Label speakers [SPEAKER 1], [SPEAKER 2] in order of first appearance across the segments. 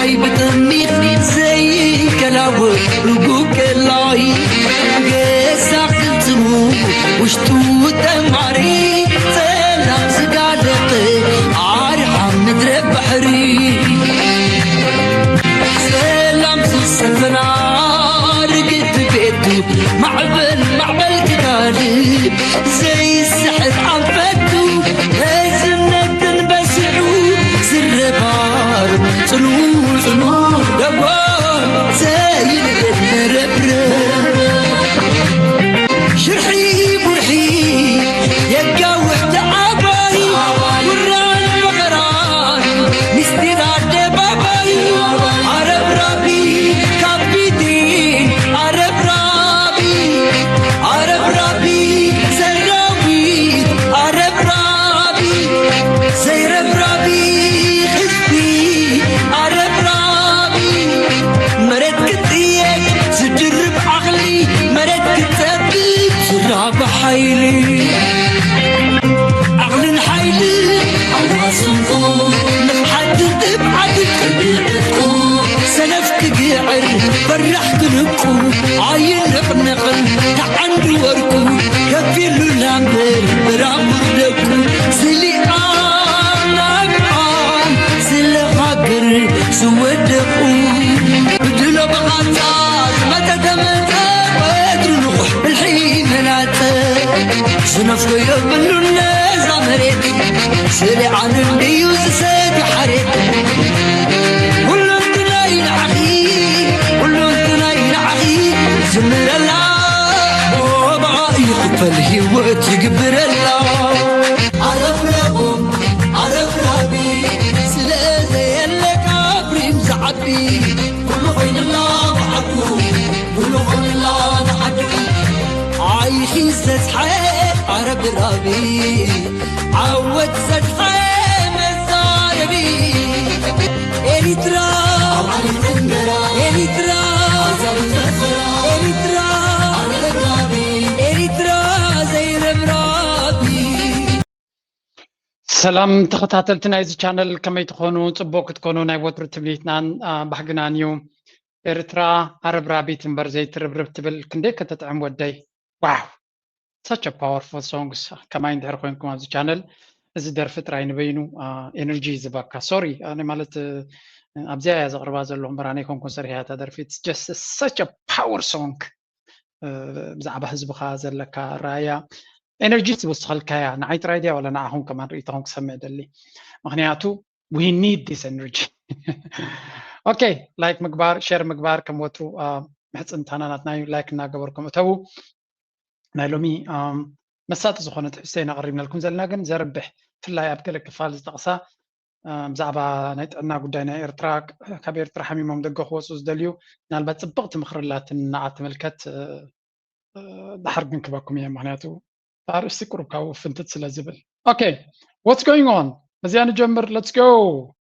[SPEAKER 1] ماي بتميت زي كلاوي رجوك الله قيسك تمو وشتو تماري سلام سقالتي عارحة مدرب بحري سلام سسفنا رقت بيتو معبل كتالي زي السحر عفتو هزمنا تنبسعو سر بار صنور دبار زي الربرب شرحي برحي يبقى وحدة عباي وران وغران مستداد باباي عرب ربي كابيدين عرب ربي سراوي عرب ربي سيرب ربي خزبي عرب ربي مرد كتريك سجرب عقلي مرد كتبي سراب حيلي عقل حيلي عواصمكو نفحد تبعد تبعدكو سلفك قعر فرحك نبكو عاين نقنقل تعندي وركو كفيلو لامبر برامر لكو سلي سلي غاقر سودكو بدلو بغاتات متى تمتات ويدرو الحين مناتات سنفكو يبنو الناس عمريك سري عن الديوز سيدي حريك كلو انتناين عخي زمر الله وضع يقبل هيوت يقبر الله عرف ربي سلازي اللي كابري مزعبي كله غين الله ضحكو كله غين الله ضحكو عايشين ستحي عرب ربي عود ستحي مزاربي إريترا زي ربرابي
[SPEAKER 2] سلام تخطاتلتنا إذا channel كما تكونوا تبوك تكونوا ناي وتر تبليتنا بحقنا نيوم إريترا عرب رابي تنبر زي تربرب تبل كنديك تتعم ودي واو such a powerful songs كما يندهر خوينكم هذا channel إذا در فترة ينبينو energy زباكا sorry أنا مالت أبزايا زغربا زلهم براني كون سريعات هذا it's just such a power song بزعب حزب خازر لك رايا energy تبصخل كايا نعيت رايديا ولا نعهم كمان ريتهم سمع دلي مغنياتو we need this energy okay like مقبار share مقبار كم وترو محس انتاناتنا like ناقبركم اتو نايلومي مسات زخونة حسين قريبنا لكم زلنا قن زربح في الله يبقى لك فالز تقصى بزعبا نيتعنا قدينا إرتراك كبير ترحمي ممدقو خوصوص دليو نالبات صبغت مخرلات نعات ملكت دحرق من كباكم يا معناتو تعرف سكرو كاو فنتت سلازبل Okay, what's going on? مزيان جمر, let's go!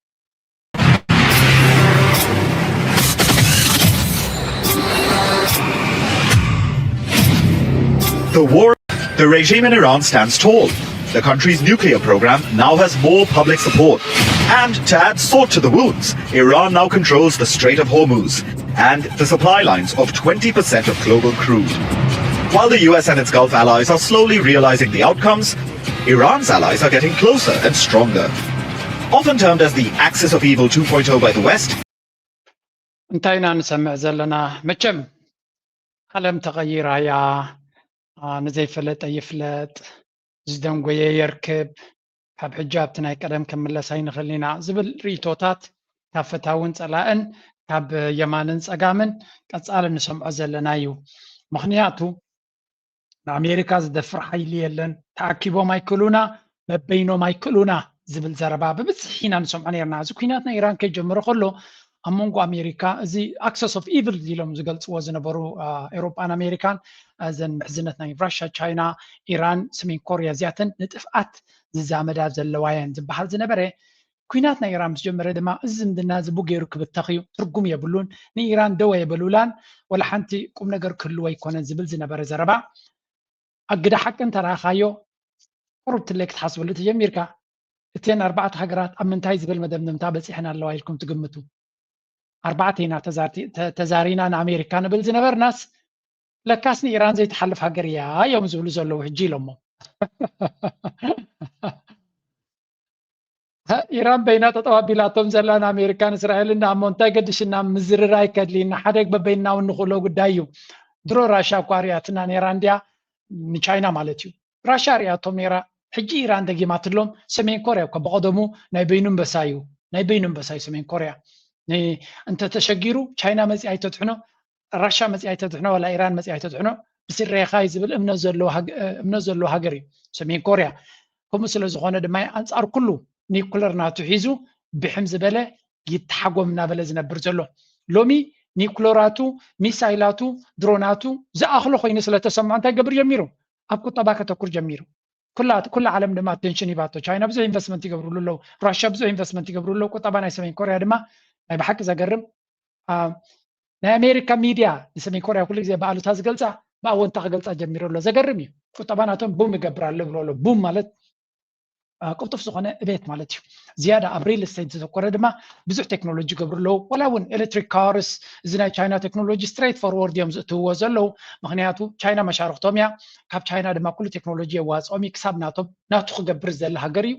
[SPEAKER 3] The regime in Iran stands tall. The country's nuclear program now has more public support. And to add salt to the wounds, Iran now controls the Strait of Hormuz and the supply lines of 20% of global crude. While the US and its Gulf allies are slowly realizing the outcomes, Iran's allies are getting closer and stronger. Often termed as the Axis of Evil 2.0 by the West,
[SPEAKER 2] انتينا نسمع زلنا مجم علم تغيير يا نزي فلت أي فلت زدن قوية يركب حب حجاب تناي قدم كمل ساين خلينا زبل ريتوتات كافتاون سلاءن كاب يمانن سقامن كتسأل نسمع زلنا يو مخنياتو أمريكا زدفر حيلي لن تأكيبو ما يكلونا مبينو ما يكلونا زبل زربا بس حين نسمع نيرنا زكيناتنا إيران كي جمرو خلو أمونغو أمريكا زي access of evil ديلهم زقلت وزنبرو أوروبان أمريكان زن محزنتنا روسيا تشاينا إيران سمين كوريا زياتن نتفقات زامدا زلوايان زبحال زنبري كويناتنا إيران مسجمرة دما زم دنا زبو غيرو كبتخيو ترقم يبلون ني إيران دوا يبلولان ولا حنتي قم نجر كله يكون زبل زنبرة زربا أقدا حق أنت راخايو قربت لك تحسب اللي تجميركا 2-4 حجرات أمنتاي زبل مدام نمتابس إحنا اللي وايلكم تقمتوا 4 ተዛሪና ንኣሜሪካ ንብል ዝነበር ናስ ለካስኒ ኢራን ዘይተሓልፍ ሃገር እያ እዮም ዝብሉ ዘለዉ ሕጂ ኢሎሞ ኢራን በይና ተጠባቢላቶም ዘላን ኣሜሪካን እስራኤልን እሞ እንታይ ገድሽና ምዝርራይ ከድሊና ሓደግ በበይና እውን ንኽእሎ ጉዳይ እዩ ድሮ ራሻ እኳ ሪኣትና ነራ እንድያ ንቻይና ማለት እዩ ራሻ ሪኣቶም ነራ ሕጂ ኢራን ደጊማትሎም ሰሜን ኮርያ እኳ በቀደሙ ናይ በይኑን በሳዩ ሰሜን ኮርያ እንተ ተሸጊሩ ቻይና መፂኣ ይተጥሕኖ ራሻ መፂኣ ይተጥሕኖ ወላ ኢራን መፂኣ ይተጥሕኖ ብስሬኻይ ዝብል እምነት ዘለዎ ሃገር እዩ ሰሜን ኮርያ ከምኡ ስለ ዝኾነ ድማ ኣንጻር ኩሉ ኒኩለር ናቱ ሒዙ ብሕም ዝበለ ይተሓጎም እናበለ ዝነብር ዘሎ ሎሚ ኒኩለራቱ ሚሳይላቱ ድሮናቱ ዝኣኽሎ ኮይኑ ስለተሰምዖ እንታይ ገብር ጀሚሩ ኣብ ቁጠባ ከተኩር ጀሚሩ ኩላ ዓለም ድማ ኣቴንሽን ይባቶ ቻይና ብዙሕ ኢንቨስትመንት ይገብሩሉ ኣለዉ ራሽያ ብዙሕ ኢንቨስትመንት ይገብሩሉ ኣለዉ ቁጠባ ናይ ሰሜን ኮርያ ድማ ናይ ብሓቂ ዘገርም ናይ ኣሜሪካ ሚድያ ንሰሜን ኮርያ ኩሉ ግዜ በኣሉታ ዝገልፃ ብኣወንታ ክገልፃ ጀሚሩ ኣሎ ዘገርም እዩ ቁጠባ ናቶም ቡም ይገብር ኣሎ ብሎ ኣሎ ቡም ማለት ቅልጡፍ ዝኾነ እቤት ማለት እዩ ዝያዳ ኣብ ሪል ስቴት ዘተኮረ ድማ ብዙሕ ቴክኖሎጂ ይገብሩ ኣለዉ ዋላ እውን ኤሌክትሪክ ካርስ እዚ ናይ ቻይና ቴክኖሎጂ ስትሬት ፎርወርድ እዮም ዝእትውዎ ዘለዉ ምክንያቱ ቻይና መሻርክቶም እያ ካብ ቻይና ድማ ኩሉ ቴክኖሎጂ የዋፅኦም ክሳብ ናቱ ክገብር ዘለ ሃገር እዩ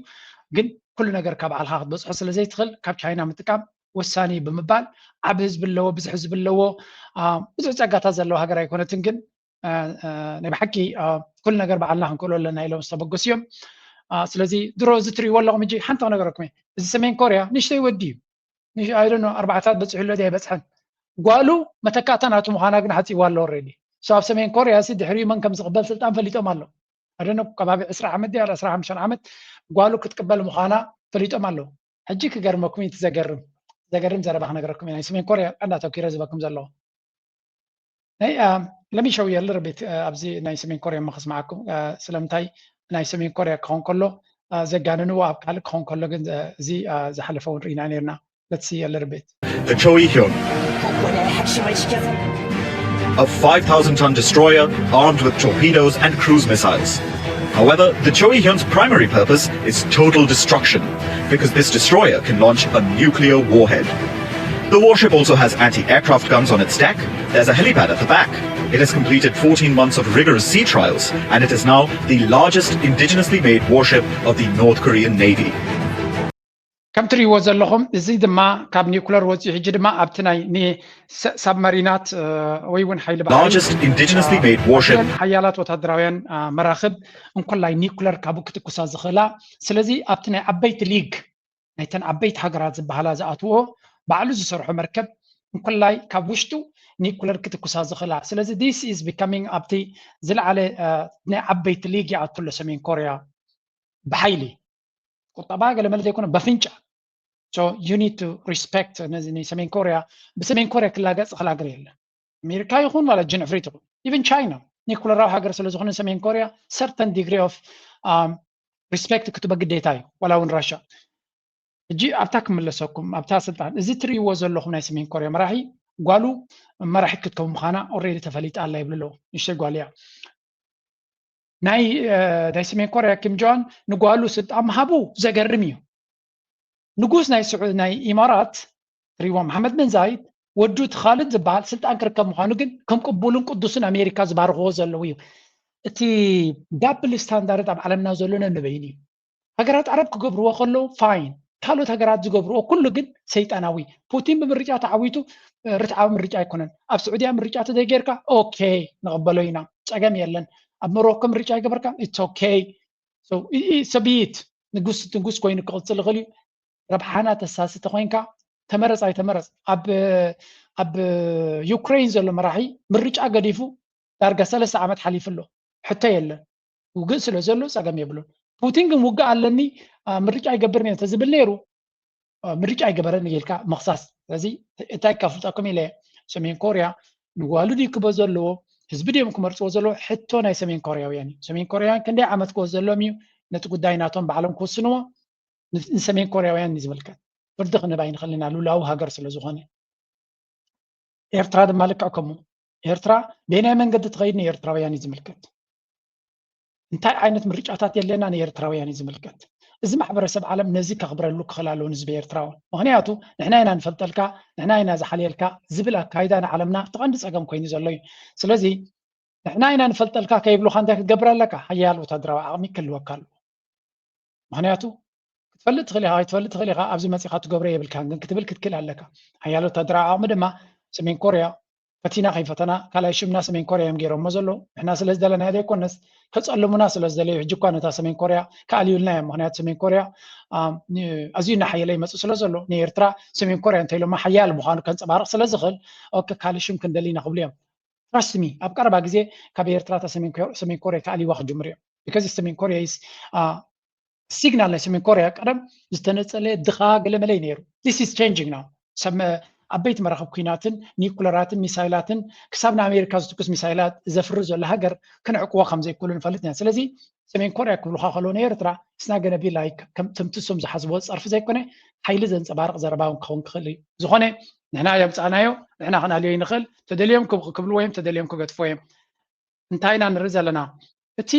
[SPEAKER 2] ግን ኩሉ ነገር ካብ ባዕልካ ክትበፅሖ ስለዘይትኽእል ካብ ቻይና ምጥቃም ወሳኒ ብምባል ዓብ ህዝቢ ኣለዎ ብዙሕ ህዝቢ ኣለዎ ብዙሕ ፀጋታት ዘለዎ ሃገር ኣይኮነትን ግን ናይ ብሓቂ ኩሉ ነገር ባዕልና ክንክእሎ ኣለና ኢሎም ዝተበገሱ እዮም ስለዚ ድሮ ዝትሪእዎ ኣለኹም ሕጂ ሓንቲ ነገረኩም እዚ ሰሜን ኮርያ ንሽተይ ወዲ እዩ ኣይደኖ 4 በፅሑ ሎ ኣይበፅሐን ጓሉ መተካእታ ናቱ ምዃና ግን ሓፂዋ ኣሎ ኦልሬዲ ኣብ ሰሜን ኮርያ ሲ ድሕሪኡ መን ከም ዝቕበል ስልጣን ፈሊጦም ኣሎ ኣይደኖ ከባቢ 20 ዓመት ያ 15 ዓመት ጓሉ ክትቅበል ምዃና ፈሊጦም ኣሎ ሕጂ ክገርመኩም እቲ ዘገርም ዘረባ ክነገረኩም ናይ ሰሜን ኮርያ እንዳተኪረ ዝበኩም ዘለዎ ናይ ለሚሸው የለ ረቤት ኣብዚ ናይ ሰሜን ኮርያ መክስማዓኩም ስለምንታይ ናይ ሰሜን ኮርያ ክኾን ከሎ ዘጋንንዎ ኣብ ካልእ ክኾን ከሎ ግን እዚ ዝሓለፈ እውን ርኢና ነርና let's see a little bit
[SPEAKER 3] The Choihyun, a 5,000-ton destroyer armed with torpedoes and cruise missiles. However, the Choihyun's primary purpose is total destruction because this destroyer can launch a nuclear warhead. The warship also has anti-aircraft guns on its deck. There's a helipad at the back. It has completed 14 months of rigorous sea trials, and it is now the largest indigenously made warship of the North Korean Navy.
[SPEAKER 2] ከም ትሪእዎ ዘለኹም እዚ ድማ ካብ ኒውክለር ወፂኡ ሕጂ ድማ ኣብቲ ናይ ሳብማሪናት ወይ እውን ሓይሊ
[SPEAKER 3] largest indigenously made warship
[SPEAKER 2] ሓያላት ወታደራውያን መራኽብ እንኮላይ ኒውክለር ካብኡ ክትኩሳ ዝኽእላ ስለዚ ኣብቲ ናይ ዓበይቲ ሊግ ናይተን ዓበይቲ ሃገራት ዝበሃላ ዝኣትዎ ባዕሉ ዝሰርሖ መርከብ እንኮላይ ካብ ውሽጡ ኒውክለር ክትኩሳ ዝኽእላ ስለዚ this is becoming ኣብቲ ዝለዓለ ናይ ዓበይቲ ሊግ ይኣትሎ ሰሜን ኮርያ ብሓይሊ ቁጠባ ገለመለ ዘይኮነ በፍንጫ so you need to respect ነዚ ሰሜን ኮርያ ብሰሜን ኮርያ ክላገፅ ዝኽእል ሃገር የለን ኣሜሪካ ይኹን ማለት ጅንዕፍሪት ይኹን even ቻይና ኒውክለራዊ ሃገር ስለ ዝኾነ ሰሜን ኮርያ certain degree of respect ክትበ ግዴታ እዩ ዋላ እውን ራሻ እጂ ኣብታ ክምለሰኩም ኣብታ ስልጣን እዚ ትሪእዎ ዘለኹም ናይ ሰሜን ኮርያ መራሒ ጓሉ መራሒ ክትከውን ምዃና ኦልሬዲ ተፈሊጣ ኣላ ይብሉ ኣለዉ ንእሽተይ ጓል እያ ናይ ሰሜን ኮርያ ኪም ጆን ንጓሉ ስልጣን ምሃቡ ዘገርም እዩ ንጉስ ናይ ኢማራት ትሪእዎ መሓመድ ብን ዛይድ ወዱ እቲ ካልድ ዝበሃል ስልጣን ክርከብ ምዃኑ ግን ከም ቅቡልን ቅዱስን ኣሜሪካ ዝባርኽዎ ዘለዉ እዩ እቲ ዳብል ስታንዳርድ ኣብ ዓለምና ዘሎነ ንበይን እዩ ሃገራት ዓረብ ክገብርዎ ከለዉ ፋይን ካልኦት ሃገራት ዝገብርዎ ኩሉ ግን ሰይጣናዊ ፑቲን ብምርጫ ተዓዊቱ ርትዓዊ ምርጫ ኣይኮነን ኣብ ስዑድያ ምርጫ ተዘይጌርካ ኦኬ ንቕበሎ ኢና ፀገም የለን ኣብ ሞሮኮ ምርጫ ይገበርካ ኢትስ ኦኬ ሰብይት ንጉስ ኮይኑ ክቕፅል ይኽእል እዩ ረብሓና ተሳስተ ኮይንካ ተመረፅ ኣይተመረፅ ኣብ ዩክሬን ዘሎ መራሒ ምርጫ ገዲፉ ዳርጋ 3 ዓመት ሓሊፉ ኣሎ ሕቶ የለን ውግእ ስለ ዘሎ ፀገም የብሉን ፑቲን ግን ውግእ ኣለኒ ምርጫ ይገብር ነይሩ ተዝብል ነይሩ ምርጫ ይገበረኒ ኢልካ መኽሳስ ስለዚ እንታይ ካፍልጠኩም ኢለ ሰሜን ኮርያ ንጓሉ ድይክቦ ዘለዎ ህዝቢ ድዮም ክመርፅዎ ዘለዎ ሕቶ ናይ ሰሜን ኮርያውያን እዩ ሰሜን ኮርያውያን ክንደይ ዓመት ክወስድ ዘለዎም እዩ ነቲ ጉዳይ ናቶም ባዕሎም ክወስንዎ ንሰሜን ኮርያውያን ዝምልከት ፍርዲ ክንባ ይንኽእል ኢና ሉላዊ ሃገር ስለ ዝኾነ ኤርትራ ድማ ልክዕ ከምኡ ኤርትራ በናይ መንገዲ ትኸይድ ንኤርትራውያን እዩ ዝምልከት እንታይ ዓይነት ምርጫታት የለና ንኤርትራውያን እዩ ዝምልከት እዚ ማሕበረሰብ ዓለም ነዚ ከኽብረሉ ክኽላለዎ ንህዝቢ ኤርትራውን ምክንያቱ ንሕና ኢና ንፈልጠልካ ንሕና ኢና ዝሓልየልካ ዝብል ኣካይዳ ንዓለምና ተቐንዲ ፀገም ኮይኑ ዘሎ እዩ ስለዚ ንሕና ኢና ንፈልጠልካ ከይብሉካ እንታይ ክትገብር ኣለካ ሓያል ወታደራዊ ዓቕሚ ክህልወካ ኣለዎ ምክንያቱ ክትፈልጥ ትኽእል ኢኻ ኣብዚ መፂኻ ትገብሮ የብልካን ግን ክትብል ክትክእል ኣለካ ሓያል ወታደራዊ ዓቕሚ ድማ ሰሜን ኮርያ ፈቲና ከይፈተና ካልኣይ ሽምና ሰሜን ኮርያ እዮም ገይሮሞ ዘለዉ ንሕና ስለ ዝደለና ዘይኮነስ ከፀልሙና ስለ ዝደለዩ ሕጂ እኳ ነታ ሰሜን ኮርያ ከኣልዩልና እዮም ምክንያቱ ሰሜን ኮርያ ኣዝዩ እናሓየለ ይመፅእ ስለ ዘሎ ንኤርትራ ሰሜን ኮርያ እንተኢሎማ ሓያል ምዃኑ ከንፀባርቕ ስለ ዝኽእል ካልእ ሽም ክንደሊና ክብሉ እዮም ትራስትሚ ኣብ ቀረባ ግዜ ካብ ኤርትራ ሰሜን ኮርያ ከኣልይዋ ክጅምር እዮም ቢካዝ ሰሜን ኮርያ ሲግናል ናይ ሰሜን ኮርያ ቀደም ዝተነፀለ ድኻ ገለመለይ ነይሩ ዲስ ኢዝ ቼንጂንግ ናው ዓበይቲ መራኸቢ ኩናትን ኒኩለራትን ሚሳይላትን ክሳብ ንኣሜሪካ ዝትኩስ ሚሳይላት ዘፍሪ ዘሎ ሃገር ክንዕቅዎ ከም ዘይክእሉ ንፈልጥ ኢና ስለዚ ሰሜን ኮርያ ክብሉካ ከለዎ ንኤርትራ ስና ገነቢ ላይክ ከም ትምትሶም ዝሓስቦ ፀርፊ ዘይኮነ ሓይሊ ዘንፀባርቕ ዘረባ ክኸውን ክኽእል እዩ ዝኾነ ንሕና የምፃናዮ ንሕና ክንኣልዮ ይንኽእል ተደልዮም ክብሉ ወይም ተደልዮም ክገድፎ እዮም እንታይ ኢና ንርኢ ዘለና እቲ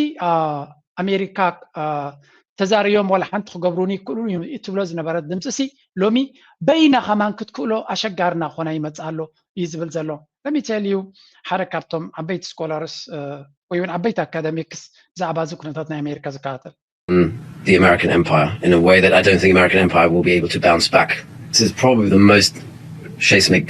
[SPEAKER 2] ኣሜሪካ ተዛርዮም ወላ ሓንቲ ክገብሩኒ ይክእሉ እትብሎ ዝነበረት ድምፂ ሎሚ በይና ከማን ክትክእሎ ኣሸጋርና ኮና ይመፅእ ኣሎ እዩ ዝብል ዘሎ ለሚቴልዩ ሓደ ካብቶም ዓበይቲ ስኮላርስ ወይ እውን ዓበይቲ ኣካደሚክስ ብዛዕባ እዚ ኩነታት ናይ ኣሜሪካ ዝከታተል
[SPEAKER 4] the American empire in a way that I don't think American empire will be able to bounce back. This is probably the most seismic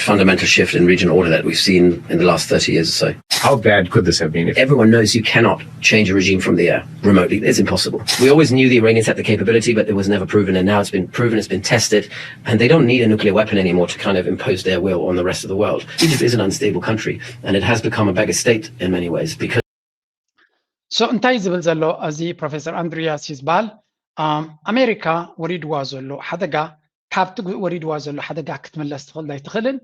[SPEAKER 4] fundamental shift in regional order that we've seen in the last 30 years or so.
[SPEAKER 5] How bad could this have been?
[SPEAKER 4] Everyone knows you cannot change a regime from the air remotely. It's impossible. We always knew the Iranians had the capability, but it was never proven, and now it's been proven, it's been tested, and they don't need a nuclear weapon anymore to kind of impose their will on the rest of the world. Egypt is an unstable country, and it has become a beggar state in many ways because
[SPEAKER 2] so እንታይ ዝብል ዘሎ እዚ ፕሮፌሰር አንድሪያስ ይዝባል ኣሜሪካ ወሪድዋ ዘሎ ሓደጋ ካብቲ ወሪድዋ ዘሎ ሓደጋ ክትመለስ ትኽእል ኣይትኽእልን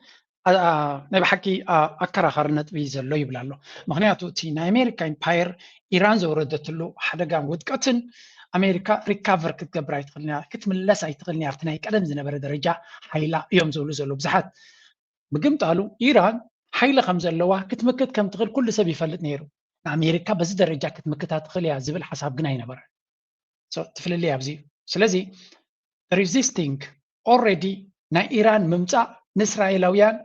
[SPEAKER 2] ናይ ብሓቂ ኣከራኻሪ ነጥቢ ዘሎ ይብል ኣሎ ምክንያቱ እቲ ናይ ኣሜሪካ ኢምፓየር ኢራን ዘወረደትሉ ሓደጋን ውድቀትን ኣሜሪካ ሪካቨር ክትገብር ኣይትኽእልን ክትምለስ ኣይትኽእልን ኣብቲ ናይ ቀደም ዝነበረ ደረጃ ሓይላ እዮም ዝብሉ ዘሎ ብዙሓት ብግምጣሉ ኢራን ሓይሊ ከም ዘለዋ ክትምክት ከም ትኽእል ኩሉ ሰብ ይፈልጥ ነይሩ ንኣሜሪካ በዚ ደረጃ ክትምክታ ትኽእል እያ ዝብል ሓሳብ ግን ኣይነበረን ትፍልል ኣብዚ ስለዚ ሬዚስቲንግ ኦልሬዲ ናይ ኢራን ምምፃእ ንእስራኤላውያን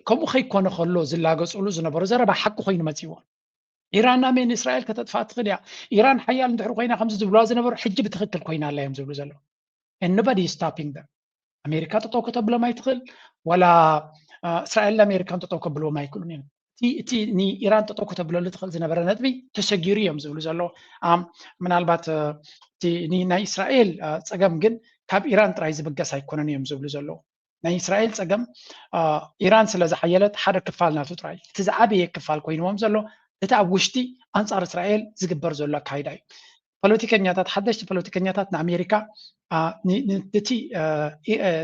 [SPEAKER 2] ከምኡ ከይኮነ ከሎ ዝላገፅሉ ዝነበሩ ዘረባ ሓቂ ኮይኑ መፂዎ ኢራን ናመን እስራኤል ከተጥፋእ ትኽእል እያ ኢራን ሓያል እንድሕር ኮይና ከምዚ ዝብልዋ ዝነበሩ ሕጂ ብትክክል ኮይና ኣላ እዮም ዝብሉ ዘለዉ nobody is stopping them ኣሜሪካ ጠጠው ከተብሎም ኣይትኽእል ወላ እስራኤል ለኣሜሪካን ጠጠው ከብልዎም ኣይክእሉን እዮም እቲ ንኢራን ጠጠው ከተብለሉ ትኽእል ዝነበረ ነጥቢ ተሰጊሩ እዮም ዝብሉ ዘሎ ምናልባት እቲ ናይ እስራኤል ፀገም ግን ካብ ኢራን ጥራይ ዝብገስ ኣይኮነን እዮም ዝብሉ ዘለዉ ናይ እስራኤል ፀገም ኢራን ስለ ዝሓየለት ሓደ ክፋል ናቱ ጥራይ እቲ ዝዓበየ ክፋል ኮይንዎም ዘሎ እቲ ኣብ ውሽጢ ኣንፃር እስራኤል ዝግበር ዘሎ ኣካይዳ እዩ ፖለቲከኛታት ሓደሽቲ ፖለቲከኛታት ንኣሜሪካ እቲ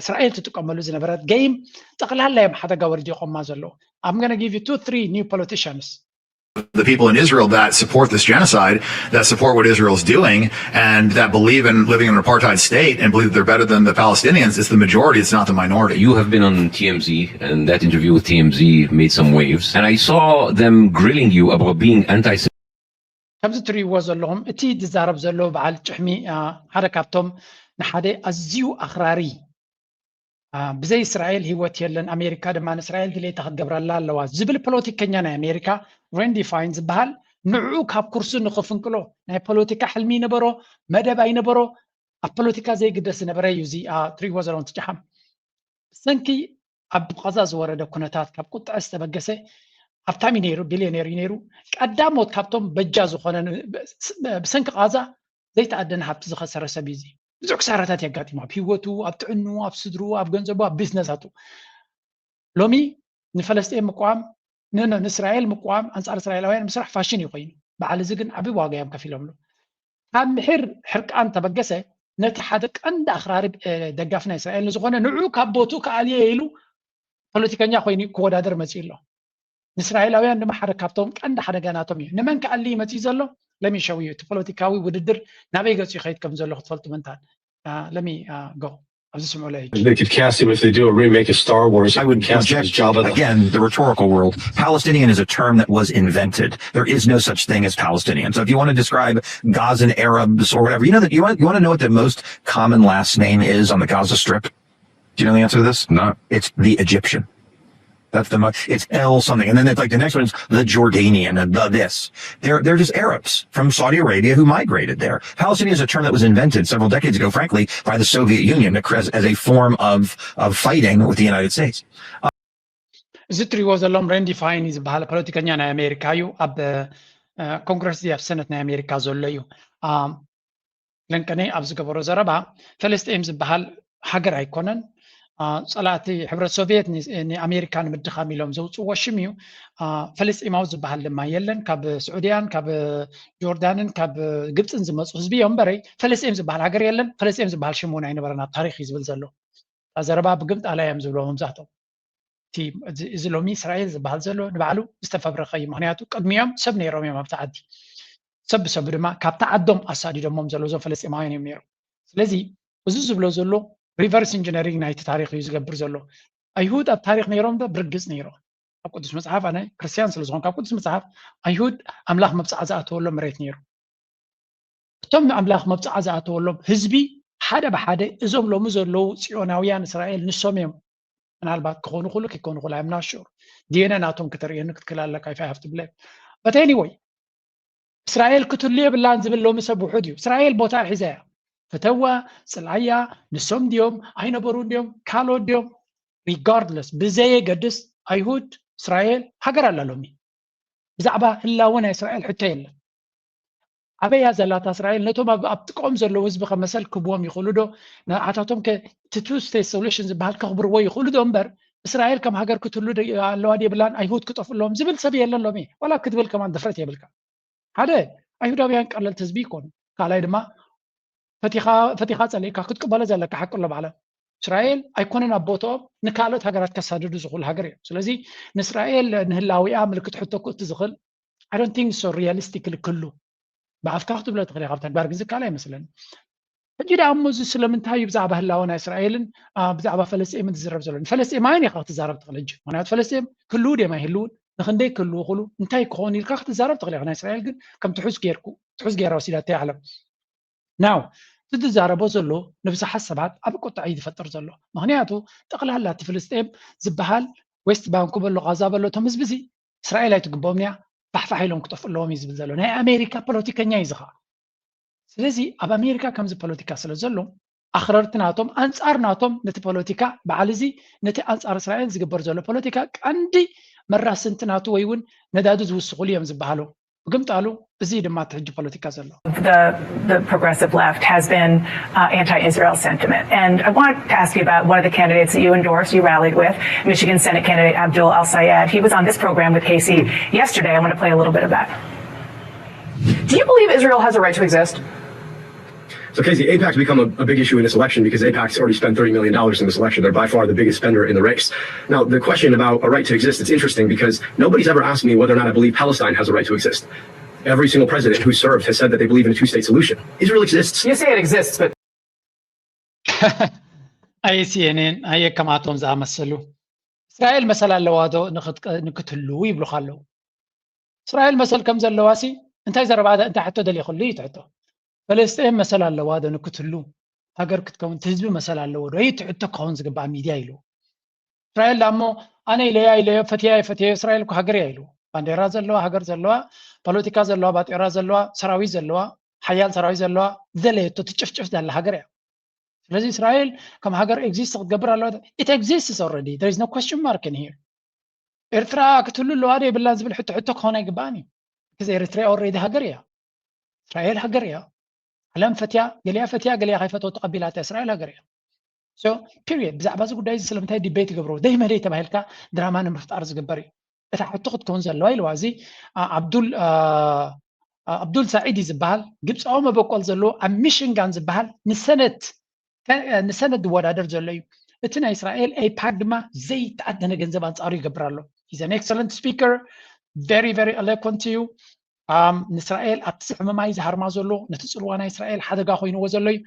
[SPEAKER 2] እስራኤል ትጥቀመሉ ዝነበረት ጌም ጠቕላላ እዮም ሓደጋ ወሪድ ይቆማ ዘለዉ I'm going to give you 2-3 new politicians.
[SPEAKER 6] The people in Israel that support this genocide, that support what Israel's doing, and that believe in living in an apartheid state and believe they're better than the Palestinians, it's the majority, it's not the minority.
[SPEAKER 7] You have been on TMZ, and that interview with TMZ made some waves, and I saw them grilling you about being anti-Semitic.
[SPEAKER 2] ከምዚ ትሪእዎ ዘለኹም እቲ ዝዛረብ ዘሎ በዓል ጭሕሚ ሓደ ካብቶም ንሓደ ኣዝዩ ኣኽራሪ ብዘይ እስራኤል ሂወት የለን ኣሜሪካ ድማ ንእስራኤል ድሌታ ክትገብረላ ኣለዋ ዝብል ፖለቲከኛ ናይ ኣሜሪካ ሬንዲ ፋይን ዝበሃል ንዕኡ ካብ ኩርሱ ንኽፍንቅሎ ናይ ፖለቲካ ሕልሚ ነበሮ መደብ ኣይነበሮ ኣብ ፖለቲካ ዘይግደስ ዝነበረ እዩ እዚ ትሪእዎ ዘለኹም ትጭሓም ብሰንኪ ኣብ ቀዛ ዝወረደ ኩነታት ካብ ቁጥዐ ዝተበገሰ ሃብታሚ ነይሩ ቢልዮኔር ነይሩ ቀዳሞት ካብቶም በጃ ዝኾነ ብሰንኪ ቃዛ ዘይተኣደነ ሃብቲ ዝኸሰረ ሰብ እዩ ብዙሕ ክሳራታት የጋጢሙ ኣብ ሂወቱ ኣብ ጥዕኑ ኣብ ስድሩ ኣብ ገንዘቡ ኣብ ቢዝነሳቱ ሎሚ ንፈለስጢን ምቋም ንእስራኤል ምቋም ኣንፃር እስራኤላውያን ምስራሕ ፋሽን እዩ ኮይኑ በዓል እዚ ግን ዓብይ ዋጋ እዮም ከፊሎምሉ ካብ ምሕር ሕርቃን ተበገሰ ነቲ ሓደ ቀንዲ ኣኽራሪ ደጋፊ ናይ እስራኤል ንዝኾነ ንዕኡ ካብ ቦቱ ከኣልየ ኢሉ ፖለቲከኛ ኮይኑ ክወዳደር መፂኡ ኣሎ ንእስራኤላውያን ድማ ሓደ ካብቶም ቀንዲ ሓደጋናቶም እዩ ንመን ከኣልይ መፂኡ ዘሎ let me show you እቲ ፖለቲካዊ ውድድር ናበይ ገፁ ይኸይድ ከም ዘሎ ክትፈልጡ ምንታን let me go
[SPEAKER 5] They could cast him if they do a remake of Star Wars.
[SPEAKER 8] I would
[SPEAKER 5] cast him as
[SPEAKER 8] object,
[SPEAKER 5] Jabba.
[SPEAKER 8] again, the rhetorical world. Palestinian is a term that was invented. There is no such thing as Palestinian. So if you want to describe Gazan Arabs or whatever, you know that you want to know what the most common last name is on the Gaza Strip? Do you know the answer to this?
[SPEAKER 9] No.
[SPEAKER 8] It's the Egyptian. That's it's L something. And then it's like the next one is the Jordanian and this. They're just Arabs from Saudi Arabia who migrated there. Palestinian is a term that was invented several decades ago, frankly, by the Soviet Union as a form of fighting with the United States.
[SPEAKER 2] እዚ ትሪእዎ ዘሎም ሬንዲ ፋይን ዝበሃል ፖለቲከኛ ናይ ኣሜሪካ እዩ ኣብ ኮንግረስ ኣብ ሰነት ናይ ኣሜሪካ ዘሎ እዩ ለንቀነ ኣብ ዝገበሮ ዘረባ ፈለስጢን ዝበሃል ሃገር ኣይኮነን ጸላእቲ ሕብረት ሶቪየት ንኣሜሪካ ንምድኻም ኢሎም ዘውፅዎ ሽም እዩ ፈለስጢማዊ ዝበሃል ድማ የለን ካብ ስዑድያን ካብ ጆርዳንን ካብ ግብፅን ዝመፁ ህዝቢ እዮም በረይ ፈለስጢን ዝበሃል ሃገር የለን ፈለስጢን ዝበሃል ሽም እውን ኣይነበረን ኣብ ታሪክ እዩ ዝብል ዘሎ ዘረባ ብግምጣላ እዮም ዝብሎም መብዛሕትኦም እዚ ሎሚ እስራኤል ዝበሃል ዘሎ ንባዕሉ ዝተፈብረኸ እዩ ምክንያቱ ቅድሚኦም ሰብ ነይሮም እዮም ኣብቲ ዓዲ ሰብ ድማ ካብቲ ዓዶም ኣሳዲዶሞም ዘሎ እዞም ፈለስጢማውያን እዮም ነይሮም ስለዚ እዚ ዝብሎ ዘሎ ሪቨርስ ኢንጂነሪንግ ናይቲ ታሪክ እዩ ዝገብር ዘሎ ኣይሁድ ኣብ ታሪክ ነይሮም ዶ ብርግፅ ነይሮም ኣብ ቅዱስ መፅሓፍ ኣነ ክርስቲያን ስለ ዝኾንኩ ኣብ ቅዱስ መፅሓፍ ኣይሁድ ኣምላኽ መብፃዕ ዝኣተወሎም መሬት ነይሩ እቶም ኣምላኽ መብፃዕ ዝኣተወሎም ህዝቢ ሓደ ብሓደ እዞም ሎሚ ዘለዉ ጽዮናውያን እስራኤል ንሶም እዮም ምናልባት ክኾኑ ኩሉ ከይኮኑ ኩሉ I'm not sure ዲኤንኤ ናቶም ክትርእየኒ ክትክል ኣለካ if I have to blame but anyway እስራኤል ክትህሉ የብላን ዝብል ሎሚ ሰብ ውሑድ እዩ እስራኤል ቦታ ሒዛ እያ ፈተዋ ጽላያ ንሶም ዲዮም ኣይነበሩ ዲዮም ካልኦት ዲዮም regardless ብዘየገድስ ኣይሁድ እስራኤል ሃገር ኣላ ሎሚ ብዛዕባ ህላወ ናይ እስራኤል ሕቶ የለን ኣበያ ዘላታ እስራኤል ነቶም ኣብ ጥቆም ዘለዉ ህዝቢ ከመሰል ክብዎም ይኽእሉ ዶ ንዓታቶም two state solution ዝበሃል ከኽብርዎ ይኽእሉ ዶ እምበር እስራኤል ከም ሃገር ክትህሉ ኣለዋ የብላን ኣይሁድ ክጠፍሎም ዝብል ሰብ የለን ሎሚ ዋላ ክትብል ከማን ድፍረት የብልካ ሓደ ኣይሁዳውያን ቀለልቲ ህዝቢ ይኮኑ ካልኣይ ድማ ፈቲኻ ጸሊእካ ክትቅበሎ ዘለካ ሓቂ ኣሎ ባዕላ እስራኤል ኣይኮነን ኣብ ቦትኦም ንካልኦት ሃገራት ከሳድዱ ዝኽእሉ ሃገር እዮም ስለዚ ንእስራኤል ንህላዊኣ ምልክት ሕቶ ክእቱ ዝኽእል I don't think so realistically ክሉ ብኣፍካ ክትብሎ ትኽእል ኢኻ ብተግባር ግን ዝከኣል ኣይመስለኒ ሕጂ ዳ እሞ እዚ ስለምንታይ እዩ ብዛዕባ ህላወ ናይ እስራኤልን ብዛዕባ ፈለስጢምን ዝዝረብ ዘሎ ንፈለስጢማውያን ኢኻ ክትዛረብ ትኽእል ሕጂ ምክንያቱ ፈለስጢን ክህልው ድዮም ኣይህልውን ንክንደይ ክህልው ይኽእሉ እንታይ ክኾኑ ኢልካ ክትዛረብ ትኽእል ኢኻ ናይ እስራኤል ግን ከም ትሑዝ ጌራ ወሲዳታ ይዓለም ናው ትዛረቦ ዘሎ ንብዙሓት ሰባት ኣብ ቁጣዕ እዩ ዝፈጥር ዘሎ ምክንያቱ ጠቕላላ እቲ ፍልስጤም ዝበሃል ዌስት ባንክ በሎ ጋዛ በሎ እቶም ህዝቢ እዚ እስራኤል ኣይትግብኦም እያ ፋሕፋሕ ኢሎም ክጠፍኡ ኣለዎም እዩ ዝብል ዘሎ ናይ ኣሜሪካ ፖለቲከኛ እዩ ዝኻ ስለዚ ኣብ ኣሜሪካ ከምዚ ፖለቲካ ስለ ዘሎ ኣኽረርቲ ናቶም ኣንጻር ናቶም ነቲ ፖለቲካ በዓል እዚ ነቲ ኣንጻር እስራኤል ዝግበር ዘሎ ፖለቲካ ቀንዲ መራስንቲ ናቱ ወይ እውን ነዳዱ ዝውስኹሉ እዮም ዝበሃሉ ብግምጣሉ እዚ ድማ ትሕጂ ፖለቲካ ዘሎ
[SPEAKER 10] The progressive left has been anti-Israel sentiment. And I want to ask you about one of the candidates that you endorsed, you rallied with, Michigan Senate candidate Abdul Al-Sayed. He was on this program with Casey yesterday. I want to play a little bit of that.
[SPEAKER 11] Do you believe Israel has a right to exist?
[SPEAKER 5] So, Casey, AIPAC's become a big issue in this election because AIPAC's already spent $30 million in this election. They're by far the biggest spender in the race. Now, the question about a right to exist, it's interesting because nobody's ever asked me whether or not I believe Palestine has a right to exist. Every single president who served has said that they believe in a two-state solution. Israel exists.
[SPEAKER 11] You say it exists, but...
[SPEAKER 2] ኣይ ሲኤንኤን ኣየ ከማቶም ዝኣመሰሉ እስራኤል መሰል ኣለዋ ዶ ንክትህሉ ይብሉካ ኣለዉ እስራኤል መሰል ከም ዘለዋሲ እንታይ ዘረባ እንታይ ሕቶ ደልዩ ይኽእሉ እዩ ትሕቶ ፈለስጢን መሰል ኣለዋ ዶ ንክትህሉ ሃገር ክትከውን ህዝቢ መሰል ኣለዎ ዶ ይትሕቶ ክኸውን ዝግባእ ሚድያ ኢሉ እስራኤል ዳሞ ኣነ ኢለዮ ፈትያ እስራኤል እኮ ሃገር እያ ኢሉ ባንዴራ ዘለዋ ሃገር ዘለዋ ፖለቲካ ዘለዋ ባጤራ ዘለዋ ሰራዊት ዘለዋ ሓያል ሰራዊት ዘለዋ ዘለየቶ ትጭፍጭፍ ዘላ ሃገር እያ ስለዚ እስራኤል ከም ሃገር ኤግዚስት ክትገብር ኣለዋ it exists already there is no question mark in here ኤርትራ ክትህሉ ኣለዋ ዶ የብላን ዝብል ሕቶ ክኾን ኣይግባእን እዩ because ኤርትራ already ሃገር እያ እስራኤል ሃገር እያ ዓለም ፈትያ ገሊያ ከይፈትዎ ተቐቢላታ እስራኤል ሃገር እያ so period ብዛዕባ እዚ ጉዳይ ስለምንታይ ዲቤት ይገብሮ ደይመደይ ተባሂልካ ድራማ ንምፍጣር ዝግበር እዩ እታ ሕቶ ክትከውን ዘለዋ ኢልዋ እዚ ዓብዱል ሳዒድ ዝበሃል ግብፃዊ መበቆል ዘለዎ ኣብ ሚሽንጋን ዝበሃል ንሰነት ዝወዳደር ዘሎ እዩ እቲ ናይ እስራኤል ኤይፓክ ድማ ዘይተዓደነ ገንዘብ ኣንጻሩ ይገብር ኣሎ he's an excellent speaker very very eloquent to you ንእስራኤል ኣብቲ ሕመማይ ዝሃርማ ዘሎ ነቲ ፅልዋ ናይ እስራኤል ሓደጋ ኮይንዎ ዘሎ እዩ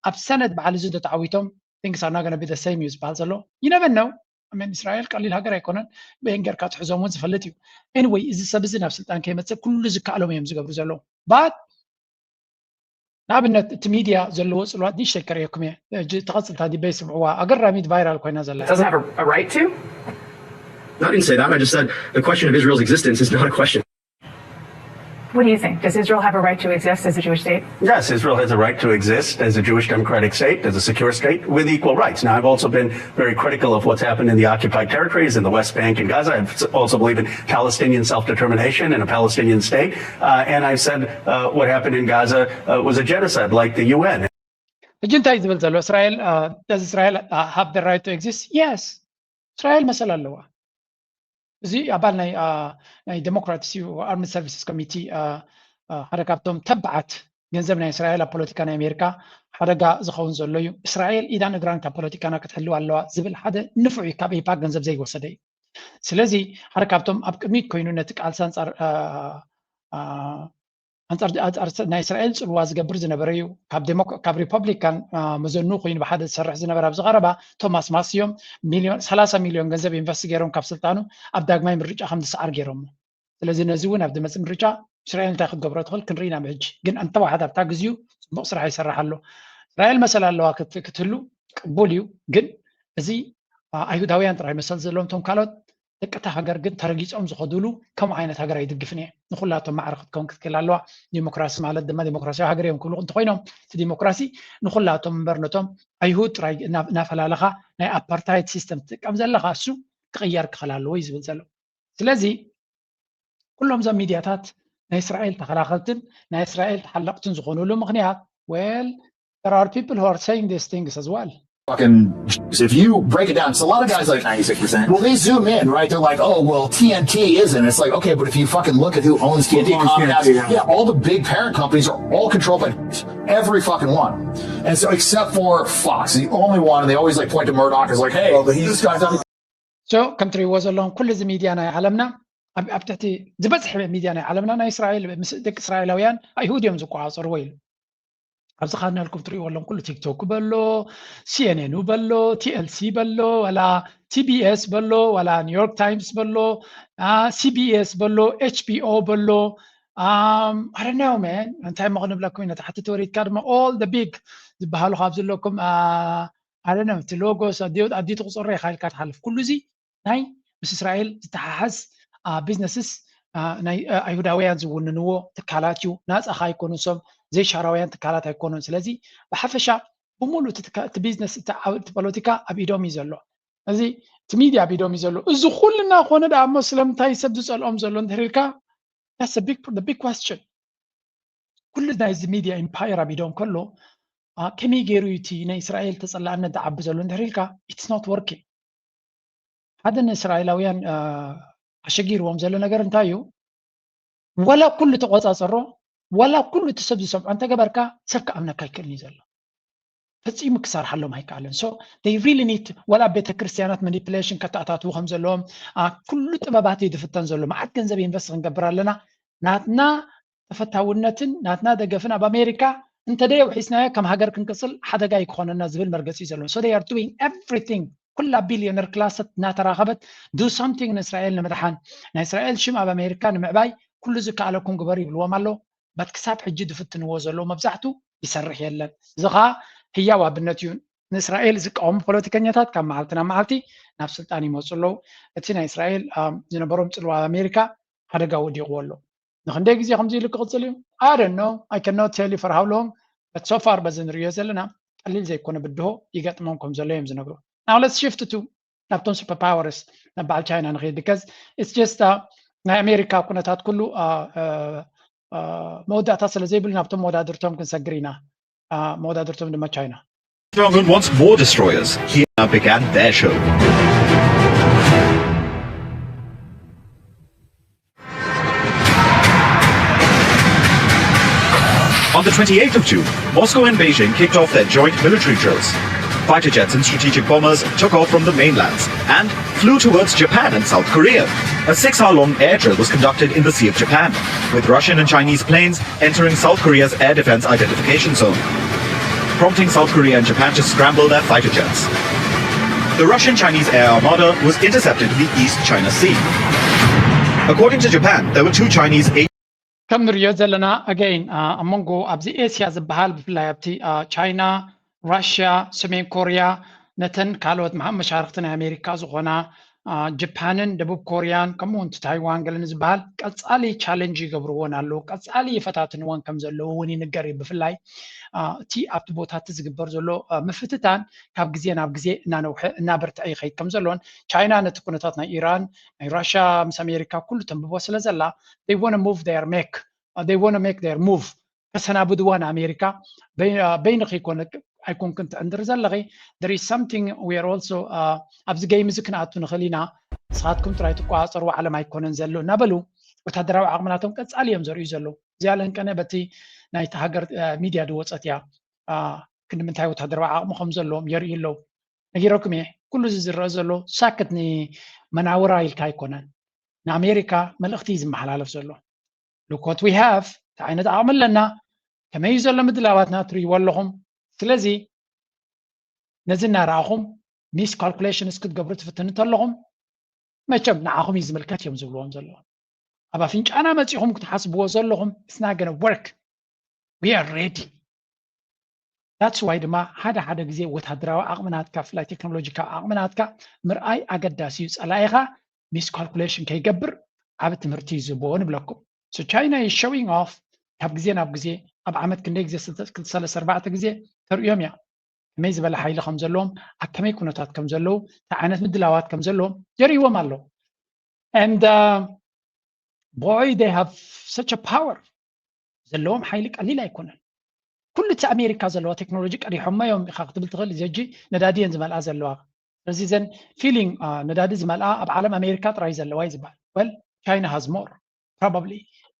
[SPEAKER 2] ኣብ ሰነት በዓል እዚ ተዓዊቶም things are not going to be the same use ባልዘሎ you never know I mean እስራኤል ቀሊል ሃገር አይኮነን በእንገር ካትሕዞም እውን ዝፈልጥ እዩ anyway እዚ ሰብ እዚ ናብ ስልጣን ከይመጽእ ኩሉ ዝከኣሎም እዮም ዝገብሩ ዘለዉ but ንኣብነት እቲ ሚድያ ዘለዎ ጽልዋት ንሽተይ ከርየኩም እየ ተቐጽልታ ዲበይ ስምዕዋ ኣገራሚት ቫይራል ኮይና ዘላ
[SPEAKER 11] Doesn't have a right to?
[SPEAKER 5] I didn't say that. I just said the question of Israel's existence is not a question.
[SPEAKER 10] What do you think? Does Israel have a right to exist as a Jewish state?
[SPEAKER 9] Yes, Israel has a right to exist as a Jewish democratic state, as a secure state, with equal rights. Now, I've also been very critical of what's happened in the occupied territories, in the West Bank and Gaza. I also believe in Palestinian self-determination and a Palestinian state. And I've said what happened in Gaza was a genocide, like the UN.
[SPEAKER 2] እጅንታይ ዝብል ዘሎ እስራኤል does Israel have the right to exist? Yes. እስራኤል መሰል ኣለዋ እዚ ኣባል ናይ ዴሞክራሲ ኣርምድ ሰርቪስስ ኮሚቲ ሓደ ካብቶም ተባዓት ገንዘብ ናይ እስራኤል ኣብ ፖለቲካ ናይ ኣሜሪካ ሓደጋ ዝኸውን ዘሎ እዩ እስራኤል ኢዳን እግራን ካብ ፖለቲካና ክትሕልው ኣለዋ ዝብል ሓደ ንፉዕ ካብ ኤፓክ ገንዘብ ዘይወሰደ እዩ ስለዚ ሓደ ካብቶም ኣብ ቅድሚት ኮይኑ ነቲ ቃልሲ አንጻር ናይ እስራኤል ጽልዋ ዝገብር ዝነበረ እዩ ካብ ሪፐብሊካን መዘኑ ኮይኑ ብሓደ ዝሰርሕ ዝነበረ ኣብ ዝቐረባ ቶማስ ማስዮም 30 ሚሊዮን ገንዘብ ኢንቨስት ገይሮም ካብ ስልጣኑ ኣብ ዳግማይ ምርጫ ከም ዝሰዓር ገይሮም ስለዚ ነዚ እውን ኣብ ዝመጽእ ምርጫ እስራኤል እንታይ ክትገብሮ ትኽእል ክንርኢና ምሕጂ ግን እንተዋሓድ ኣብታ ግዜኡ ጽቡቕ ስራሕ ይሰርሕ ኣሎ እስራኤል መሰል ኣለዋ ክትህሉ ቅቡል እዩ ግን እዚ ኣይሁዳውያን ጥራይ መሰል ዘለዎም ቶም ካልኦት ደቀታ ሃገር ግን ተረጊጾም ዝኸዱሉ ከምኡ ዓይነት ሃገር ኣይድግፍን እየ ንኹላቶም ማዕረ ክትከውን ክትክእል ኣለዋ ዲሞክራሲ ማለት ድማ ዲሞክራሲያዊ ሃገር እዮም ክብሉ እንተኮይኖም እቲ ዲሞክራሲ ንኹላቶም እምበር ነቶም ኣይሁድ ጥራይ እናፈላለኻ ናይ ኣፓርታይድ ሲስተም ትጥቀም ዘለኻ እሱ ክቕያር ክኽእል ኣለዎ እዩ ዝብል ዘሎ ስለዚ ኩሎም ዞም ሚድያታት ናይ እስራኤል ተኸላኸልትን ናይ እስራኤል ተሓለቕትን ዝኾኑሉ ምክንያት well there are people who are saying these things as well
[SPEAKER 6] Fucking, if you break it down, it's a lot of guys like 96%. Well, they zoom in, right? They're like, oh, well, TNT isn't. It's like, okay, but if you fucking look at who owns TNT, Comcast, yeah, all the big parent companies are all controlled by every fucking one. And so, except for Fox, the only one, and they always like point to Murdoch as like, hey, well, this guy's on.
[SPEAKER 2] So, country was alone. كل ذي ميديا ناي عالمنا أبتحتي زبزح ميديا ناي عالمنا ناي إسرائيل مسدك إسرائيلويان أيهوديهم زكوا عصر ويل. أبز خدنا لكم تري والله كله تيك توك بلو CNN بلو TLC بلو ولا TBS بلو ولا نيويورك تايمز بلو CBS بلو HBO بلو I don't know man أنت ما غنب لكم إن تحت توريد كارما all the big بحالو خابز لكم I don't know تلوجوس أديت قصور ريخ هاي كاتحلف كله زي ناي بس إسرائيل تتحس businesses ناي أيهوداويان زوننو تكالاتيو ناس أخاي يكونوا سوم زي شعراويان تكالات يكونون سلازي بحفشة بمولو تبيزنس تبوليتيكا أبيدوم يزلو أزي تميديا أبيدوم يزلو إذا خلنا خونا دا مسلم تاي سبدوس الأم زلو نهريكا that's the big question كل دا إز media empire أبيدوم كله كمي جيرو يتي نا إسرائيل تصلى أن دعب زلو نهريكا it's not working هذا الإسرائيليان أشجير ومزلو نجار نتايو ولا كل تقوى أصره ولا كل تسبب سب أنت جبرك سبك أمنا كالكني زلا فسي مكسر حلهم هيك علن so they really need ولا بيت كريستيانات manipulation كتأتات وهم زلهم كل تبابات يدفتن زلهم عاد كنزبين بس نجبر لنا ناتنا تفتحونتن ناتنا دقفنا بأمريكا أنت ده وحسنا كم هاجر كنكسل حدا جاي يخون الناس بالمرجسي زلهم so they are doing everything كل بليونير كلاس ناتراغبت do something إسرائيل نمدحان إسرائيل شمع بأمريكا نمعباي كل زك على كون جبري بالومالو بتكسب حجد فتن وزلو مبزعته يسرح يلا زغا هي وابنتيون إسرائيل زك بوليتيكانيات كم معلتنا معلتي نفس الثاني موصلوا اتنا إسرائيل زنبرم تلوا أمريكا هذا جودي يقولوا نخندق زي خمسة لك قصليهم I don't know I cannot tell you for how long but so far بزن ريازلنا قليل زي كنا بده يقط منكم زلهم زنقرو now let's shift to نبتون super powers نبع China نغير because it's just أمريكا كنا تات كله موضع تصل زي بلنا بتم موضع درتهم كنسجرينا موضع درتهم لما China.
[SPEAKER 3] Jong-un wants more destroyers. Here began their show. On the 28th of June, Moscow and Beijing kicked off their joint military drills. Fighter jets and strategic bombers took off from the mainlands and flew towards Japan and South Korea. A 6-hour-long air drill was conducted in the Sea of Japan, with Russian and Chinese planes entering South Korea's air defense identification zone. prompting South Korea and Japan to scramble their fighter jets. The Russian-Chinese air armada was intercepted in the East China Sea. According to Japan, there were two Chinese
[SPEAKER 2] ከም ንሪኦ ዘለና again ኣብ መንጎ ኣብዚ ኤስያ ዝበሃል ብፍላይ ኣብቲ ቻይና ራሽያ ሰሜን ኮርያ ነተን ካልኦት መሻርክቲ ናይ ኣሜሪካ ዝኾና ጃፓንን ደቡብ ኮርያን ከምኡውን ታይዋን ገለን ዝበሃል ቀፃሊ ቻሌንጅ ይገብርዎን ኣለዉ ቀፃሊ ይፈታትንዎን ከም ዘለዉ እውን ይንገር ብፍላይ እቲ ኣብቲ ቦታት ዝግበር ዘሎ ምፍትታን ካብ ግዜ ናብ ግዜ እናበርትዐ ይኸይድ ከም ዘሎን ቻይና ነቲ ኩነታት ናይ ኢራን ናይ ራሽያ ምስ ኣሜሪካ ኩሉ ተንብቦ ስለ ዘላ they want to move their move ከሰናብድዋ ንኣሜሪካ በይንኺ ኣይኮንክን ትዕንድር ዘለኺ there is something we are also ኣብዚ ገይም እዚ ክንኣቱ ንኽእል ኢና ንስኻትኩም ጥራይ ትቆፃፀርዎ ዓለም ኣይኮነን ዘሎ እናበሉ ወታደራዊ ዓቕምናቶም ቀፃሊ እዮም ዘርእዩ ዘለዉ እዚኣ ለንቀነ በቲ ናይቲ ሃገር ሚድያ ድወፀት እያ ክንምንታይ ወታደራዊ ዓቕሚ ከም ዘለዎም የርእዩ ኣለዉ ነጊረኩም እየ ኩሉ እዚ ዝረአ ዘሎ ሳክት ንመናውራ ኢልካ ኣይኮነን ንኣሜሪካ መልእኽቲ ዝመሓላለፍ ዘሎ look what we have እቲ ዓይነት ዓቕሚ ኣለና ከመይ እዩ ዘሎ ምድላዋትና ትርእይዎ ኣለኹም ስለዚ ነዚ እናረኣኹም ሚስ ካልኩሌሽንስ ክትገብሩ ትፍትኑ ተለኹም መቸም ንዓኹም እዩ ዝምልከት እዮም ዝብልዎም ዘለዎም ኣብ ኣፍንጫና መፂኹም ክትሓስብዎ ዘለኹም it's not going to work we are ready that's why ድማ ሓደ ግዜ ወታደራዊ ዓቕምናትካ ፍላይ ቴክኖሎጂካዊ ዓቕምናትካ ምርኣይ ኣገዳሲ እዩ ፀላኢኻ ሚስ ካልኩሌሽን ከይገብር ዓብ ትምህርቲ እዩ ዝህብዎ ንብለኩም so China is showing off ካብ ግዜ ናብ ግዜ ኣብ ዓመት ክንደይ ግዜ 34 ግዜ ተርእዮም እያ ከመይ ዝበለ ሓይሊ ከም ዘለዎም ኣብ ከመይ ኩነታት ከም ዘለዉ እንታይ ዓይነት ምድላዋት ከም ዘለዎም የርእይዎም ኣለዉ and boy they have such a power ዘለዎም ሓይሊ ቀሊል ኣይኮነን ኩሉ እቲ ኣሜሪካ ዘለዋ ቴክኖሎጂ ቀዲሖማ እዮም ኢኻ ክትብል ትኽእል ዘጂ ነዳድየን ዝመልኣ ዘለዋ ስለዚ ዘን ፊሊንግ ነዳዲ ዝመልኣ ኣብ ዓለም ኣሜሪካ ጥራይ ዘለዋ እዩ ዝበሃል well China has more probably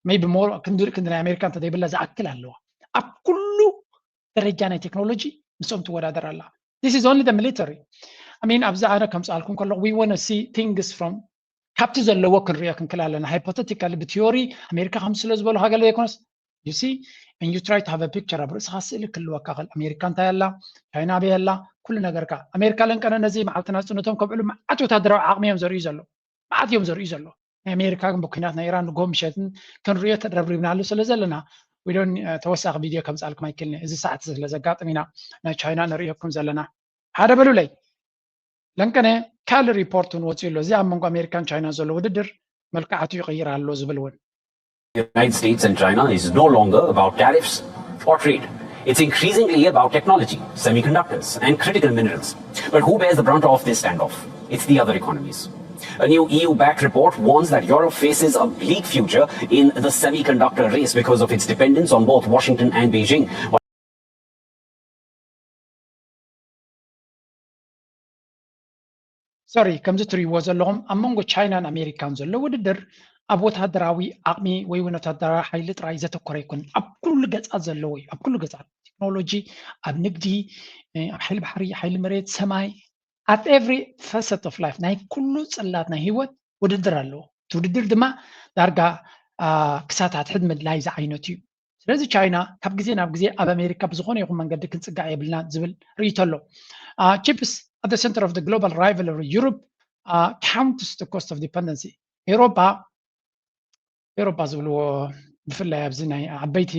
[SPEAKER 2] maybe more ክንዲ ናይ ኣሜሪካ እንተዘይብላ ዝኣክል ኣለዋ ኣብ ኩሉ ደረጃ ናይ ቴክኖሎጂ ንሶም ትወዳደር ኣላ this is only the military I mean ኣብዛ ኣነ ከም ፀኣልኩም ከለኹ we want to see things from ካብቲ ዘለዎ ክንሪኦ ክንክል ኣለና hypothetically ብቲዮሪ ኣሜሪካ ከም ስለ ዝበሉ ሃገር ዘይኮነስ you see and you try to have a picture ኣብ ርእስኻ ስእሊ ክህልወካ ኽእል ኣሜሪካ እንታይ ኣላ ቻይና ኣበይ ኣላ ኩሉ ነገርካ ኣሜሪካ ለንቀነ ነዚ መዓልትና ፅነቶም ከብዕሉ መዓት ወታደራዊ ዓቕሚ እዮም ዘርእዩ ዘሎ መዓት እዮም ዘርእዩ ዘሎ ናይ ኣሜሪካ ግን ብኩናት ናይ ኢራን ንጎም ምሸትን ክንሪኦ ተደረብሪብናሉ ስለ ዘለና ዊዶን ተወሳኺ ቪድዮ ከም ፀኣልኩም ኣይክልኒ እዚ ሰዓት ስለ ዘጋጥም ኢና ናይ ቻይና ንሪኦኩም ዘለና ሓደ በሉለይ ለንቀነ ካልእ ሪፖርት እውን ወፂኡ ኣሎ እዚ ኣብ መንጎ ኣሜሪካን ቻይና ዘሎ ውድድር መልክዓቱ ይቕይር ኣሎ ዝብል እውን
[SPEAKER 12] The United States and China is no longer about tariffs or trade. It's increasingly about technology, semiconductors, and critical minerals. But who bears the brunt of this standoff? It's the other economies. A new EU-backed report warns that Europe faces a bleak future in the semiconductor race because of its dependence on both Washington and Beijing.
[SPEAKER 2] Sorry, ከምዚ ትሪእዎ ዘለኹም ኣብ መንጎ ቻይናን ኣሜሪካን ዘሎ ውድድር ኣብ ወታደራዊ ዓቕሚ ወይ እውን ወታደራዊ ሓይሊ ጥራይ ዘተኮረ ኣይኮነን ኣብ ኩሉ ገፃት ዘለዎ እዩ ኣብ ኩሉ ገፃት ቴክኖሎጂ ኣብ ንግዲ ኣብ ሓይሊ ባሕሪ ሓይሊ መሬት ሰማይ at every facet of life ናይ ኩሉ ፅላት ናይ ሂወት ውድድር ኣለዎ እቲ ውድድር ድማ ዳርጋ ክሳታት ሕድመድ ላይ ዝዓይነት እዩ ስለዚ ቻይና ካብ ግዜ ናብ ግዜ ኣብ ኣሜሪካ ብዝኾነ ይኹን መንገዲ ክንፅጋዕ የብልና ዝብል ርእይቶ ኣሎ chips at the center of the global rivalry Europe counts the cost of dependency ኤሮፓ ዝብልዎ ብፍላይ ኣብዚ ናይ ዓበይቲ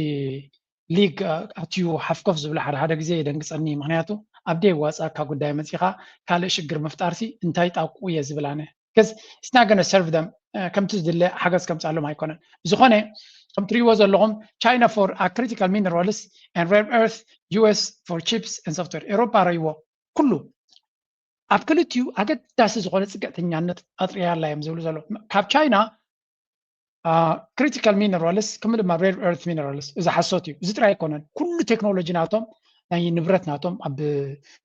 [SPEAKER 2] ሊግ ኣትዩ ሓፍኮፍ ዝብሉ ሓደ ግዜ የደንግፀኒ ምክንያቱ ኣብ ደይ ዋፃካ ጉዳይ መፂኻ ካልእ ሽግር ምፍጣርሲ እንታይ ጣቁ እየ ዝብላነ because it's not going to serve them ከምቲ ዝድለ ሓገዝ ከምፃሎም ኣይኮነን ዝኾነ ከም ትሪእዎ ዘለኹም China for critical minerals and rare earth US for chips and software ኤሮፓ ረይዎ ኩሉ ኣብ ክልቲኡ ኣገዳሲ ዝኾነ ፅግዕተኛነት ኣጥርያላ እዮም ዝብሉ ዘሎ ካብ ቻይና critical minerals ከምኡ ድማ rare earth minerals እዚ ሓሶት እዩ እዚ ጥራይ ኣይኮነን ኩሉ ቴክኖሎጂ ናቶም ናይ ንብረት ናቶም ኣብ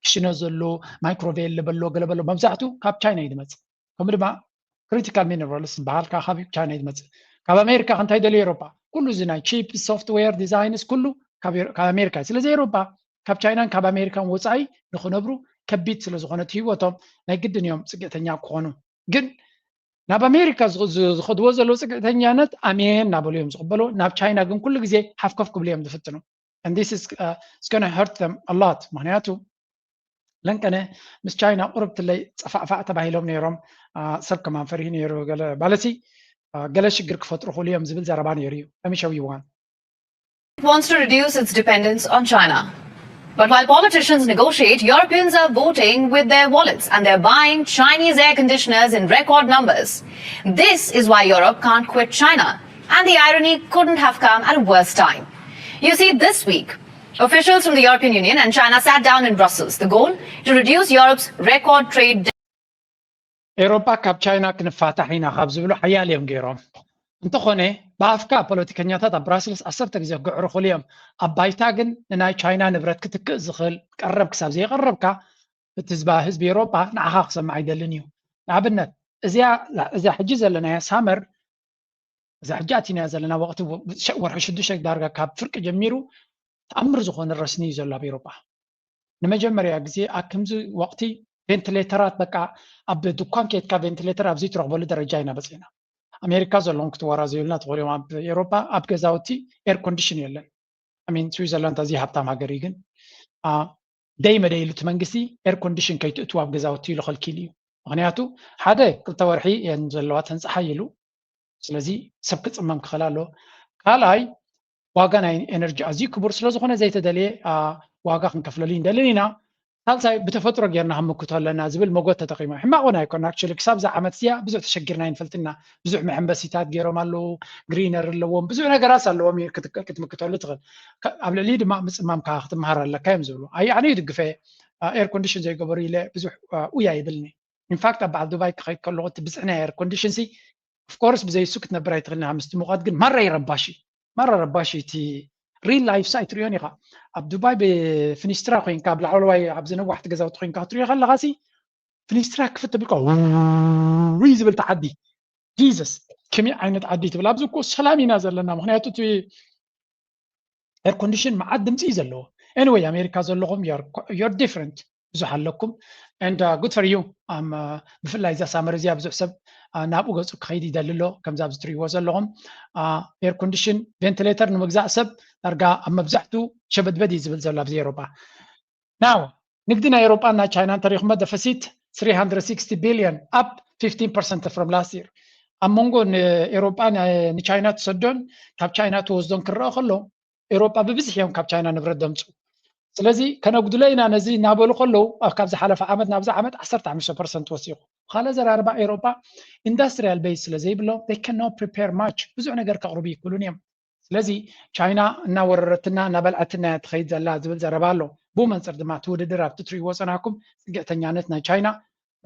[SPEAKER 2] ክሽነ ዘሎ ማይክሮቬል በሎ ገለበሎ መብዛሕትኡ ካብ ቻይና እዩ ዝመፅእ ከምኡ ድማ critical minerals ዝበሃል ካብ ቻይና እዩ ዝመፅእ ካብ ኣሜሪካ እንታይ ደልዩ ኤሮፓ ኩሉ እዚ ናይ ቺፕ ሶፍትዌር ዲዛይንስ ኩሉ ካብ ኣሜሪካ ስለዚ ኤሮፓ ካብ ቻይናን ካብ ኣሜሪካን ወፃኢ ንኽነብሩ ከቢድ ስለ ዝኾነት ሂወቶም ናይ ግድን እዮም ፅግዕተኛ ክኾኑ ግን ናብ ኣሜሪካ ዝኸድዎ ዘለዉ ፅግዕተኛነት ኣሜን እናበሉ እዮም ዝቕበሉ ናብ ቻይና ግን ኩሉ ግዜ ሓፍከፍ ክብሉ እዮም ዝፍትኑ and this is it's going to hurt them a lot ምክንያቱ ለንከነ ምስ ቻይና ቁርብት ላይ ጸፋፋ ተባሂሎም ነይሮም ሰብ ከማን ፈሪህ ነይሩ ገለ ባለሲ ገለ ሽግር ክፈጥሩ ሁሉም ዝብል ዘረባ ነይሩ ለሚሸው ይዋን
[SPEAKER 11] wants to reduce its dependence on China. But while politicians negotiate, Europeans are voting with their wallets and they're buying Chinese air conditioners in record numbers. This is why Europe can't quit China. And the irony couldn't have come at a worse time. You see, this week, officials from the European Union and China sat down in Brussels. The goal? To reduce Europe's record trade.
[SPEAKER 2] Europa ካብ ቻይና ክንፋታሕ ኢና ካብ ዝብሉ ሓያል እዮም ገይሮም እንተኾነ በአፍካ ፖለቲከኛታት ኣብ ብራስልስ 10 ግዜ ግዕሩ ኹልዮም ኣብ ባይታ ግን ንናይ ቻይና ንብረት ክትክእ ዝኽእል ቀረብ ክሳብ ዘይቀረብካ እቲ ህዝቢ ኤውሮጳ ንዓኻ ክሰማዕ ኣይደልን እዩ ንኣብነት እዚያ ሕጂ ዘለና ሳመር እዚያ ሕጂ ኣቲና ዘለና ወቅቲ ወርሒ 6 ዳርጋ ካብ ፍርቂ ጀሚሩ ተኣምር ዝኾነ ረስኒ እዩ ዘሎ ኣብ ኤውሮጳ ንመጀመርያ ግዜ ኣብ ከምዚ ወቅቲ ቬንቲሌተራት በቃ ኣብ ድኳን ከይትካ ቬንቲሌተር ኣብዚ ትረኽበሉ ደረጃ ኢና በፂና ኣሜሪካ ዘለዎም ክትወራ ዘይብልና ትኾልዮም ኣብ ኤውሮጳ ኣብ ገዛውቲ ኤር ኮንዲሽን የለን ኣሚን ስዊዘርላንድ ኣዝዩ ሃብታም ሃገር እዩ ግን ደይ መደይሉ እቲ መንግስቲ ኤር ኮንዲሽን ከይትእትዉ ኣብ ገዛውቲ ኢሉ ከልኪል እዩ ምክንያቱ ሓደ 2 ወርሒ እየን ዘለዋ ተንፅሓ ኢሉ ስለዚ ሰብ ክፅመም ክኽእል ኣሎ ካልኣይ ዋጋ ናይ ኤነርጂ ኣዝዩ ክቡር ስለዝኾነ ዘይተደልየ ዋጋ ክንከፍለሉ ይንደልን ኢና ሳልሳይ ብተፈጥሮ ጌርና ከምክቶ ኣለና ዝብል መጎት ተጠቂሞም ሕማቅ እውን ኣይኮነ ኣክቹዋሊ ክሳብ ዛ ዓመት እዚኣ ብዙሕ ተሸጊርና ይንፈልጥና ብዙሕ መሐንበሲታት ገይሮም ኣለዉ ግሪነር ኣለዎም ብዙሕ ነገራት ኣለዎም ክትምክተሉ ትኽእል ኣብ ልዕሊ ድማ ምፅማምካ ክትመሃር ኣለካ እዮም ዝብሉ ኣነ ይድግፈ ኤር ኮንዲሽን ዘይገበሩ ኢለ ብዙሕ ውያ ይብልኒ ኢንፋክት ኣብ በዓል ዱባይ ክኸይድ ከለኹ እቲ ብፅዕና ኤር ኮንዲሽን ሲ ኦፍኮርስ ብዘይሱ ክትነብር ኣይትኽእልና ምስቲ ሙቐት ግን ማራ ረባሺ እቲ ሪል ላይፍ ሳይት ትሪኦን ኢኻ ኣብ ዱባይ ብፍኒስትራ ኮይንካ ኣብ ላዕለዋይ ኣብ ዝነዋሕቲ ገዛውቲ ኮይንካ ክትሪኦ ከለኻ ሲ ፍኒስትራ ክፍት ብልካ ውይ ዝብል ተዓዲ ጂዘስ ከመይ ዓይነት ዓዲ ትብል ኣብዚ እኮ ሰላም ኢና ዘለና ምክንያቱ እቲ ኤር ኮንዲሽን መዓት ድምፂ እዩ ዘለዎ ኤኒዌይ ኣሜሪካ ዘለኹም ዮር ዲፍረንት ብዙሕ ኣለኩም and good for you ብፍላይ እዛ ሳመር እዚኣ ብዙሕ ሰብ ናብኡ ገፁ ክኸይድ ይደሊ ኣሎ ከምዚ ኣብዚ ትሪእዎ ዘለኹም ኤር ኮንዲሽን ቬንቲሌተር ንምግዛእ ሰብ ዳርጋ ኣብ መብዛሕትኡ ሸበድበድ እዩ ዝብል ዘሎ ኣብዚ ኤውሮጳ ናው ንግዲ ናይ ኤውሮጳ እና ቻይና እንተሪኢኹሞ ደፈሲት 360 ቢልዮን up 15% from last year ኣብ መንጎ ንኤውሮጳ ንቻይና ትሰዶን ካብ ቻይና ትወስዶን ክረአ ከሎ ኤውሮጳ ብብዝሕ እዮም ካብ ቻይና ንብረት ደምፁ ስለዚ ከነጉድሎ ኢና ነዚ እናበሉ ከለዉ ካብ ዝሓለፈ ዓመት ናብዛ ዓመት 15% ወሲኹ ካልእ ዘራርባ ኤውሮጳ ኢንዱስትሪያል ቤዝ ስለዘይብሎም they cannot prepare much ብዙሕ ነገር ከቕርቡ ይክእሉን እዮም ስለዚ ቻይና እናወረረትና እናበልዐትና ትኸይድ ዘላ ዝብል ዘረባ ኣሎ ብኡ መንፅር ድማ እቲ ውድድር ኣብቲ ትሪእዎ ፀናኩም ፅግዕተኛነት ናይ ቻይና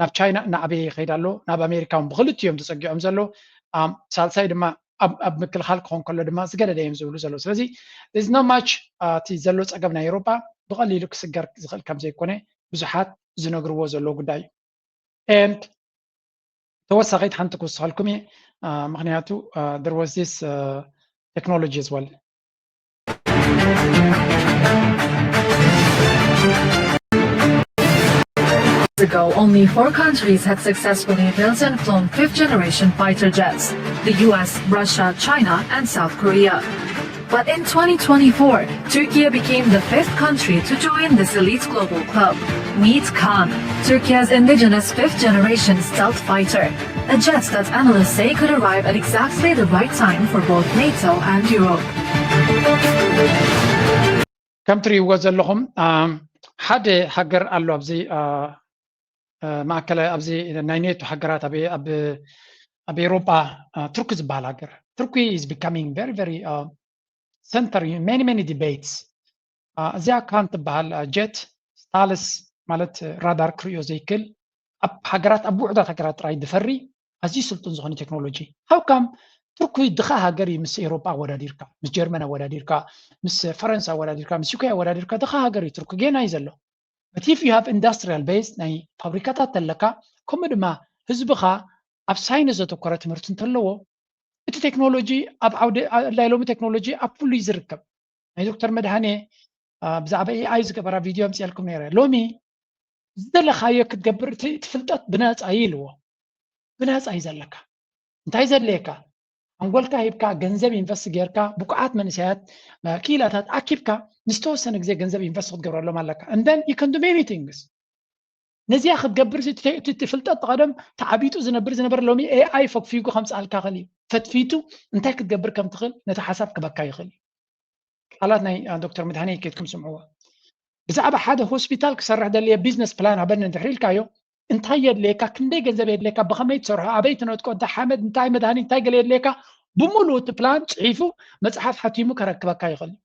[SPEAKER 2] ናብ ቻይና እናዓበየ ይኸይድ ኣሎ ናብ ኣሜሪካ እውን ብክልቲኦም ተፀጊዖም ዘሎ ሳልሳይ ድማ ኣብ ምክልኻል ክኾን ከሎ ድማ ዝገለደ እዮም ዝብሉ ዘሎ ስለዚ there's not much እቲ ዘሎ ፀገም ናይ ኤውሮጳ ብቐሊሉ ክስገር ዝኽእል ከም ዘይኮነ ብዙሓት ዝነግርዎ ዘሎ ጉዳይ እዩ and ተወሳኺት ሓንቲ ክውስኸልኩም እየ ምክንያቱ there was this technology as well
[SPEAKER 13] ago, only 4 countries had successfully built and flown 5th-generation fighter jets: the US, Russia, China, and South Korea. But in 2024, Turkey became the 5th country to join this elite global club. Meet Khan, Turkey's indigenous 5th-generation stealth fighter, a jet that analysts say could arrive at exactly the right time for both NATO and Europe.
[SPEAKER 2] ከም ትሪእዎ ዘለኹም ሓደ ሃገር ኣሎ ኣብዚ ማእከላይ ኣብዚ ናይ ኔቶ ሃገራት ኣብ ኤውሮጳ ቱርኪ ዝበሃል ሃገር ቱርኪ is becoming very very center in many debates እዚኣ ካን ትበሃል ጀት ስታልስ ማለት ራዳር ክሪኦ ዘይክእል ኣብ ሃገራት ኣብ ውዕዳት ሃገራት ጥራይ ድፈሪ ኣዝዩ ስልጡን ዝኾነ ቴክኖሎጂ how come ቱርኪ ድኻ ሃገር እዩ ምስ ኤውሮጳ ኣወዳዲርካ ምስ ጀርመን ኣወዳዲርካ ምስ ፈረንሳይ ኣወዳዲርካ ምስ ዩኬ ኣወዳዲርካ ድኻ ሃገር እዩ ቱርኪ ጌና እዩ ዘሎ but if you have industrial base ናይ ፋብሪካታት ተለካ ከምኡ ድማ ህዝብኻ ኣብ ሳይንስ ዘተኮረ ትምህርቲ እንተለዎ እቲ ቴክኖሎጂ ኣብ ዓውዲ ናይ ሎሚ ቴክኖሎጂ ኣብ ኩሉ እዩ ዝርከብ ናይ ዶክተር መድሃኔ ብዛዕባ ኤኣይ ዝገበራ ቪድዮ ኣምፂአልኩም ነይረ ሎሚ ዝደለኻዮ ክትገብር እቲ ፍልጠት ብነፃ እዩ ኢልዎ ብነፃ እዩ ዘለካ እንታይ ዘድልየካ أنقولك هيبكا جنزب ينفس جيركا بقعات من سيات كيلاتات أكيبكا نستوسن زي جنزب ينفس قبر الله مالك and then you can do many things نزي أخذ جبر تفلت قدم تعبيتو زنبر لومي AI فوق فيكو 5 ألكا خلي فتفيتو أنت كتجبر كم تخل نتحسب كبكاي خلي حالاتنا دكتور مدهني كيتكم سمعوها بزعبة حدا هوسبيتال كسرح دليا بيزنس بلان عبرنا نتحريل كايو انت هيد ليكا كندي جنزب يد ليكا بخميت سرها عبيت نوتكو انت حامد انتاي مدهني انتاي قال يد ليكا بمولو تبلان تعيفو مصحف حتيمو كركبكا يخلي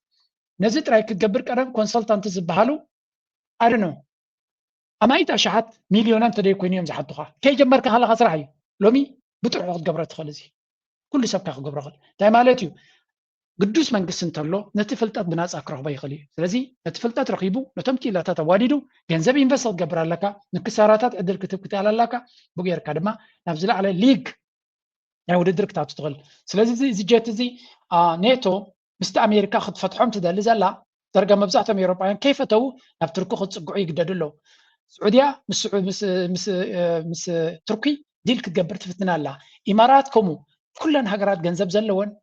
[SPEAKER 2] نزت راي كتجبر قرب كونسلتانت زبحالو I don't know أما أشحت مليونان تدي كونيوم زحتوها كي جمرك هلا خسرعي لومي بتروح قبرت خلزي كل سبك قبر خل تاي مالتيو قدوس من قسنت له نتفلتت بناس أكره بيخلي لذي نتفلتت رقيبو نتمتي لا تتوالدو جنزب ينفصل قبر لك نكسارات عدل كتب كتال لك بغير كدما نفزل على ليج يعني ودرك تشتغل لذي زي جت زي ناتو مست أمريكا خد فتحهم تدل زلا درجة مبزعتهم أوروبيين كيف تو نفتركوا خد صقعي جددلو سعودية مس تركي ديل كتجبر تفتنا الله إمارات كمو كلن هجرات جنزب زلون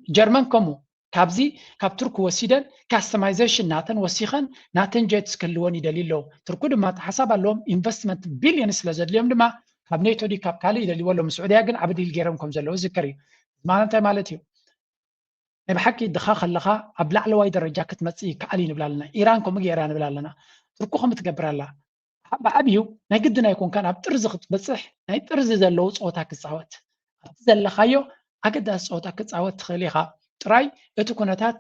[SPEAKER 2] جرمن كمو كابزي كاب تركو وسيدن كاستمايزيشن ناتن وسيخن ناتن جيتس كلون يدليلو تركو دما تحسب لهم انفستمنت بليونز لزد اليوم دما كاب نيتو دي كاب كالي يدليو لهم السعودية جن عبد الجيرمكم زلو ذكري معناتها مالتيو بحكي دخاخ اللخا ابلع لواي درجه كتمصي كالي نبلالنا ايران كم ايران نبلالنا تركو خم تقبر الله بعبيو ናይ ግድና ይኮን ካን ኣብ ጥርዚ ክትበፅሕ ናይ ጥርዚ ዘለዎ ጾታ ክጻወት ኣብቲ ዘለኻዮ ኣገዳስ ጾታ ክጻወት ትኽእል ኢኻ ጥራይ እቲ ኩነታት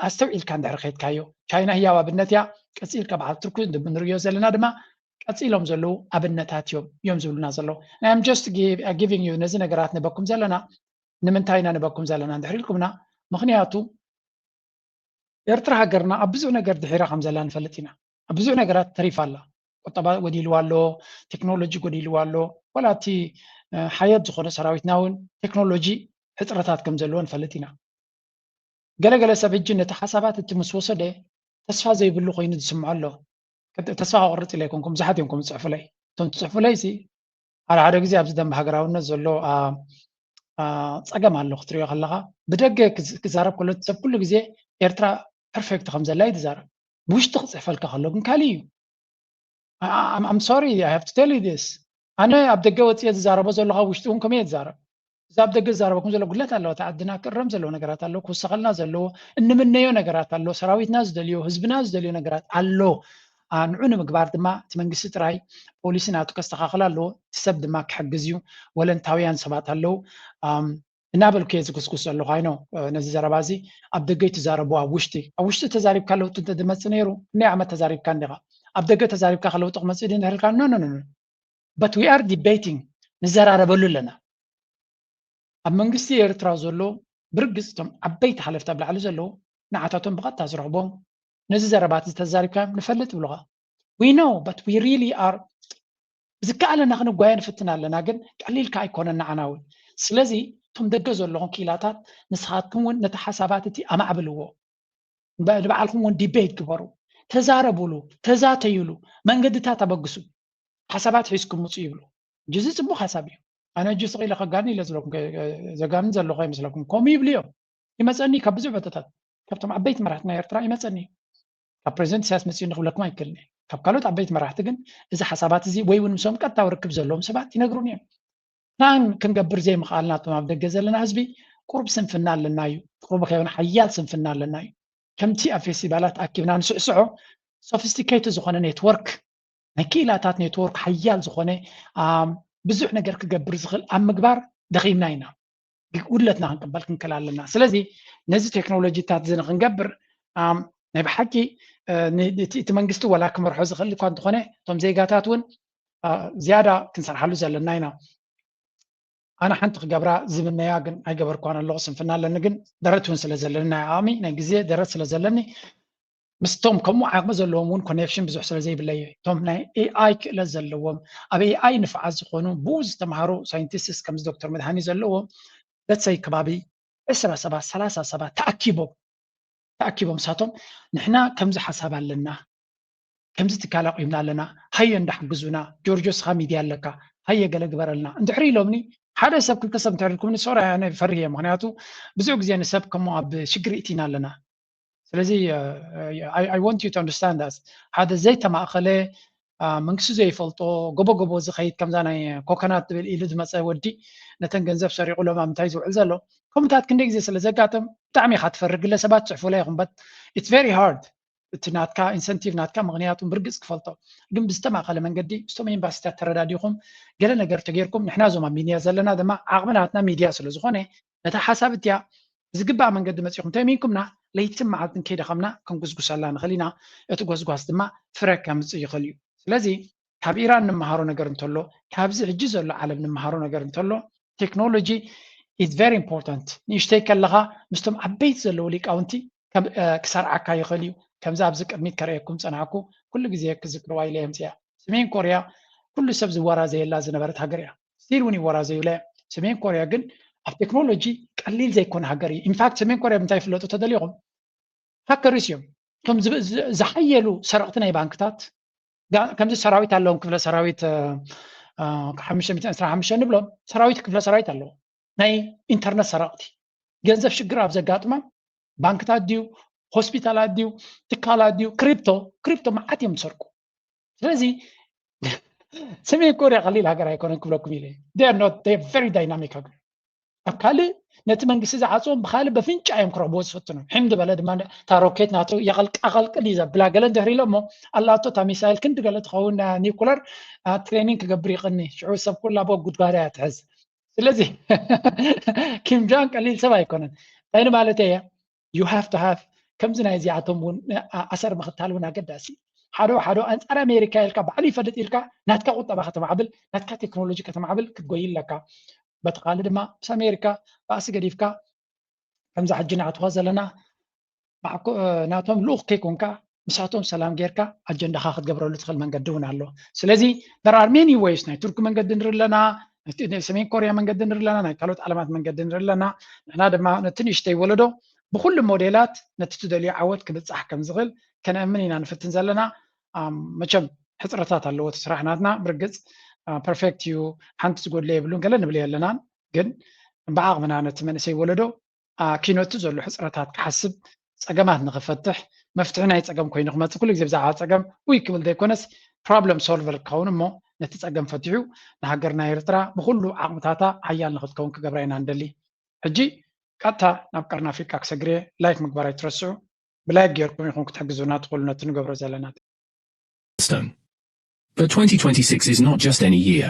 [SPEAKER 2] ኣስተውዒልካ እንድሕር ከይድካዮ ቻይና ህያው ኣብነት እያ ቀፂልካ በዓል ቱርክ እንደምንሪዮ ዘለና ድማ ቀፂሎም ዘለዉ ኣብነታት እዮም ዝብሉና ዘለዉ I'm just giving you ነዚ ነገራት ንበኩም ዘለና ንምንታይ ኢና ንበኩም ዘለና እንድሕር ኢልኩምና ምክንያቱ ኤርትራ ሃገርና ኣብ ብዙሕ ነገር ድሒራ ከም ዘላ ንፈልጥ ኢና ኣብ ብዙሕ ነገራት ተሪፋ ኣላ ቁጠባ ጎዲልዋ ኣሎ ቴክኖሎጂ ጎዲልዋ ኣሎ ወላቲ ሓየት ዝኾነ ሰራዊትና እውን ቴክኖሎጂ ሕፅረታት ከም ዘለዎ ንፈልጥ ኢና ገለገለ ሰብ ሕጂ ነቲ ሓሳባት እቲ ምስ ወሰደ ተስፋ ዘይብሉ ኮይኑ ዝስምዖ ኣሎ ተስፋ ክቆርፅ ኢለ ኣይኮንኩም ብዙሓት እዮም ከም ዝፅሕፉለይ እቶም ትፅሕፉለይ ሓደ ግዜ ኣብዚ ደንብ ሃገራውነት ዘሎ ፀገም ኣሎ ክትሪኦ ከለካ ብደገ ክዛረብ ከሎ ሰብ ኩሉ ግዜ ኤርትራ ፐርፌክት ከም ዘላ እዩ ትዛረብ ብውሽጢ ክፅሕፈልካ ከሎ ግን ካሊእ እዩ I'm sorry I have to tell you this ኣነ ኣብ ደገ ወፅየ ዝዛረቦ ዘለካ ውሽጢ እውን ከመይ ዝዛረብ እዛ ኣብ ደገ ዝዛረበኩም ዘሎ ጉድለት ኣለዎ ተዓድና ክረም ዘለዎ ነገራት ኣሎ ክውሰኸልና ዘለዎ እንምነዮ ነገራት ኣሎ ሰራዊትና ዝደልዮ ህዝብና ዝደልዮ ነገራት ኣሎ ንዑ ንምግባር ድማ እቲ መንግስቲ ጥራይ ፖሊሲ ናቱ ከስተኻኽል ኣለዎ እቲ ሰብ ድማ ክሕግዝ እዩ ወለንታውያን ሰባት ኣለዉ እናበልኩ እየ ዝኩስኩስ ኣለኹ ኣይኖ ነዚ ዘረባ እዚ ኣብ ደገ ይትዛረቡ ኣብ ውሽጢ ተዛሪብካ ለውጢ እንተዝመፅእ ነይሩ ናይ ዓመት ተዛሪብካ እንዲኻ ኣብ ደገ ተዛሪብካ ለውጢ ክመፅእ ድን ድሕርካ ኖ but we are debating ንዘራረበሉ ኣለና ኣብ መንግስቲ ኤርትራ ዘሎ ብርግፅ እቶም ዓበይቲ ሓለፍቲ ኣብ ላዕሊ ዘለዉ ንዓታቶም ብቐጥታ ዝረኽቦም ነዚ ዘረባት ዝተዛሪብካ ንፈልጥ ብልኻ we know but we really are ዝከኣለና ክንጓየ ንፍትና ኣለና ግን ቀሊልካ ኣይኮነና ዓና እውን ስለዚ እቶም ደገ ዘለኹም ኪላታት ንስኻትኩም እውን ነቲ ሓሳባት እቲ ኣማዕብልዎ ንባዕልኩም እውን ዲቤት ግበሩ ተዛረብሉ ተዛተይሉ መንገድታት ኣበግሱ ሓሳባት ሒዝኩም ውፅኡ ይብሉ ጅዚ ፅቡቅ ሓሳብ እዩ ኣነ ጅ ስቕ ኢለ ከጋኒ ኢለ ዘለኩም ዘጋምን ዘለኹ ይመስለኩም ከምኡ ይብሉ እዮም ይመፀኒ ካብ ብዙሕ ቦታታት ካብቶም ዓበይቲ መራሕትና ኤርትራ ይመፀኒ ካብ ፕሬዚደንት ኢሳያስ መፅኡ ንክብለኩም ኣይክእልኒ ካብ ካልኦት ዓበይቲ መራሕቲ ግን እዚ ሓሳባት እዚ ወይ እውን ምሶም ቀጥታዊ ርክብ ዘለዎም ሰባት ይነግሩን እዮም ናን ክንገብር ዘይምኽኣልና እቶም ኣብ ደገ ዘለና ህዝቢ ቁርብ ስንፍና ኣለና እዩ ቁርብ ከይሆነ ሓያል ስንፍና ኣለና እዩ ከምቲ ኣብ ፌስቲቫላት ኣኪብና ንስዕስዖ ሶፊስቲኬትድ ዝኾነ ኔትወርክ ናይ ክኢላታት ኔትወርክ ሓያል ዝኾነ ብዙሕ ነገር ክገብር ዝኽእል ኣብ ምግባር ደኺምና ኢና ጉድለትና ክንቅበል ክንክእል ኣለና ስለዚ ነዚ ቴክኖሎጂታት እዚ ንክንገብር ናይ ብሓቂ እቲ መንግስቲ ወላ ክመርሖ ዝኽእል እኳ እንተኾነ እቶም ዜጋታት እውን ዝያዳ ክንሰርሓሉ ዘለና ኢና ኣነ ሓንቲ ክገብራ ዝምነያ ግን ኣይገበርኳን ኣለኹ ስንፍና ኣለኒ ግን ደረት እውን ስለ ዘለኒ ናይ ዓቕሚ ናይ ግዜ ደረት ስለ ዘለኒ ምስቶም ከምኡ ዓቕሚ ዘለዎም እውን ኮኔክሽን ብዙሕ ስለ ዘይብለየ እቶም ናይ ኤኣይ ክእለት ዘለዎም ኣብ ኤኣይ ንፍዓት ዝኾኑ ብኡ ዝተምሃሩ ሳይንቲስትስ ከምዚ ዶክተር መድሃኒ ዘለዎም ለትሰይ ከባቢ 20 ሰባት 30 ሰባት ተኣኪቦም ሳቶም ንሕና ከምዚ ሓሳብ ኣለና ከምዚ ትካል ኣቑምና ኣለና ሃየ እንዳሕግዙና ጆርጆስኻ ሚድያ ኣለካ ሃየ ገለ ግበረልና እንድሕሪ ኢሎምኒ ሓደ ሰብ ክልተ ሰብ እንተሪልኩም ንሶራ ያነ ፈርየ ምክንያቱ ብዙሕ ግዜ ንሰብ ከሞ ኣብ ሽግሪ እቲና ኣለና ስለዚ I want you to understand that ሓደ ዘይተማእኸለ መንግስቲ ዘይፈልጦ ጎቦ ዝኸይድ ከምዛ ናይ ኮኮናት ትብል ኢሉ ዝመፀ ወዲ ነተን ገንዘብ ሰሪቑ ሎም ኣብ ምንታይ ዝውዕል ዘሎ ከምታት ክንደይ ግዜ ስለ ዘጋጥም ብጣዕሚ ኢኻ ትፈርህ ግለሰባት ፅሕፉላ ይኹም በት it's very hard እቲ ናትካ ኢንሰንቲቭ ናትካ ምክንያቱም ብርግፅ ክፈልጦ ግን ብዝተማእኸለ መንገዲ ምስቶም ኤምባሲታት ተረዳዲኹም ገለ ነገር ተገይርኩም ንሕና ዞም ኣብ ሚድያ ዘለና ድማ ዓቕምናትና ሚድያ ስለ ዝኾነ ነታ ሓሳብ እትያ ዝግባእ መንገዲ መፂኹም ተሚንኩምና ለይትን መዓልትን ከይደኸምና ክንጉስጉሳላ ንኽእል ኢና እቲ ጎስጓስ ድማ ፍረ ከምፅእ ይኽእል እዩ ስለዚ ካብ ኢራን ንምሃሮ ነገር እንተሎ ካብዚ ሕጂ ዘሎ ዓለም ንምሃሮ ነገር እንተሎ ቴክኖሎጂ is very important ንእሽተይ ከለኻ ምስቶም ዓበይቲ ዘለዉ ሊቃውንቲ ክሰርዓካ ይኽእል እዩ ከምዚ ኣብዚ ቅድሚት ከርእየኩም ፀናዕኩ ኩሉ ግዜ ክዝክርዋ ኢለ የምፅያ ሰሜን ኮርያ ኩሉ ሰብ ዝወራዘየላ ዝነበረት ሃገር እያ ስቲል እውን ይወራዘዩለ ሰሜን ኮርያ ግን ኣብ ቴክኖሎጂ ቀሊል ዘይኮነ ሃገር እዩ ኢንፋክት ሰሜን ኮርያ ምንታይ ይፍለጡ ተደሊኹም ሃከርስ እዮም ከም ዝሓየሉ ሰረቕቲ ናይ ባንክታት ከምዚ ሰራዊት ኣለዎም ክፍለ ሰራዊት 525 ንብሎም ሰራዊት ክፍለ ሰራዊት ኣለዎ ናይ ኢንተርነት ሰረቕቲ ገንዘብ ሽግር ኣብ ዘጋጥሞም ባንክታት ድዩ ሆስፒታላት ድዩ ትካላት ድዩ ክሪፕቶ መዓት እዮም ዝሰርቁ ስለዚ ሰሜን ኮርያ ቀሊል ሃገር ኣይኮነን ክብለኩም ኢለ they're very dynamic ሃገር ኣብ ካልእ ነቲ መንግስቲ ዝዓፅዎም ብካልእ በፍንጫ እዮም ክረኽብዎ ዝፍትኑ ሕምድ በለ ድማ እታ ሮኬት ናቱ የቐልቃቐልቅል እዩ ዘብላ ገለ እንድሕሪ ኢሎ እሞ ኣላቶ እታ ሚሳይል ክንዲ ገለ ትኸውን ኒኩለር ትሬኒንግ ክገብር ይቕኒ ሽዑ ሰብ ኩላ ቦ ጉድጓዳ እያ ትሕዝ ስለዚ ኪም ጆን ቀሊል ሰብ ኣይኮነን እንታይ ማለት እየ you have to have ከምዚ ናይ እዚኣቶም እውን ኣሰር ምኽታል እውን ኣገዳሲ ሓዶ ኣንፃር ኣሜሪካ ኢልካ ባዕሉ ይፈለጥ ኢልካ ናትካ ቁጠባ ከተማዕብል ናትካ ቴክኖሎጂ ከተማዕብል ክትጎይለካ በቲ ካልእ ድማ ምስ ኣሜሪካ ባእሲ ገዲፍካ ከምዚ ሕጂ ንኣትዋ ዘለና ናቶም ልኡኽ ከይኮንካ ምሳቶም ሰላም ጌርካ ኣጀንዳኻ ክትገብረሉ ትኽእል መንገዲ እውን ኣሎ ስለዚ there are many ways ናይ ቱርኪ መንገዲ ንርኢ ኣለና ናይ ሰሜን ኮርያ መንገዲ ንርኢ ኣለና ናይ ካልኦት ዓለማት መንገዲ ንርኢ ኣለና ንሕና ድማ ነቲ ንእሽተይ ወለዶ ብኩሉ ሞዴላት ነቲ ትደልዮ ዓወት ክብፃሕ ከም ዝኽእል ከነእምን ኢና ንፍትን ዘለና መቸም ሕፅረታት ኣለዎ እቲ ስራሕናትና ብርግፅ ፐርፌክት እዩ ሓንቲ ዝጎድለ የብሉን ገለ ንብል ኣለና ግን ብዓቕምና ነቲ መንእሰይ ወለዶ ኪኖቱ ዘሎ ሕፅረታት ክሓስብ ፀገማት ንኽፈትሕ መፍትሒ ናይ ፀገም ኮይኑ ክመፅእ ኩሉ ግዜ ብዛዕባ ፀገም ውይ ክብል ዘይኮነስ ፕሮብለም ሶልቨር ክኸውን እሞ ነቲ ፀገም ፈትሑ ንሃገርና ኤርትራ ብኩሉ ዓቕምታታ ሓያል ንኽትከውን ክገብራ ኢና ንደሊ ሕጂ ቀጥታ ናብ ቀርኒ ኣፍሪቃ ክሰግርየ ላይክ ምግባር ኣይትረስዑ ብላይክ ጌርኩም ኢኹም ክትሕግዙና ትኽእሉ ነቲ ንገብሮ ዘለና
[SPEAKER 14] But 2026 is not just any year.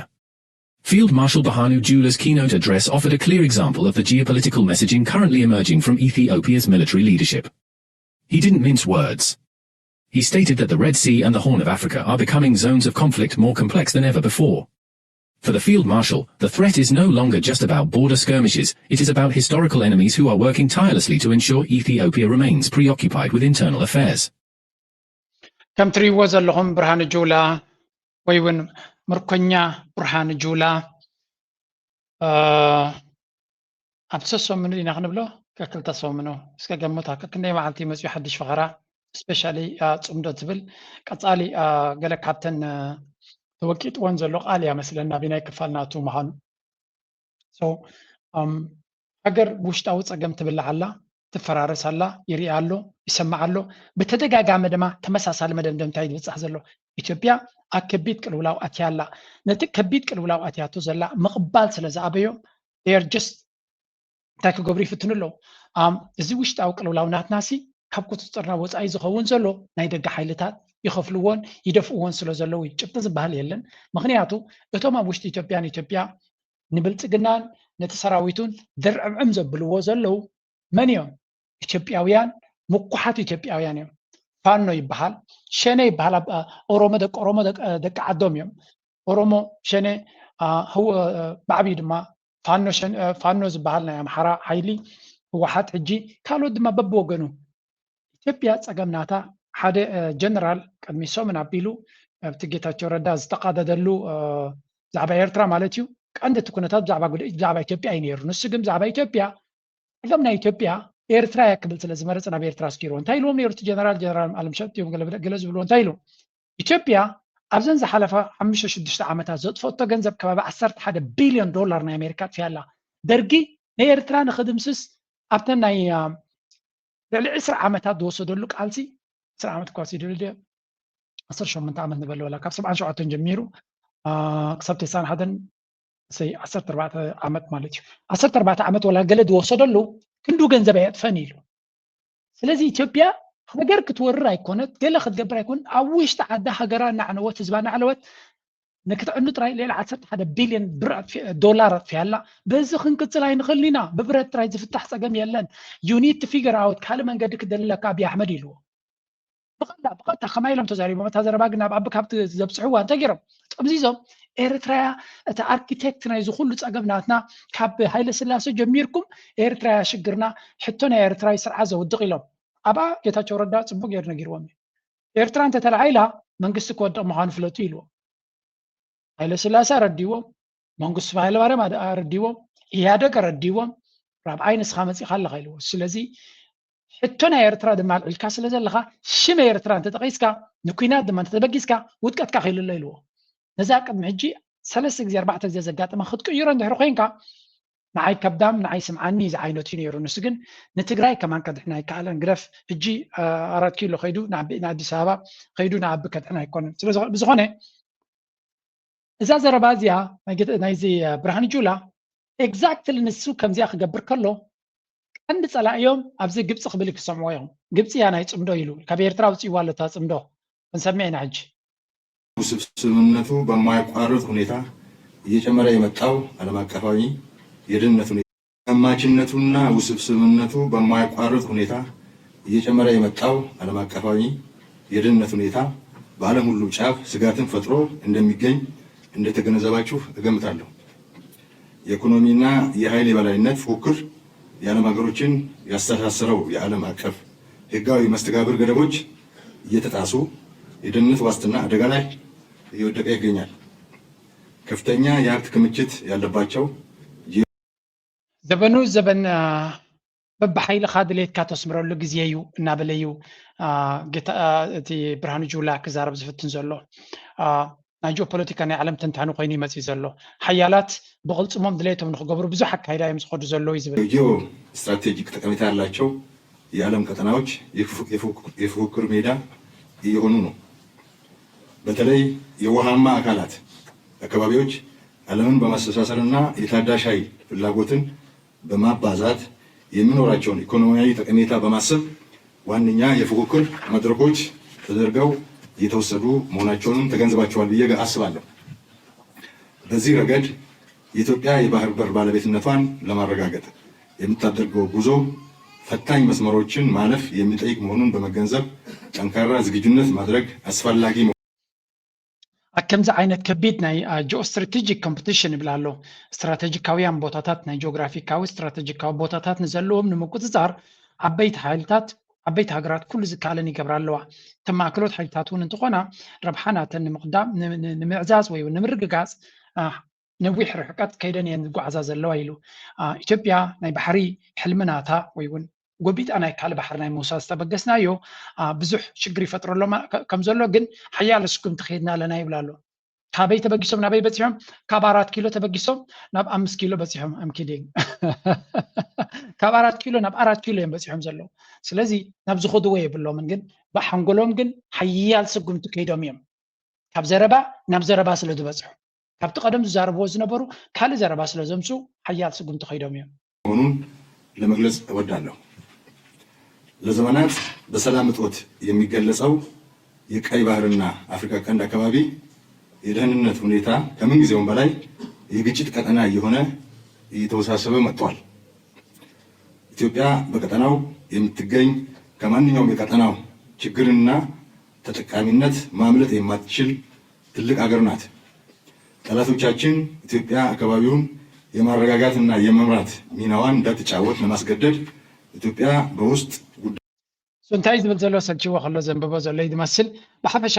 [SPEAKER 14] Field Marshal Birhanu Jula's keynote address offered a clear example of the geopolitical messaging currently emerging from Ethiopia's military leadership. He didn't mince words. He stated that the Red Sea and the Horn of Africa are becoming zones of conflict more complex than ever before. For the Field Marshal, the threat is no longer just about border skirmishes, it is about historical enemies who are working tirelessly to ensure Ethiopia remains preoccupied with internal affairs.
[SPEAKER 2] ከም ትሪእዎ ዘለኹም ብርሃኑ ጁላ ወይ እውን ምርኮኛ ብርሃኑ ጁላ ኣብ ሰሶምን ኢና ክንብሎ ከክልተ ሰሙን እስከ ገሞታ ክንደይ መዓልቲ መፅኡ ሓድሽ ፍኸራ ስፔሻሊ ፅምዶ ትብል ቀፃሊ ገለ ካብተን ተወቂጥዎን ዘሎ ቃል እያ መስለና ብናይ ክፋልናቱ ምዃኑ ሃገር ብውሽጣዊ ፀገም ትብላዕ ኣላ ትፈራረስ ኣላ ይሪኣ ኣሎ ይሰማዕ ኣሎ ብተደጋጋሚ ድማ ተመሳሳሊ መደምደምታ ይብፅሕ ዘሎ ኢትዮጵያ ኣብ ከቢድ ቅልውላው ኣትያ ኣላ ነቲ ከቢድ ቅልውላው ኣትያቶ ዘላ ምቕባል ስለ ዝኣበዮ ር ጀስት እንታይ ክገብሩ ይፍትኑ ኣለዉ እዚ ውሽጣዊ ቅልውላው ናትናሲ ካብ ቁፅፅርና ወፃኢ ዝኸውን ዘሎ ናይ ደገ ሓይልታት ይኸፍልዎን ይደፍእዎን ስለ ዘለዉ ጭብጢ ዝበሃል የለን ምክንያቱ እቶም ኣብ ውሽጢ ኢትዮጵያ ንብልፅግናን ነቲ ሰራዊቱን ድርዕምዕም ዘብልዎ ዘለዉ መን እዮም ኢትዮጵያውያን ምኩሓት ኢትዮጵያውያን እዮም ፋኖ ይበሃል ሸነ ይበሃል ኦሮሞ ደቂ ዓዶም እዮም ኦሮሞ ሸነ ባዕብዩ ድማ ፋኖ ዝበሃል ናይ ኣምሓራ ሓይሊ ህወሓት ሕጂ ካልኦት ድማ በብወገኑ ኢትዮጵያ ፀገምናታ ሓደ ጀነራል ቅድሚ ሰሙን ኣቢሉ ኣብቲ ጌታቸው ረዳ ዝተቃደደሉ ብዛዕባ ኤርትራ ማለት እዩ ቀንዲ እቲ ኩነታት ብዛዕባ ኢትዮጵያ እዩ ነይሩ ንሱ ግን ብዛዕባ ኢትዮጵያ እሎም ናይ ኢትዮጵያ ኤርትራ እያ ክብል ስለ ዝመረፀ ናብ ኤርትራ ስኪርዎ እንታይ ኢልዎም ነይሩ እቲ ጀነራል ኣለምሸት እዮም ገለ ዝብልዎ እንታይ ኢሉ ኢትዮጵያ ኣብዘን ዝሓለፈ 5-6 ዓመታት ዘጥፈቶ ገንዘብ ከባቢ 11 ቢልዮን ዶላር ናይ ኣሜሪካ ጥፍያላ ደርጊ ናይ ኤርትራ ንኽድምስስ ኣብተን ናይ ልዕሊ 20 ዓመታት ዝወሰደሉ ቃልሲ 10 ዓመት እኳ ሲድል 18 ዓመት ንበል ወላ ካብ 77 ጀሚሩ ክሳብ 91 14 ዓመት ማለት እዩ 14 ዓመት ወላ ገለ ዝወሰደሉ ክንዱ ገንዘብ ኣየጥፈን ኢሉ ስለዚ ኢትዮጵያ ሃገር ክትወርር ኣይኮነት ገለ ክትገብር ኣይኮን ኣብ ውሽጢ ዓዳ ሃገራ ናዕነወት ህዝባ ናዕነወት ንክትዕኑ ጥራይ ሌላ 11 ቢልዮን ዶላር ኣጥፍያላ በዚ ክንቅፅል ኣይንኽእል ኢና ብብረት ጥራይ ዝፍታሕ ፀገም የለን ዩ ኒድ ቱ ፊገር ኣውት ካልእ መንገዲ ክደልለካ ኣብዪ ኣሕመድ ኢልዎ ብቐጥታ ከመይ ኢሎም ተዛሪቦም እታ ዘረባ ግን ኣብ ዓቢ ካብቲ ዘብፅሕዋ እንታይ ገይሮም ጠምዚዞም ኤርትራ እቲ ኣርኪቴክት ናይ ዝኩሉ ፀገም ናትና ካብ ሃይለ ስላሴ ጀሚርኩም ኤርትራ ሽግርና ሕቶ ናይ ኤርትራ ስርዓ ዘውድቕ ኢሎም ኣባ ጌታቸው ረዳ ፅቡቅ ጌር ነጊርዎም ኤርትራ እንተተላዒላ መንግስቲ ክወድቕ ምዃኑ ፍለጡ ኢልዎ ሃይለ ስላሴ ረዲዎም መንግስቲ ሃይለማርያም ረዲዎም ኢህአደግ ረዲዎም ራብዓይ ንስኻ መፂኻ ኣለኻ ኢልዎ ስለዚ ሕቶ ናይ ኤርትራ ድማ ልዕልካ ስለ ዘለኻ ሽመ ኤርትራ እንተጠቒስካ ንኩናት ድማ እንተተበጊስካ ውድቀትካ ኺልሎ ኢልዎ ነዛ ቅድሚ ሕጂ 3 ግዜ 4 ግዜ ዘጋጥማ ክትቅይሮ እንድሕር ኮይንካ ንዓይ ከብዳም ንዓይ ስምዓኒ እዚ ዓይነት እዩ ነይሩ ንሱ ግን ንትግራይ ከማን ከድሕና ይከኣለን ግረፍ ሕጂ 4 ኪሎ ከይዱ ንኣዲስ ኣበባ ከይዱ ንዓቢ ከድሕና ኣይኮነን ብዝኾነ እዛ ዘረባ እዚኣ ናይዚ ብርሃን ጁላ ኤግዛክትሊ ንሱ ከምዚኣ ክገብር ከሎ ቀንዲ ፀላእዮም ኣብዚ ግብፂ ክብል ክሰምዖ እዮም ግብፂ ያ ናይ ፅምዶ ኢሉ ካብ ኤርትራ ውፅኢዋ ኣለታ ፅምዶ ክንሰምዕ ኢና ሕጂ
[SPEAKER 15] ውስብስብነቱ በማያቋርጥ ሁኔታ እየጨመረ የመጣው ዓለም አቀፋዊ የደህንነት ሁኔታ አማችነቱና ውስብስብነቱ በማያቋርጥ ሁኔታ እየጨመረ የመጣው ዓለም አቀፋዊ የደህንነት ሁኔታ በዓለም ሁሉ ጫፍ ስጋትን ፈጥሮ እንደሚገኝ እንደተገነዘባችሁ እገምታለሁ። የኢኮኖሚና የኃይል የበላይነት ፉክክር የዓለም ሀገሮችን ያስተሳሰረው የዓለም አቀፍ ህጋዊ መስተጋብር ገደቦች እየተጣሱ የደህንነት ዋስትና አደጋ ላይ እየወደቀ ይገኛል። ከፍተኛ የሀብት ክምችት ያለባቸው
[SPEAKER 2] ዘበኑ ዘበን በባሓይልኻ ድሌትካ ተስምረሉ ግዜ እዩ እናበለ እዩ እቲ ብርሃኑ ጁላ ክዛረብ ዝፍትን ዘሎ ናይ ጂኦፖለቲካ ናይ ዓለም ተንታኒ ኮይኑ ይመፅእ ዘሎ ሓያላት ብቕልፅሞም ድሌቶም ንክገብሩ ብዙሕ ኣካይዳ እዮም ዝኸዱ ዘለዉ እዩ ዝብል
[SPEAKER 15] ጂኦ ስትራቴጂክ ጠቀሜታ ያላቸው የዓለም ቀጠናዎች የፉክክር ሜዳ እየሆኑ ነው። በተለይ የውሃማ አካላት አካባቢዎች ዓለምን በማስተሳሰርና የታዳሽ ኃይል ፍላጎትን በማባዛት የሚኖራቸውን ኢኮኖሚያዊ ጠቀሜታ በማሰብ ዋነኛ የፉክክር መድረኮች ተደርገው እየተወሰዱ መሆናቸውንም ተገንዝባቸዋል ብዬ አስባለሁ። በዚህ ረገድ የኢትዮጵያ የባህር በር ባለቤትነቷን ለማረጋገጥ የምታደርገው ጉዞ ፈታኝ መስመሮችን ማለፍ የሚጠይቅ መሆኑን በመገንዘብ ጠንካራ ዝግጁነት ማድረግ አስፈላጊ ነው።
[SPEAKER 2] ከምዚ ዓይነት ከቢድ ናይ ጂኦ ስትራቴጂክ ኮምፒቲሽን ይብላ ኣሎ ስትራቴጂካውያን ቦታታት ናይ ጂኦግራፊካዊ ስትራቴጂካዊ ቦታታት ንዘለዎም ንምቁፅፃር ዓበይቲ ሓይልታት ዓበይቲ ሃገራት ኩሉ ዝከኣለን ይገብራ ኣለዋ ተማክሎት ሓይልታት እውን እንትኾና ረብሓናተን ንምቕዳም ንምዕዛዝ ወይ ንምርግጋፅ ነዊሕ ርሕቀት ከይደን እየን ዝጓዓዛ ዘለዋ ኢሉ ኢትዮጵያ ናይ ባሕሪ ሕልምናታ ወይ እውን ጎቢጣ ናይ ካልእ ባሕሪ ናይ ምውሳድ ዝተበገስናዮ ብዙሕ ሽግር ይፈጥረሎ ከም ዘሎ ግን ሓያል ስጉምቲ ከይድና ኣለና ይብላ ኣሎ ካበይ ተበጊሶም ናበይ በፂሖም ካብ 4 ኪሎ ተበጊሶም ናብ 5 ኪሎ በፂሖም ኣምኪዲን ካብ 4 ኪሎ ናብ 4 ኪሎ እዮም በፂሖም ዘለዉ ስለዚ ናብ ዝኸድዎ የብሎምን ግን ብሓንጎሎም ግን ሓያል ስጉምቲ ከይዶም እዮም ካብ ዘረባ ናብ ዘረባ ስለ ዝበፅሑ ካብቲ ቀደም ዝዛረብዎ ዝነበሩ ካልእ ዘረባ ስለ ዘምፁ ሓያል ስጉምቲ ከይዶም እዮም
[SPEAKER 15] መሆኑን ለመግለጽ እወዳለሁ። ለዘመናት በሰላም እጦት የሚገለጸው የቀይ ባህርና አፍሪካ ቀንድ አካባቢ የደህንነት ሁኔታ ከምን ጊዜውም በላይ የግጭት ቀጠና እየሆነ እየተወሳሰበ መጥቷል። ኢትዮጵያ በቀጠናው የምትገኝ ከማንኛውም የቀጠናው ችግርና ተጠቃሚነት ማምለጥ የማትችል ትልቅ ሀገር ናት። ጠላቶቻችን ኢትዮጵያ አካባቢውን የማረጋጋትና የመምራት ሚናዋን እንዳትጫወት ለማስገደድ ኢትዮጵያ በውስጥ
[SPEAKER 2] እንታይ ዝብል ዘሎ ሰልችዎ ከሎ ዘንብቦ ዘሎ ይመስል ብሓፈሻ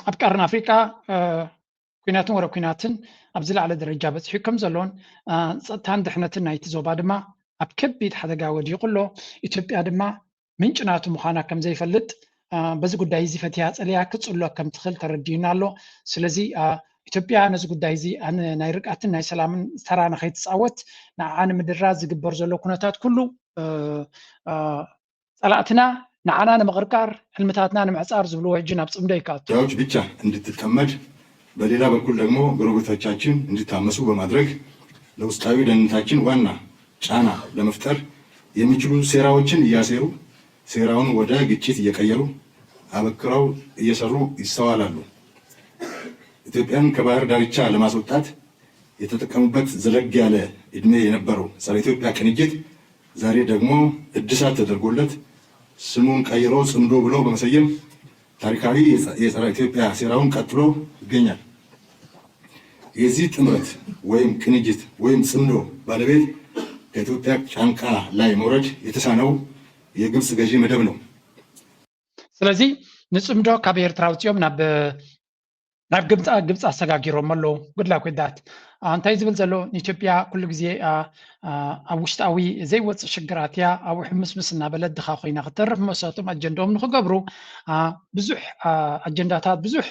[SPEAKER 2] ኣብ ቀረን ኣፍሪቃ ኩናትን ወረ ኩናትን ኣብ ዝለዓለ ደረጃ በፂሑ ከም ዘሎን ፀጥታን ድሕነትን ናይቲ ዞባ ድማ ኣብ ከቢድ ሓደጋ ወዲቑ ኣሎ ኢትዮጵያ ድማ ምንጭ ናቱ ምዃና ከም ዘይፈልጥ በዚ ጉዳይ እዚ ፈቲያ ፀልያ ክፅሎ ከም ትኽእል ተረዲዩና ኣሎ ስለዚ ኢትዮጵያ ነዚ ጉዳይ እዚ ናይ ርቃትን ናይ ሰላምን ተራ ንኸይትፃወት ንዓን ምድራ ዝግበር ዘሎ ኩነታት ኩሉ ፀላእትና ንዓና ንምቕርቃር ሕልምታትና ንምዕፃር ዝብልዎ ሕጂ ናብ ፅምዶ ይካቱ
[SPEAKER 15] ዎች ብቻ እንድትጠመድ በሌላ በኩል ደግሞ ጎረቤቶቻችን እንዲታመሱ በማድረግ ለውስጣዊ ደህንነታችን ዋና ጫና ለመፍጠር የሚችሉ ሴራዎችን እያሴሩ ሴራውን ወደ ግጭት እየቀየሩ አበክረው እየሰሩ ይስተዋላሉ። ኢትዮጵያን ከባህር ዳርቻ ለማስወጣት የተጠቀሙበት ዘለግ ያለ እድሜ የነበረው ጸረ ኢትዮጵያ ቅንጅት ዛሬ ደግሞ እድሳት ተደርጎለት ስሙን ቀይሮ ጽምዶ ብሎ በመሰየም ታሪካዊ የጸረ ኢትዮጵያ ሴራውን ቀጥሎ ይገኛል። የዚህ ጥምረት ወይም ቅንጅት ወይም ጽምዶ ባለቤት ከኢትዮጵያ ጫንቃ ላይ መውረድ የተሳነው የግብጽ ገዢ መደብ ነው።
[SPEAKER 2] ስለዚህ ንጽምዶ ካብ ኤርትራ ውፅኦም ናብ ግብፅ ኣሰጋጊሮም ኣለዉ ጉድላክ ዳት እንታይ ዝብል ዘሎ ንኢትዮጵያ ኩሉ ግዜ ኣብ ውሽጣዊ ዘይወፅእ ሽግራት እያ ኣብኡ ሕምስምስ እናበለት ድኻ ኮይና ክተርፍ መሰቶም ኣጀንዳኦም ንክገብሩ ብዙሕ ኣጀንዳታት ብዙሕ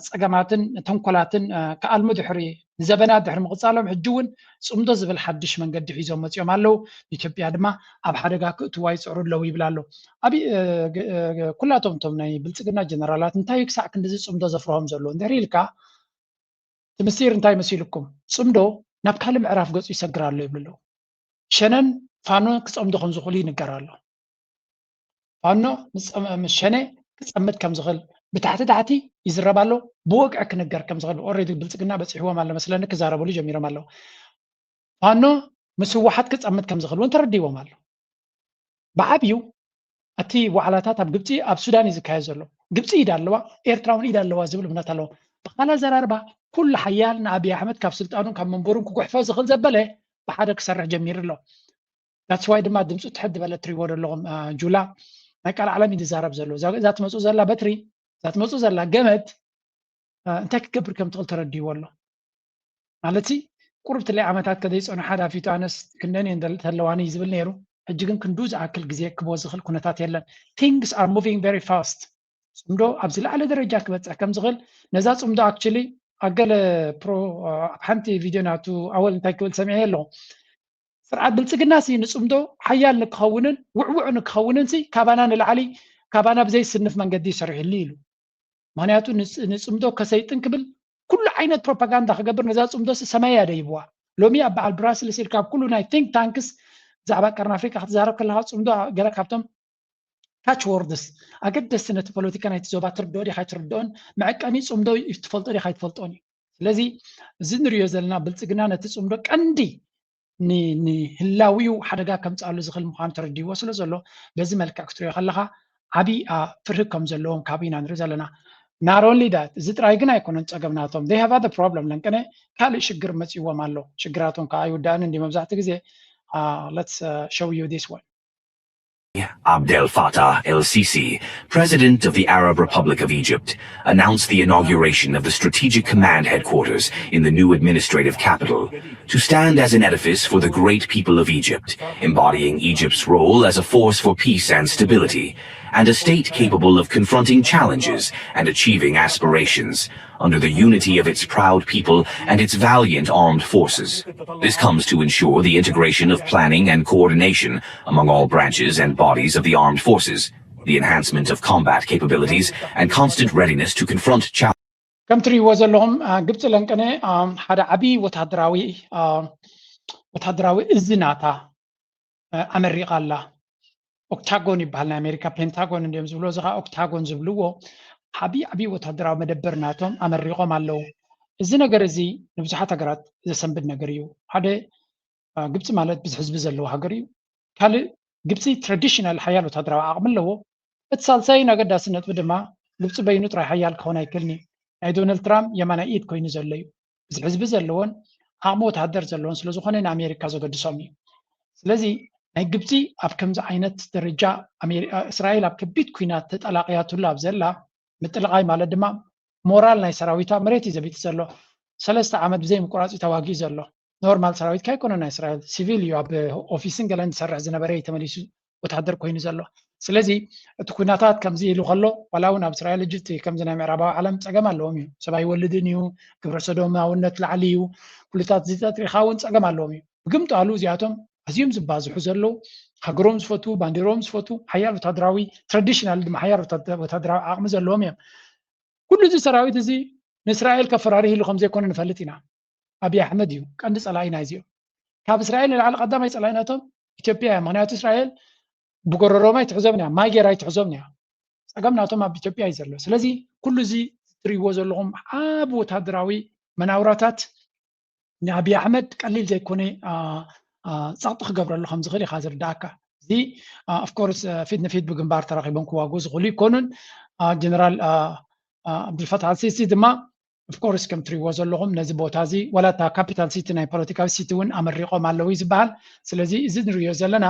[SPEAKER 2] ፀገማትን ተንኮላትን ከኣልሙ ድሕሪ ንዘበናት ድሕሪ ምቕፃሎም ሕጂ እውን ፅምዶ ዝብል ሓድሽ መንገዲ ሒዞም መፅኦም ኣለዉ ኢትዮጵያ ድማ ኣብ ሓደጋ ክእትዋ ይፅዕሩ ኣለዉ ይብል ኣሎ ኣብ ኩላቶም እቶም ናይ ብልፅግና ጀነራላት እንታይ ክሳዕ ክንዲዚ ፅምዶ ዘፍርሆም ዘሎ እንድሕሪ ኢልካ እቲ ምስጢር እንታይ መሲልኩም ፅምዶ ናብ ካልእ ምዕራፍ ገፁ ይሰግር ኣሎ ይብል ኣለዉ ሸነን ፋኖ ክፀምዶ ከም ዝኽእሉ ይንገር ኣሎ ፋኖ ምስ ሸነ ክፀምድ ከም ዝኽእል ብታሕቲ ታሕቲ ይዝረብ ኣሎ ብወግዒ ክነገር ከም ዝኽእል ኦልሬዲ ብልፅግና በፂሕዎም ኣሎ መስለኒ ክዛረበሉ ጀሚሮም ኣለዉ ፋኖ ምስ ህወሓት ክፀምድ ከም ዝኽእል እውን ተረዲቦም ኣሎ ብዓብዩ እቲ ዋዕላታት ኣብ ግብፂ ኣብ ሱዳን እዩ ዝካየድ ዘሎ ግብፂ ኢድ ኣለዋ ኤርትራ እውን ኢድ ኣለዋ ዝብል እምነት ኣለዎ ብካልእ ኣዘራርባ ኩሉ ሓያል ንኣብይ ኣሕመድ ካብ ስልጣኑን ካብ መንበሩን ክጉሕፎ ዝኽእል ዘበለ ብሓደ ክሰርሕ ጀሚሩ ኣሎ ዳትስ ዋይ ድማ ድምፁ ትሕድ በለ ትሪእዎ ዘለኹም ጁላ ናይ ቃል ዓለም እዩ ዝዛረብ ዘሎ እዛ ትመፁ ዘላ በትሪ እዛ ትመፁ ዘላ ገመድ እንታይ ክገብር ከም ትኽእል ተረዲይዎ ኣሎ ማለት ቁርብ ትለይ ዓመታት ከዘይፀንሑ ሓዳፊቱ ኣነስ ክንደን እየን ተለዋኒ ዝብል ነይሩ ሕጂ ግን ክንዱ ዝኣክል ግዜ ክብዎ ዝኽእል ኩነታት የለን ቲንግስ ኣር ሙቪንግ ቨሪ ፋስት ፅምዶ ኣብ ዝለዓለ ደረጃ ክበፅሕ ከም ዝኽእል ነዛ ፅምዶ ኣክቹሊ ኣገለ ኣብ ሓንቲ ቪድዮ ናቱ ኣወል እንታይ ክብል ሰሚዐ ኣለኹ ስርዓት ብልፅግና ሲ ንፅምዶ ሓያል ንክኸውንን ውዕውዕ ንክኸውንን ሲ ካባና ንላዕሊ ካባና ብዘይስንፍ መንገዲ ይሰርሕሉ ኢሉ ምክንያቱ ንፅምዶ ከሰይጥን ክብል ኩሉ ዓይነት ፕሮፓጋንዳ ክገብር ነዛ ፅምዶ ሰማይ ያደይብዋ ሎሚ ኣብ በዓል ብራስልስ ኢልካ ኣብ ኩሉ ናይ ቲንክ ታንክስ ብዛዕባ ቀርኒ ኣፍሪካ ክትዛረብ ከለካ ፅምዶ ገለ ካብቶም ታች ወርድስ ኣገደስቲ ነቲ ፖለቲካ ናይቲ ዞባ ትርድኦ ዲኻ ይትርድኦን መዐቀኒ ፅምዶ ትፈልጦ ዲኻ ይትፈልጦን እዩ ስለዚ እዚ ንሪኦ ዘለና ብልፅግና ነቲ ፅምዶ ቀንዲ ንህላዊው ሓደጋ ከምፃሉ ዝኽእል ምዃኑ ተረዲይዎ ስለ ዘሎ በዚ መልክዕ ክትሪኦ ከለካ ዓብይ ፍርህ ከም ዘለዎም ካብ ኢና ንርኢ ዘለና not only that እዚ ጥራይ ግን ኣይኮነን ፀገምናቶም they have other problem ለንቀነ ካልእ ሽግር መፂዎም ኣሎ ሽግራቶም ከዓ ኣይውዳእን እንዲ መብዛሕቲ ግዜ let's show you this one
[SPEAKER 16] Abdel Fattah el-Sisi, President of the Arab Republic of Egypt, announced the inauguration of the Strategic Command Headquarters in the new administrative capital to stand as an edifice for the great people of Egypt, embodying Egypt's role as a force for peace and stability, and a state capable of confronting challenges and achieving aspirations under the unity of its proud people and its valiant armed forces. This comes to ensure the integration of planning and coordination among all branches and bodies of the armed forces, the enhancement of combat capabilities, and constant readiness to confront challenges.
[SPEAKER 2] ከም ትሪእዎ ዘለኹም ግብፂ ለንቀነ ሓደ ዓብይ ወታደራዊ እዝ ናታ ኣመሪቓ ኣላ ኦክታጎን ይበሃል ናይ ኣሜሪካ ፔንታጎን እንዲኦም ዝብሎ እዚ ከዓ ኦክታጎን ዝብልዎ ዓብይ ወታደራዊ መደበር ናቶም ኣመሪቖም ኣለዉ እዚ ነገር እዚ ንብዙሓት ሃገራት ዘሰንብድ ነገር እዩ ሓደ ግብፂ ማለት ብዙሕ ህዝቢ ዘለዎ ሃገር እዩ ካልእ ግብፂ ትራዲሽናል ሓያል ወታደራዊ ዓቕሚ ኣለዎ እቲ ሳልሳይ ኣገዳሲ ነጥቢ ድማ ግብፂ በይኑ ጥራይ ሓያል ክኾን ኣይክእልኒ ናይ ዶናልድ ትራምፕ የማናይ ኢድ ኮይኑ ዘሎ እዩ ብዙሕ ህዝቢ ዘለዎን ዓቕሚ ወታደር ዘለዎን ስለዝኾነ ንኣሜሪካ ዘገድሶም እዩ ስለዚ ናይ ግብፂ ኣብ ከምዚ ዓይነት ደረጃ እስራኤል ኣብ ከቢድ ኩናት ተጠላቅያትሉ ኣብ ዘላ ምጥልቃይ ማለት ድማ ሞራል ናይ ሰራዊታ መሬት እዩ ዘቢት ዘሎ 3 ዓመት ብዘይ ምቁራፅ ተዋጊኡ ዘሎ ኖርማል ሰራዊት ካይኮነ ናይ እስራኤል ሲቪል እዩ ኣብ ኦፊስን ገለን ዝሰርሕ ዝነበረ ተመሊሱ ወታደር ኮይኑ ዘሎ ስለዚ እቲ ኩናታት ከምዚ ኢሉ ከሎ ዋላ እውን ኣብ እስራኤል እጅቲ ከምዚ ናይ ምዕራባዊ ዓለም ፀገም ኣለዎም እዩ ሰብኣይ ወልድን እዩ ግብረ ሰዶማውነት ላዕሊ እዩ ኩልታት ዝጠጥሪኻ እውን ፀገም ኣለዎም እዩ ብግምጣሉ እዚኣቶም ኣዝዮም ዝባዝሑ ዘለው ሃገሮም ዝፈቱ ባንዴሮም ዝፈቱ ሓያል ወታደራዊ ትራዲሽናል ድማ ሓያል ወታደራዊ ዓቕሚ ዘለዎም እዮም ኩሉ እዚ ሰራዊት እዚ ንእስራኤል ከፈራርህ ኢሉ ከምዘይኮነ ንፈልጥ ኢና ኣብይ ኣሕመድ እዩ ቀንዲ ፀላኢና እዚኦም ካብ እስራኤል ንላዕሊ ቀዳማይ ፀላኢናቶም ኢትዮጵያ እያ ምክንያቱ እስራኤል ብጎረሮማይ ትሕዘብና ማይ ጌራይ ትሕዘብና ፀገም ናቶም ኣብ ኢትዮጵያ እዩ ዘሎ ስለዚ ኩሉ እዚ ትሪእዎ ዘለኹም ዓብ ወታደራዊ መናውራታት ንኣብይ ኣሕመድ ቀሊል ዘይኮነ ፃጥ ክገብረሉ ከም ዝኽእል ኢኻ ዝርዳእካ እዚ ኣፍኮርስ ፊት ንፊት ብግንባር ተራኺቦም ክዋግኡ ዝኽእሉ ይኮኑን ጀነራል ዓብዱልፈታሕ አልሲሲ ድማ ኣፍኮርስ ከም ትሪእዎ ዘለኹም ነዚ ቦታ እዚ ዋላ እታ ካፒታል ሲቲ ናይ ፖለቲካዊ ሲቲ እውን ኣመሪቆም ኣለዉ እዩ ዝበሃል ስለዚ እዚ ንሪኦ ዘለና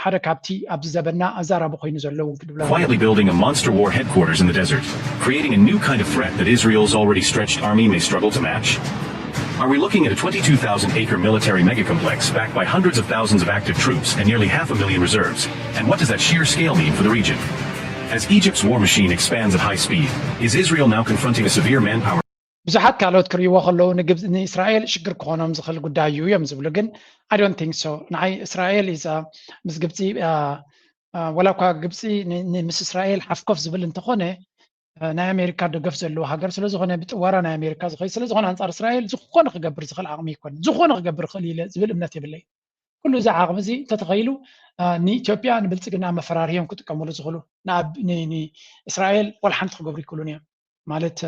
[SPEAKER 2] ሓደ ካብቲ ኣብዚ ዘበና ኣዛራቢ ኮይኑ ዘለዉ
[SPEAKER 14] Quietly building a monster war headquarters in the desert, creating a new kind of threat that Israel's already stretched army may struggle to match. Are we looking at a 22,000-acre military megacomplex backed by hundreds of thousands of active troops and nearly 500,000 reserves? And what does that sheer scale mean for the region? As Egypt's war machine expands at high speed, is Israel now confronting a severe manpower?
[SPEAKER 2] ብዙሓት ካልኦት ክሪእዎ ከለዉ ንእስራኤል ሽግር ክኾኖም ዝኽእል ጉዳይ እዩ እዮም ዝብሉ ግን I don't think so ንዓይ እስራኤል ምስ ግብፂ ወላ እኳ ግብፂ ምስ እስራኤል ሓፍኮፍ ዝብል እንተኾነ ናይ ኣሜሪካ ደገፍ ዘለዎ ሃገር ስለ ዝኾነ ብጥዋራ ናይ ኣሜሪካ ዝኸይ ስለ ዝኾነ ኣንጻር እስራኤል ዝኾነ ክገብር ዝኽእል ዓቕሚ ይኮነ ዝኾነ ክገብር ክእል ኢለ ዝብል እምነት የብለይ ኩሉ እዚ ዓቕሚ እዚ እንተተኸኢሉ ንኢትዮጵያ ንብልፅግና መፈራርዮም ክጥቀምሉ ዝኽእሉ ንእስራኤል ቆልሓንቲ ክገብሩ ይክእሉን እዮም ማለት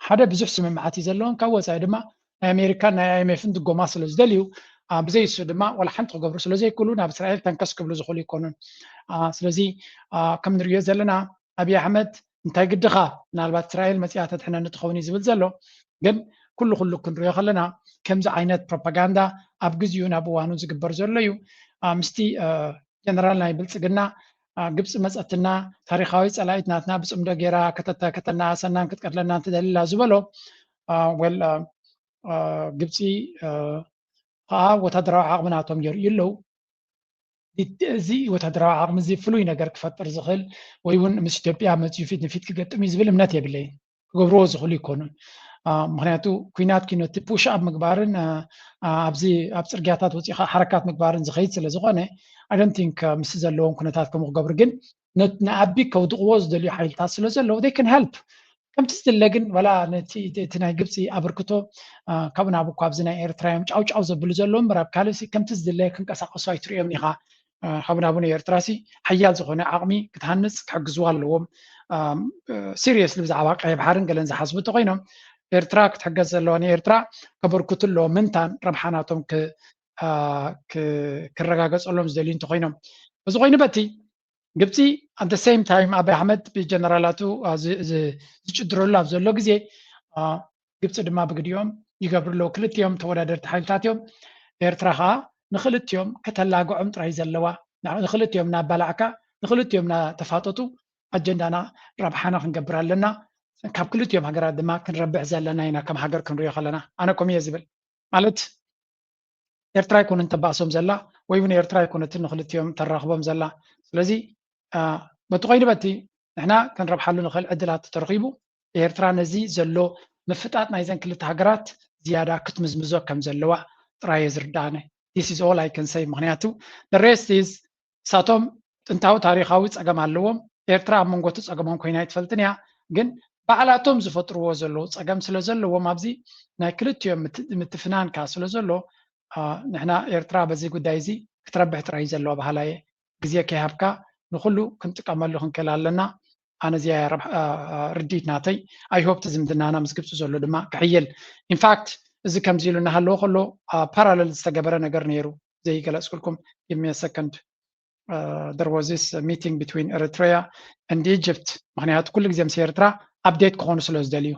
[SPEAKER 2] ሓደ ብዙሕ ስምምዓት እዩ ዘለዎም ካብ ወፃኢ ድማ ናይ ኣሜሪካን ናይ IMFን ድጎማ ስለ ዝደልዩ ብዘይሱ ድማ ቆልሓንቲ ክገብሩ ስለ ዘይክእሉ ናብ እስራኤል ተንከስ ክብሉ ዝኽእሉ ይኮኑን ስለዚ ከም ንሪኦ ዘለና ኣብይ ኣሕመድ እንታይ ግድኻ ምናልባት እስራኤል መፂኣ ተድሕነኒ ትኸውን እዩ ዝብል ዘሎ ግን ኩሉ ክንሪኦ ከለና ከምዚ ዓይነት ፕሮፓጋንዳ ኣብ ግዜኡ ናብ እዋኑ ዝግበር ዘሎ እዩ ምስቲ ጀነራል ናይ ብልፅግና ግብፂ መፀትና ታሪኻዊ ፀላኢት ናትና ብፅምዶ ጌራ ከተናኣሰናን ክትቀትለና እንትደሊላ ዝበሎ ወል ግብፂ ከዓ ወታደራዊ ዓቕሚ ናቶም የርእዩ ኣለዉ እዚ ወታደራዊ ዓቕሚ እዚ ፍሉይ ነገር ክፈጥር ዝኽእል ወይ እውን ምስ ኢትዮጵያ መፅኡ ፊት ንፊት ክገጥም እዩ ዝብል እምነት የብለይን ክገብርዎ ዝኽእሉ ይኮኑን ምክንያቱ ኩናት ኪኖቲ ፑሽ ኣብ ምግባርን ኣብዚ ኣብ ፅርግያታት ወፂኻ ሓረካት ምግባርን ዝኸይድ ስለ ዝኾነ I don't think ምስ ዘለዎም ኩነታት ከምኡ ክገብሩ ግን ንዓቢ ከውድቕዎ ዝደልዩ ሓይልታት ስለ ዘለዉ they can help ከምቲ ዝድለ ግን ወላ ነቲ ናይ ግብፂ ኣበርክቶ ካብኡ ናብ እኳ ኣብዚ ናይ ኤርትራ እዮም ጫውጫው ዘብሉ ዘለዎም እምበር ኣብ ካልእ ከምቲ ዝድለ ክንቀሳቀሱ ኣይትሪኦም ኢኻ ካብኡ ናብኡ ኤርትራ ሓያል ዝኾነ ዓቕሚ ክትሃንፅ ክሕግዝዎ ኣለዎም ሲሪየስሊ ብዛዕባ ቀይ ባሕርን ገለን ዝሓስቡ እንተኮይኖም ኤርትራ ክትሕገዝ ዘለዋ ንኤርትራ ከበርክቱ ኣለዎም ምንታን ረብሓናቶም ክረጋገፀሎም ዝደልዩ እንተኮይኖም እዚ ኮይኑ በቲ ግብፂ at the same time ኣብይ ኣሕመድ ብጀነራላቱ ዝጭድረሉ ኣብ ዘሎ ግዜ ግብፂ ድማ ብግዲኦም ይገብርለው ክልቲኦም ተወዳደርቲ ሓይልታት እዮም ኤርትራ ከዓ ንክልቲኦም ከተላግዖም ጥራይ ዘለዋ ንክልቲኦም እናባላዕካ ንክልቲኦም እናተፋጠጡ ኣጀንዳና ረብሓና ክንገብር ኣለና ካብ ክልቲኦም ሃገራት ድማ ክንረብሕ ዘለና ኢና ከም ሃገር ክንሪኦ ከለና ኣነ ከምኡ እየ ዝብል ማለት ኤርትራ ይኮነን ተባእሶም ዘላ ወይ እውን ኤርትራ ይኮነትን ንክልቲኦም ተራኽቦም ዘላ ስለዚ በቲ ኮይኑ በቲ ንሕና ክንረብሓሉ ንኽእል ዕድላት ተረኺቡ ኤርትራ ነዚ ዘሎ ምፍጣጥ ናይዘን ክልተ ሃገራት ዝያዳ ክትምዝምዞ ከም ዘለዋ ጥራይ ዝርዳእነ this is all I can say ምክንያቱ the rest is ሳቶም ጥንታዊ ታሪኻዊ ፀገም ኣለዎም ኤርትራ ኣብ መንጎቱ ፀገሞም ኮይና ይትፈልጥን እያ ግን ባዕላቶም ዝፈጥርዎ ዘለዉ ፀገም ስለ ዘለዎም ኣብዚ ናይ ክልቲኦም ምትፍናንካ ስለ ዘሎ ንሕና ኤርትራ በዚ ጉዳይ እዚ ክትረብሕ ጥራይ ዘለዋ ባህላየ ግዜ ከይሃብካ ንኩሉ ክንጥቀመሉ ክንክእል ኣለና ኣነ እዚያ ርዲት ናተይ ኣይሆፕ ዝምድናና ምስ ግብፂ ዘሎ ድማ ክሕይል ኢንፋክት እዚ ከምዚ ኢሉ እናሃለዎ ከሎ ፓራሌል ዝተገበረ ነገር ነይሩ ዘይገለፅኩልኩም give me a second there was this meeting between Eritrea and Egypt ምክንያቱ ኩሉ ግዜ ምስ ኤርትራ update ክኾኑ ስለ ዝደልዩ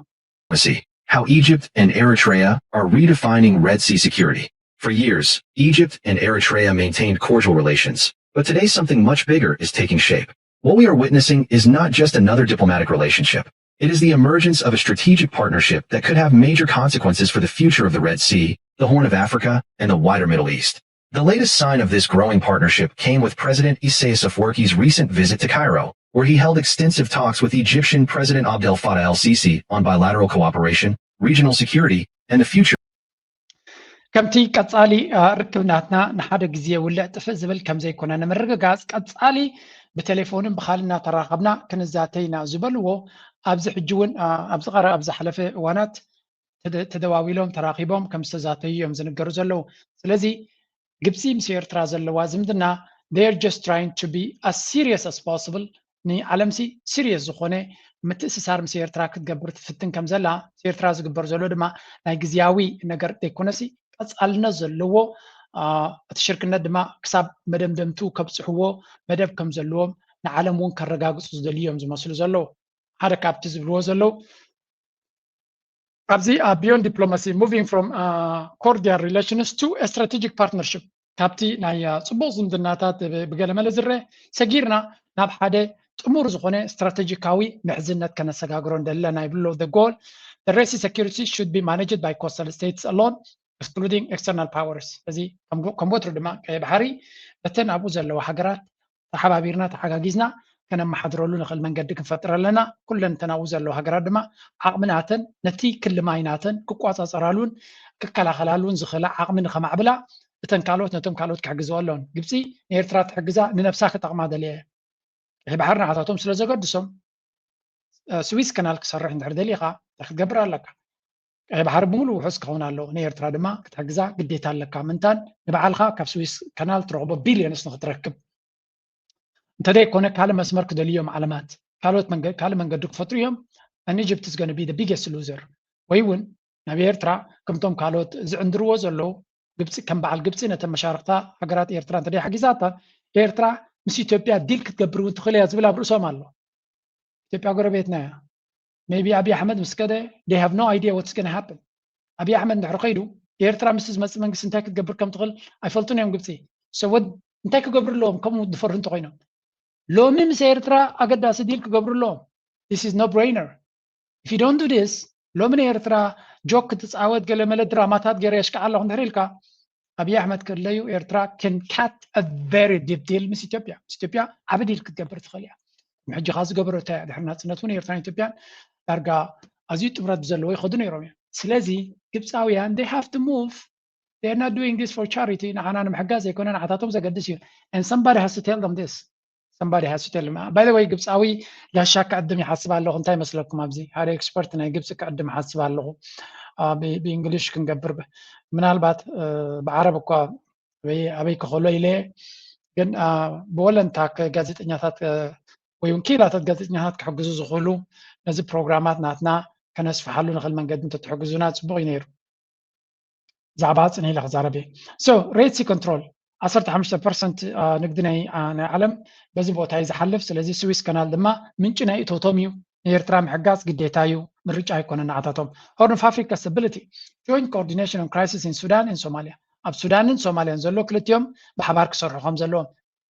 [SPEAKER 16] how Egypt and Eritrea are redefining Red Sea security. For years, Egypt and Eritrea maintained cordial relations, but today something much bigger is taking shape. What we are witnessing is not just another diplomatic relationship. It is the emergence of a strategic partnership that could have major consequences for the future of the Red Sea, the Horn of Africa, and the wider Middle East.
[SPEAKER 8] The latest sign of this growing partnership came with President Isaias Afwerki's recent visit to Cairo, where he held extensive talks with Egyptian President Abdel Fattah el-Sisi on bilateral cooperation, regional security, and the future.
[SPEAKER 2] ከምቲ ቀጻሊ ርክብናትና ንሓደ ግዜ ውልዕ ጥፍእ ዝብል ከም ዘይኮነ ንምርግጋጽ ቀጻሊ ብቴሌፎንን ብኻልና ተራኸብና ክንዛተይና ዝበልዎ ኣብዚ ሕጂ እውን ኣብዚ ቀረባ ኣብ ዝሓለፈ እዋናት ተደዋዊሎም ተራኺቦም ከም ዝተዛተዩ እዮም ዝንገሩ ዘለዉ ስለዚ ግብፂ ምስ ኤርትራ ዘለዋ ዝምድና they're just trying to be as serious as possible ንዓለምሲ ሲሪየስ ዝኾነ ምትእስሳር ምስ ኤርትራ ክትገብር ትፍትን ከም ዘላ ኤርትራ ዝግበር ዘሎ ድማ ናይ ግዝያዊ ነገር ዘይኮነሲ ቀጻልነት ዘለዎ እቲ ሽርክነት ድማ ክሳብ መደምደምቱ ከብፅሕዎ መደብ ከም ዘለዎም ንዓለም እውን ከረጋግፁ ዝደልዮም ዝመስሉ ዘለዉ ሓደ ካብቲ ዝብልዎ ዘለዉ ኣብዚ beyond diplomacy moving from cordial relations to a strategic partnership ካብቲ ናይ ጽቡቕ ዝምድናታት ብገለመለ ዝርአ ሰጊርና ናብ ሓደ ጥሙር ዝኾነ ስትራቴጂካዊ ምሕዝነት ከነሰጋግሮ እንደለና ይብሎ the goal the Red Sea security should be managed by coastal states alone excluding external powers እዚ ከም ወትሩ ድማ ቀይ ባሕሪ በተን ኣብኡ ዘለዋ ሃገራት ተሓባቢርና ተሓጋጊዝና ከነመሓድረሉ ንኽእል መንገዲ ክንፈጥር ኣለና ኩለን ተናብኡ ዘለዋ ሃገራት ድማ ዓቕምናተን ነቲ ክልማይናተን ክቋፃፀራሉን ክከላኸላሉን ዝኽእላ ዓቕሚ ንኸማዕብላ እተን ካልኦት ነቶም ካልኦት ክሕግዝዎ ኣለውን ግብፂ ንኤርትራ ትሕግዛ ንነብሳ ክጠቕማ ደልየ ቀይ ባሕሪ ንዓታቶም ስለ ዘገድሶም ስዊስ ከናል ክሰርሕ እንድሕር ደሊኻ ክትገብር ኣለካ ቀይ ባሕሪ ብምሉእ ውሑስ ክኸውን ኣለዎ ንኤርትራ ድማ ክትሕግዛ ግዴታ ኣለካ ምንታን ንባዕልካ ካብ ስዊስ ከናል ትረኽቦ ቢልዮንስ ንኽትረክብ እንተደይኮነ ካልእ መስመር ክደልዮም ዓለማት ካልእ መንገዲ ክፈጥሩ እዮም and Egypt is going to be the biggest loser ወይ እውን ናብ ኤርትራ ከምቶም ካልኦት ዝዕንድርዎ ዘለዉ ግብፂ ከም በዓል ግብፂ ነተን መሻርክታ ሃገራት ኤርትራ እንተደይ ሓጊዛታ ኤርትራ ምስ ኢትዮጵያ ዲል ክትገብር እውን ትኽእል እያ ዝብል ኣብ ርእሶም ኣሎ ኢትዮጵያ ጎረቤትና እያ maybe Abiy Ahmed ምስ ከደ they have no idea what's going to happen Abiy Ahmed እንድሕር ከይዱ ኤርትራ ምስ ዝመፅእ መንግስቲ እንታይ ክትገብር ከም ትኽእል ኣይፈልጡን እዮም ግብፂ ሰወድ እንታይ ክገብሩ ኣለዎም ከምኡ ድፈሩ እንተኮይኖም ሎሚ ምስ ኤርትራ ኣገዳሲ ዲል ክገብሩ ኣለዎም this is no brainer if you don't do this ሎሚ ንኤርትራ ጆክ ክትፃወት ገለመለ ድራማታት ገይረ የሽክዓ ኣለኹ እንድሕር ኢልካ Abiy Ahmed ከለዩ ኤርትራ can cut a very deep deal ምስ ኢትዮጵያ ዓብ ዲል ክትገብር ትኽእል እያ ሕጂ ካ ዝገበሮ እንታይ ድሕሪ ናፅነት እውን ኤርትራን ኢትዮጵያን ዳርጋ ኣዝዩ ጥምረት ዘለዎ ይኸዱ ነይሮም እዮም ስለዚ ግብፃውያን they have to move they are not doing this for charity ንዓና ንምሕጋዝ ዘይኮነ ንዓታቶም ዘገድስ እዩ and somebody has to tell them this somebody has to tell them by the way ግብፃዊ ጋሻ ክዕድም ይሓስብ ኣለኹ እንታይ መስለኩም ኣብዚ ሓደ ኤክስፐርት ናይ ግብፂ ክዕድም ይሓስብ ኣለኹ ብእንግሊሽ ክንገብር ምናልባት ብዓረብ እኳ ኣበይ ክኸሎ ኢለ ግን ብወለንታ ጋዜጠኛታት ወይ ወኪላታት ጋዜጠኛታት ክሕግዙ ዝኽእሉ ነዚ ፕሮግራማት ናትና ከነስፍሓሉ ንኽእል መንገዲ እንተትሕግዙና ፅቡቕ እዩ ነይሩ ዛዕባ ፅነ ኢለ ክዛረበ so red sea control 15% ንግዲ ናይ ዓለም በዚ ቦታ እዩ ዝሓልፍ ስለዚ ስዊስ ከናል ድማ ምንጭ ናይ እቶቶም እዩ ንኤርትራ ምሕጋዝ ግዴታ እዩ ምርጫ ኣይኮነ ንዓታቶም Horn of Africa stability joint coordination on crisis in Sudan and Somalia ኣብ ሱዳንን ሶማልያን ዘሎ ክልቲኦም ብሓባር ክሰርሑ ከም ዘለዎም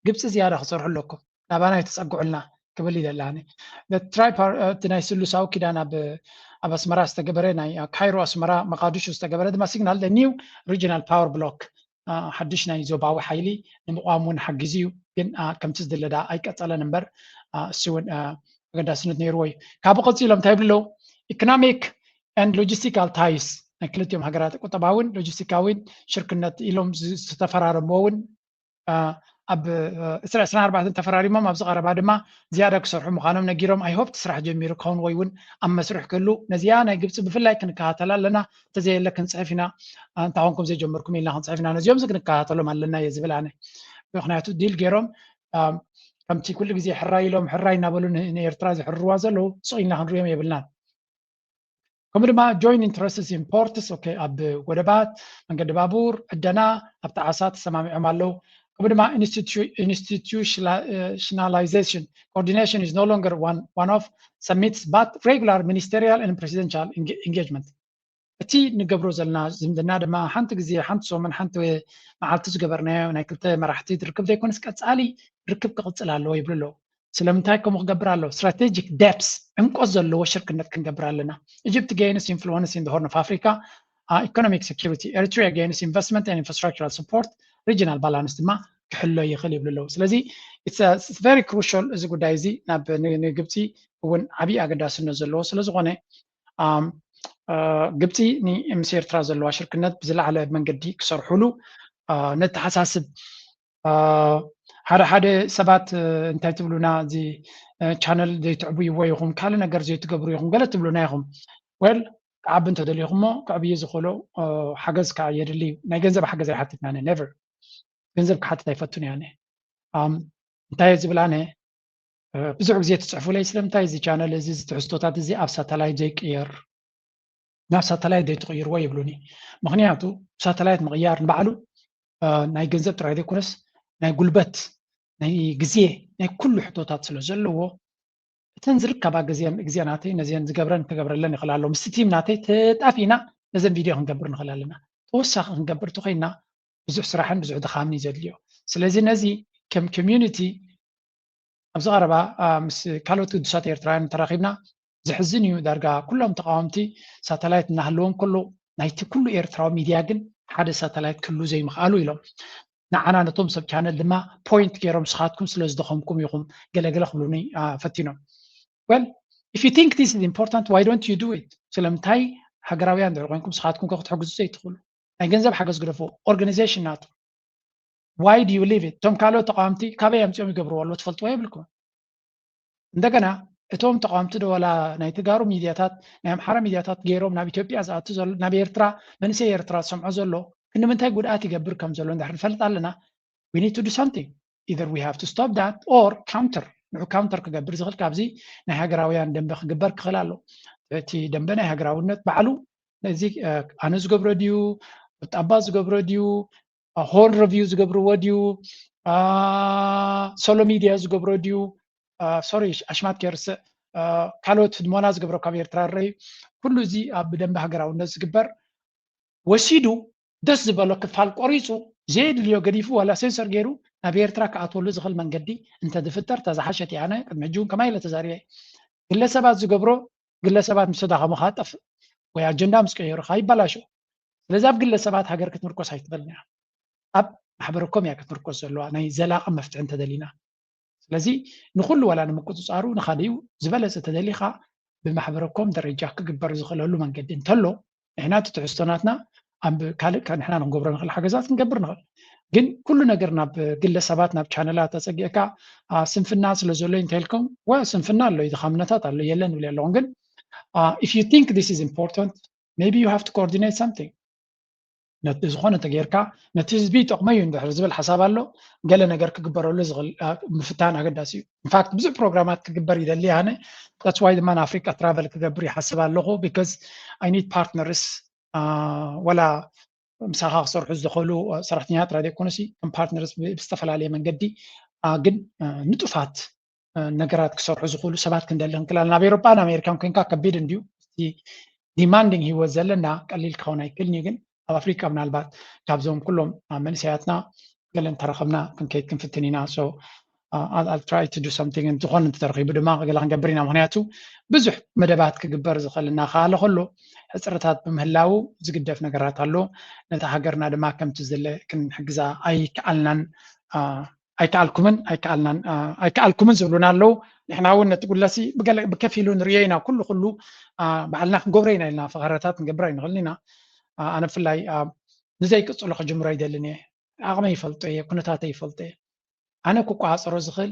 [SPEAKER 2] ግብፂ ዝያዳ ክሰርሑ ኣለኩም ናባና ተፀጉዑልና ክብል ይደላኒ ናይ ስሉሳዊ ኪዳን ኣብ ኣስመራ ዝተገበረ ናይ ካይሮ ኣስመራ መቃዲሾ ዝተገበረ ድማ ሲግናል the new regional power block ሓድሽ ናይ ዞባዊ ሓይሊ ንምቋም እውን ሓጊዝ እዩ ግን ከምቲ ዝድለዳ ኣይቀፀለን እምበር እሱ እውን ኣገዳስነት ነይርዎ እዩ ካብኡ ቀፂሎም እንታይ ብለው ኢኮኖሚክ and logistical ties ናይ ክልቲኦም ሃገራት ቁጠባውን ሎጂስቲካውን ሽርክነት ኢሎም ዝተፈራረምዎውን ኣብ 24 ተፈራሪሞም ኣብ ዝቐረባ ድማ ዝያዳ ክሰርሑ ምዃኖም ነጊሮም ኣይ ሆፕ ስራሕ ጀሚሩ ክኸውን ወይ እውን ኣብ መስርሕ ክህሉ ነዚያ ናይ ግብፂ ብፍላይ ክንከታተል ኣለና ተዘየለ ክንፅሕፍ ኢና እንታይ ኮንኩም ዘይጀመርኩም ኢልና ክንፅሕፍ ኢና ነዚኦም ክንከታተሎም ኣለና እየ ዝብል ኣነ ምክንያቱ ዲል ገይሮም ከምቲ ኩሉ ግዜ ሕራይ ኢሎም ሕራይ እናበሉ ንኤርትራ ዝሕርዋ ዘለዉ ስቕ ክንሪኦም የብልናን ከምኡ ድማ joint interests in ports ኣብ ወደባት መንገዲ ባቡር ዕደና ኣብቲ ዓሳ ተሰማሚዖም ኣለዉ ከምኡ ድማ institutionalization coordination is no longer one of summits but regular ministerial and presidential engagement እቲ ንገብሮ ዘለና ዝምድና ድማ ሓንቲ ግዜ ሓንቲ ሰሙን ሓንቲ መዓልቲ ዝገበርናዮ ናይ ክልተ መራሕቲ ትርክብ ዘይኮነስ ቀፃሊ ርክብ ክቕፅል ኣለዎ ይብሉ ኣለዉ ስለምንታይ ከምኡ ክገብር ኣለዎ strategic depths ዕምቆት ዘለዎ ሽርክነት ክንገብር ኣለና Egypt gains influence in the Horn of Africa economic security Eritrea gains investment and infrastructural support regional balance ድማ ክሕሎ ይኽእል ይብሉ ኣለዉ ስለዚ it's very crucial እዚ ጉዳይ እዚ ናብ ንግብፂ እውን ዓብዪ ኣገዳስነት ዘለዎ ስለ ዝኾነ ግብፂ ምስ ኤርትራ ዘለዋ ሽርክነት ብዝለዓለ መንገዲ ክሰርሕሉ ነተሓሳስብ ሓደ ሰባት እንታይ ትብሉና እዚ ቻነል ዘይትዕብይዎ ይኹም ካልእ ነገር ዘይትገብሩ ይኹም ገለ ትብሉና ኢኹም ወል ክዓቢ እንተደልይኹሞ ክዕብዩ ዝኽእሉ ሓገዝ ከዓ የድሊ ናይ ገንዘብ ሓገዝ ኣይሓትትና ነቨር ገንዘብ ክሓትት ኣይፈቱን እያ እንታይ ዝብል ኣነ ብዙሕ ግዜ ትፅሕፉለይ ስለምንታይ እዚ ቻነል እዚ ትሕዝቶታት እዚ ኣብ ሳተላይት ዘይቅየር ናብ ሳተላይት ዘይትቕይርዎ ይብሉኒ ምክንያቱ ሳተላይት ምቕያር ንባዕሉ ናይ ገንዘብ ጥራይ ዘይኮነስ ናይ ጉልበት ናይ ግዜ ናይ ኩሉ ሕቶታት ስለ ዘለዎ እተን ዝርከባ ግዜናተይ ነዚአን ዝገብረን ክገብረለን ይኽእል ኣሎ ምስቲ ቲም ናተይ ተጣፊና ነዘን ቪድዮ ክንገብር ንኽእል ኣለና ተወሳኺ ክንገብር ትኾይና ብዙሕ ስራሕን ብዙሕ ድኻምን እዩ ዘድልዮ ስለዚ ነዚ ከም ኮሚዩኒቲ ኣብዚ ቀረባ ምስ ካልኦት ቅዱሳት ኤርትራውያን ተራኺብና ዝሕዝን እዩ ዳርጋ ኩሎም ተቃወምቲ ሳተላይት እናሃለዎም ከሎ ናይቲ ኩሉ ኤርትራዊ ሚድያ ግን ሓደ ሳተላይት ክህሉ ዘይምኽኣሉ ኢሎም ንዓና ነቶም ሰብ ቻነል ድማ ፖይንት ገይሮም ስኻትኩም ስለ ዝደኸምኩም ኢኹም ገለገለ ክብሉኒ ፈቲኖም well if you think this is important why don't you do it ስለምንታይ ሃገራውያን ድሕሪ ኮይንኩም ስኻትኩም ክትሕግዙ ዘይትኽእሉ ናይ ገንዘብ ሓገዝ ግደፉ ኦርጋናይዜሽን ናቱ why do you leave it ቶም ካልኦት ተቃወምቲ ካበይ ኣምፂኦም ይገብርዎ ኣሎ ትፈልጥዎ የብልኩም እንደገና እቶም ተቃወምቲ ደወላ ናይ ተጋሩ ሚድያታት ናይ ኣምሓራ ሚድያታት ገይሮም ናብ ኢትዮጵያ ዝኣቱ ዘሎ ናብ ኤርትራ መንእሰይ ኤርትራ ዝሰምዖ ዘሎ ክንምንታይ ጉድኣት ይገብር ከም ዘሎ እንድሕር ንፈልጥ ኣለና we need to do something either we have to stop that or counter ንዑ ካውንተር ክገብር ዝኽእል ካብዚ ናይ ሃገራውያን ደንበ ክግበር ክኽእል ኣሎ እቲ ደንበ ናይ ሃገራውነት ባዕሉ ነዚ ኣነ ዝገብሮ ድዩ ጣባ ዝገብሮ ድዩ ሆን ሪቪው ዝገብርዎ ድዩ ሶሎ ሚድያ ዝገብሮ ድዩ ሶሪ ኣሽማት ገይርስእ ካልኦት ድሞና ዝገብሮ ካብ ኤርትራ ርአዩ ኩሉ እዚ ኣብ ደንበ ሃገራውነት ዝግበር ወሲዱ ደስ ዝበሎ ክፋል ቆሪፁ ዘየድልዮ ገዲፉ ዋላ ሴንሰር ገይሩ ናብ ኤርትራ ክኣትወሉ ዝኽእል መንገዲ እንተዝፍጠር ተዛሓሸት እያ ኣነ ቅድሚ ሕጂ እውን ከማይ ኢለ ተዛሪበ ግለሰባት ዝገብሮ ግለሰባት ምስ ተዳኸሙ ካ ጠፍእ ወይ ኣጀንዳ ምስ ቀየሩ ካ ይበላሾ ስለዚ ኣብ ግለሰባት ሃገር ክትምርኮስ ኣይትኽእልን እያ ኣብ ማሕበረኮም እያ ክትምርኮስ ዘለዋ ናይ ዘላቒ መፍትሒ እንተደሊና ስለዚ ንኩሉ ዋላ ንምቁፅፃሩ ንኻልዩ ዝበለፀ ተደሊኻ ብማሕበረኮም ደረጃ ክግበር ዝኽእለሉ መንገዲ እንተሎ ንሕና እቲ ትሕዝቶናትና ኣብ ካልእ ንሕና ንክንገብሮ ንኽእል ሓገዛት ክንገብር ንኽእል ግን ኩሉ ነገር ናብ ግለሰባት ናብ ቻነላት ተፀጊዕካ ስንፍና ስለ ዘሎ እንተኢልኩም ስንፍና ኣሎ ድኻምነታት ኣሎ የለን ይብል ኣለኹም ግን if you think this is important maybe you have to coordinate something ነቲ ዝኾነ ተገይርካ ነቲ ህዝቢ ይጠቕሞ እዩ እንድሕር ዝብል ሓሳብ ኣሎ ገለ ነገር ክግበረሉ ዝኽእል ምፍታን ኣገዳሲ እዩ ኢንፋክት ብዙሕ ፕሮግራማት ክግበር ይደሊ ኣነ that's why ድማ ንኣፍሪካ ትራቨል ክገብር ይሓስብ ኣለኹ because I need partners ወላ ምሳኻ ክሰርሑ ዝኽእሉ ሰራሕተኛታት ራድዮ ኮነሲ ከም ፓርትነርስ ብዝተፈላለየ መንገዲ ግን ንጡፋት ነገራት ክሰርሑ ዝኽእሉ ሰባት ክንደሊ ክንክእል ናብ ኤሮጳ ናብ ኣሜሪካን ኮንካ ከቢድ እንድዩ ዲማንዲንግ ሂወት ዘለና ቀሊል ክኸውን ኣይክእልን እዩ ግን ኣብ ኣፍሪካ ምናልባት ካብዞም ኩሎም መንእሰያትና ገለ እንተረኸብና ክንከይድ ክንፍትን ኢና ሶ I'll try to do something ዝኾነ እንተተረኺቡ ድማ ገለ ክንገብር ኢና ምክንያቱ ብዙሕ መደባት ክግበር ዝኽእልና ካለ ከሎ ሕፅረታት ብምህላው ዝግደፍ ነገራት ኣሎ ነታ ሃገርና ድማ ከምቲ ዘለ ክንሕግዛ ኣይከኣልናን ኣይከኣልኩምን ዝብሉና ኣለዉ ንሕና እውን ነቲ ጉለሲ ብከፊሉ ንሪኦ ኢና ኩሉ ባዕልና ክንገብሮ ኢና ኢልና ፈቐረታት ክንገብር ኣይንኽእልን ኢና ኣነ ብፍላይ ንዘይቅፅሎ ክጅምሮ ኣይደልን እየ ዓቕመይ ይፈልጦ እየ ኩነታተይ ይፈልጦ እየ ኣነ ክቋፀሮ ዝኽእል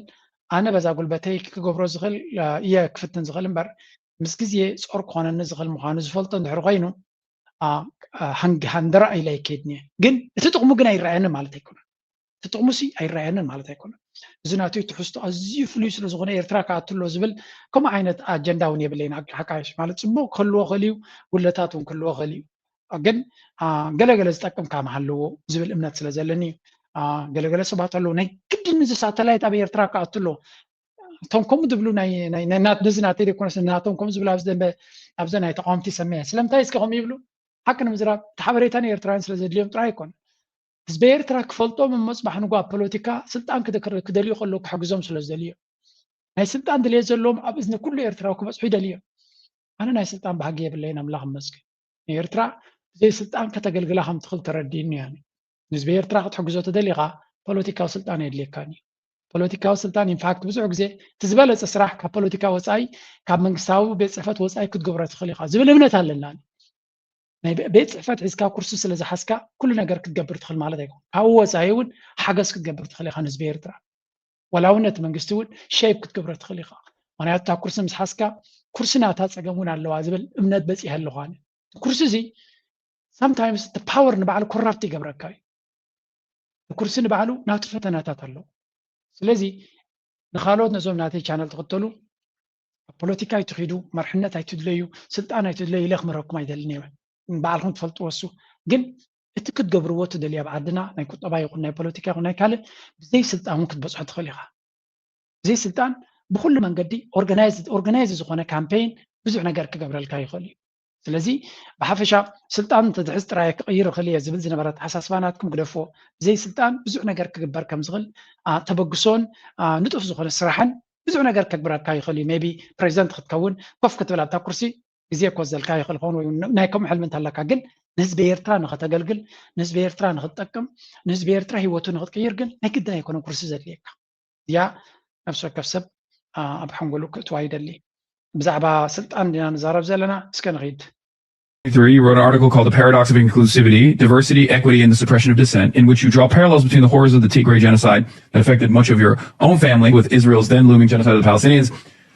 [SPEAKER 2] ኣነ በዛ ጉልበተይ ክገብሮ ዝኽእል እየ ክፍትን ዝኽእል እምበር ምስ ግዜ ፆር ክኾነኒ ዝኽእል ምዃኑ ዝፈልጦ እንድሕር ኮይኑ ሃንደራ ኢለ ኣይከይድኒ እየ ግን እቲ ጥቕሙ ግን ኣይረኣየንን ማለት ኣይኮነን እቲ ጥቕሙሲ ኣይረኣየንን ማለት ኣይኮነን እዚ ናትዩ ትሕዝቶ ኣዝዩ ፍሉይ ስለ ዝኾነ ኤርትራ ክኣትሎ ዝብል ከምኡ ዓይነት ኣጀንዳ እውን የብለይን ሓቃሽ ማለት ፅቡቅ ክህልዎ ክእል እዩ ጉለታት እውን ክህልዎ ክእል እዩ ግን ገለገለ ዝጠቅም ካማ ኣለዎ ዝብል እምነት ስለ ዘለኒ እዩ ገለገለ ሰባት ኣለዉ ናይ ግድን እዚ ሳተላይት ኣብ ኤርትራ ክኣትሎ እቶም ከምኡ ዝብሉ ነዚ ናተይ ዘይኮነስ ናቶም ከምኡ ዝብሉ ኣብዘ ናይ ተቃወምቲ ሰሚዐ ስለምንታይ እስኪ ከምኡ ይብሉ ሓቂ ንምዝራብ እቲ ሓበሬታ ንኤርትራውያን ስለ ዘድልዮም ጥራይ ኣይኮነ ህዝቢ ኤርትራ ክፈልጦም መፅባሕ ንጓ ፖለቲካ ስልጣን ክደልዩ ከለዉ ክሕግዞም ስለ ዝደልዮም ናይ ስልጣን ድልየት ዘለዎም ኣብ እዝኒ ኩሉ ኤርትራዊ ክበፅሑ ይደልዮም ኣነ ናይ ስልጣን ባህጊ የብለይን ኣምላኽ መስገን ንኤርትራ ብዘይ ስልጣን ከተገልግላ ከም ትኽእል ተረዲእኒ እያ ንህዝቢ ኤርትራ ክትሕግዞ ተደሊኻ ፖለቲካዊ ስልጣን የድልየካኒ ፖለቲካዊ ስልጣን ኢንፋክት ብዙሕ ግዜ ትዝበለፀ ስራሕ ካብ ፖለቲካ ወፃኢ ካብ መንግስታዊ ቤት ፅሕፈት ወፃኢ ክትገብሮ ትኽእል ኢኻ ዝብል እምነት ኣለና ናይ ቤት ፅሕፈት ሒዝካ ኩርሲ ስለ ዝሓዝካ ኩሉ ነገር ክትገብር ትኽእል ማለት ኣይኮን ካብኡ ወፃኢ እውን ሓገዝ ክትገብር ትኽእል ኢኻ ንህዝቢ ኤርትራ ወላ እውን ነቲ መንግስቲ እውን ሸይብ ክትገብሮ ትኽእል ኢኻ ምክንያቱ እታ ኩርሲ ምስ ሓዝካ ኩርሲ ናታ ፀገም እውን ኣለዋ ዝብል እምነት በፂሕ ኣለኹ ኣነ ኩርሲ እዚ sometimes the power ንባዕሉ ኮራፕት ይገብረካ እዩ ኩርሲ ንባዕሉ ናቱ ፈተናታት ኣለዎ ስለዚ ንኻልኦት ነዞም ናተይ ቻነል ትኽተሉ ፖለቲካ ይትኺዱ መርሕነት ኣይትድለዩ ስልጣን ኣይትድለዩ ኢለ ክምረኩም ኣይደልን እየ በዓልኩም ትፈልጥዎ እሱ ግን እቲ ክትገብርዎ ትደልያ ኣብ ዓድና ናይ ቁጠባ ይኹን ናይ ፖለቲካ ይኹን ናይ ካልእ ብዘይ ስልጣን እውን ክትበፅሖ ትኽእል ኢኻ ብዘይ ስልጣን ብኩሉ መንገዲ ኦርጋናይዝ ዝኾነ ካምፔይን ብዙሕ ነገር ክገብረልካ ይኽእል እዩ ስለዚ ብሓፈሻ ስልጣን ተዝሕዝ ጥራይ ክቕይር ይኽእል እየ ዝብል ዝነበረ ሓሳስባናትኩም ክደፍኦ ብዘይ ስልጣን ብዙሕ ነገር ክግበር ከም ዝኽእል ተበግሶን ንጡፍ ዝኾነ ስራሕን ብዙሕ ነገር ከግብረልካ ይኽእል እዩ ሜቢ ፕሬዚደንት ክትከውን ኮፍ ክትብል ኣብታ ኩርሲ ግዜ ኮዘልካ ይኽእል ኾን ወይ ናይ ከምኡ ሕልሚ እንተለካ ግን ንህዝቢ ኤርትራ ንኽተገልግል ንህዝቢ ኤርትራ ንኽትጠቅም ንህዝቢ ኤርትራ ሂወቱ ንኽትቅይር ግን ናይ ግድን ኣይኮነን ኩርሲ ዘድልየካ እያ ነብሲ ወከፍ ሰብ ኣብ ሓንጎሉ ክእትዋ ይደሊ ብዛዕባ ስልጣን ዲና ንዛረብ ዘለና እስከ ንኸይድ
[SPEAKER 17] You wrote an article called The Paradox of Inclusivity, Diversity, Equity, and the Suppression of Dissent, in which you draw parallels between the horrors of the Tigray genocide that affected much of your own family with Israel's then looming genocide of the Palestinians.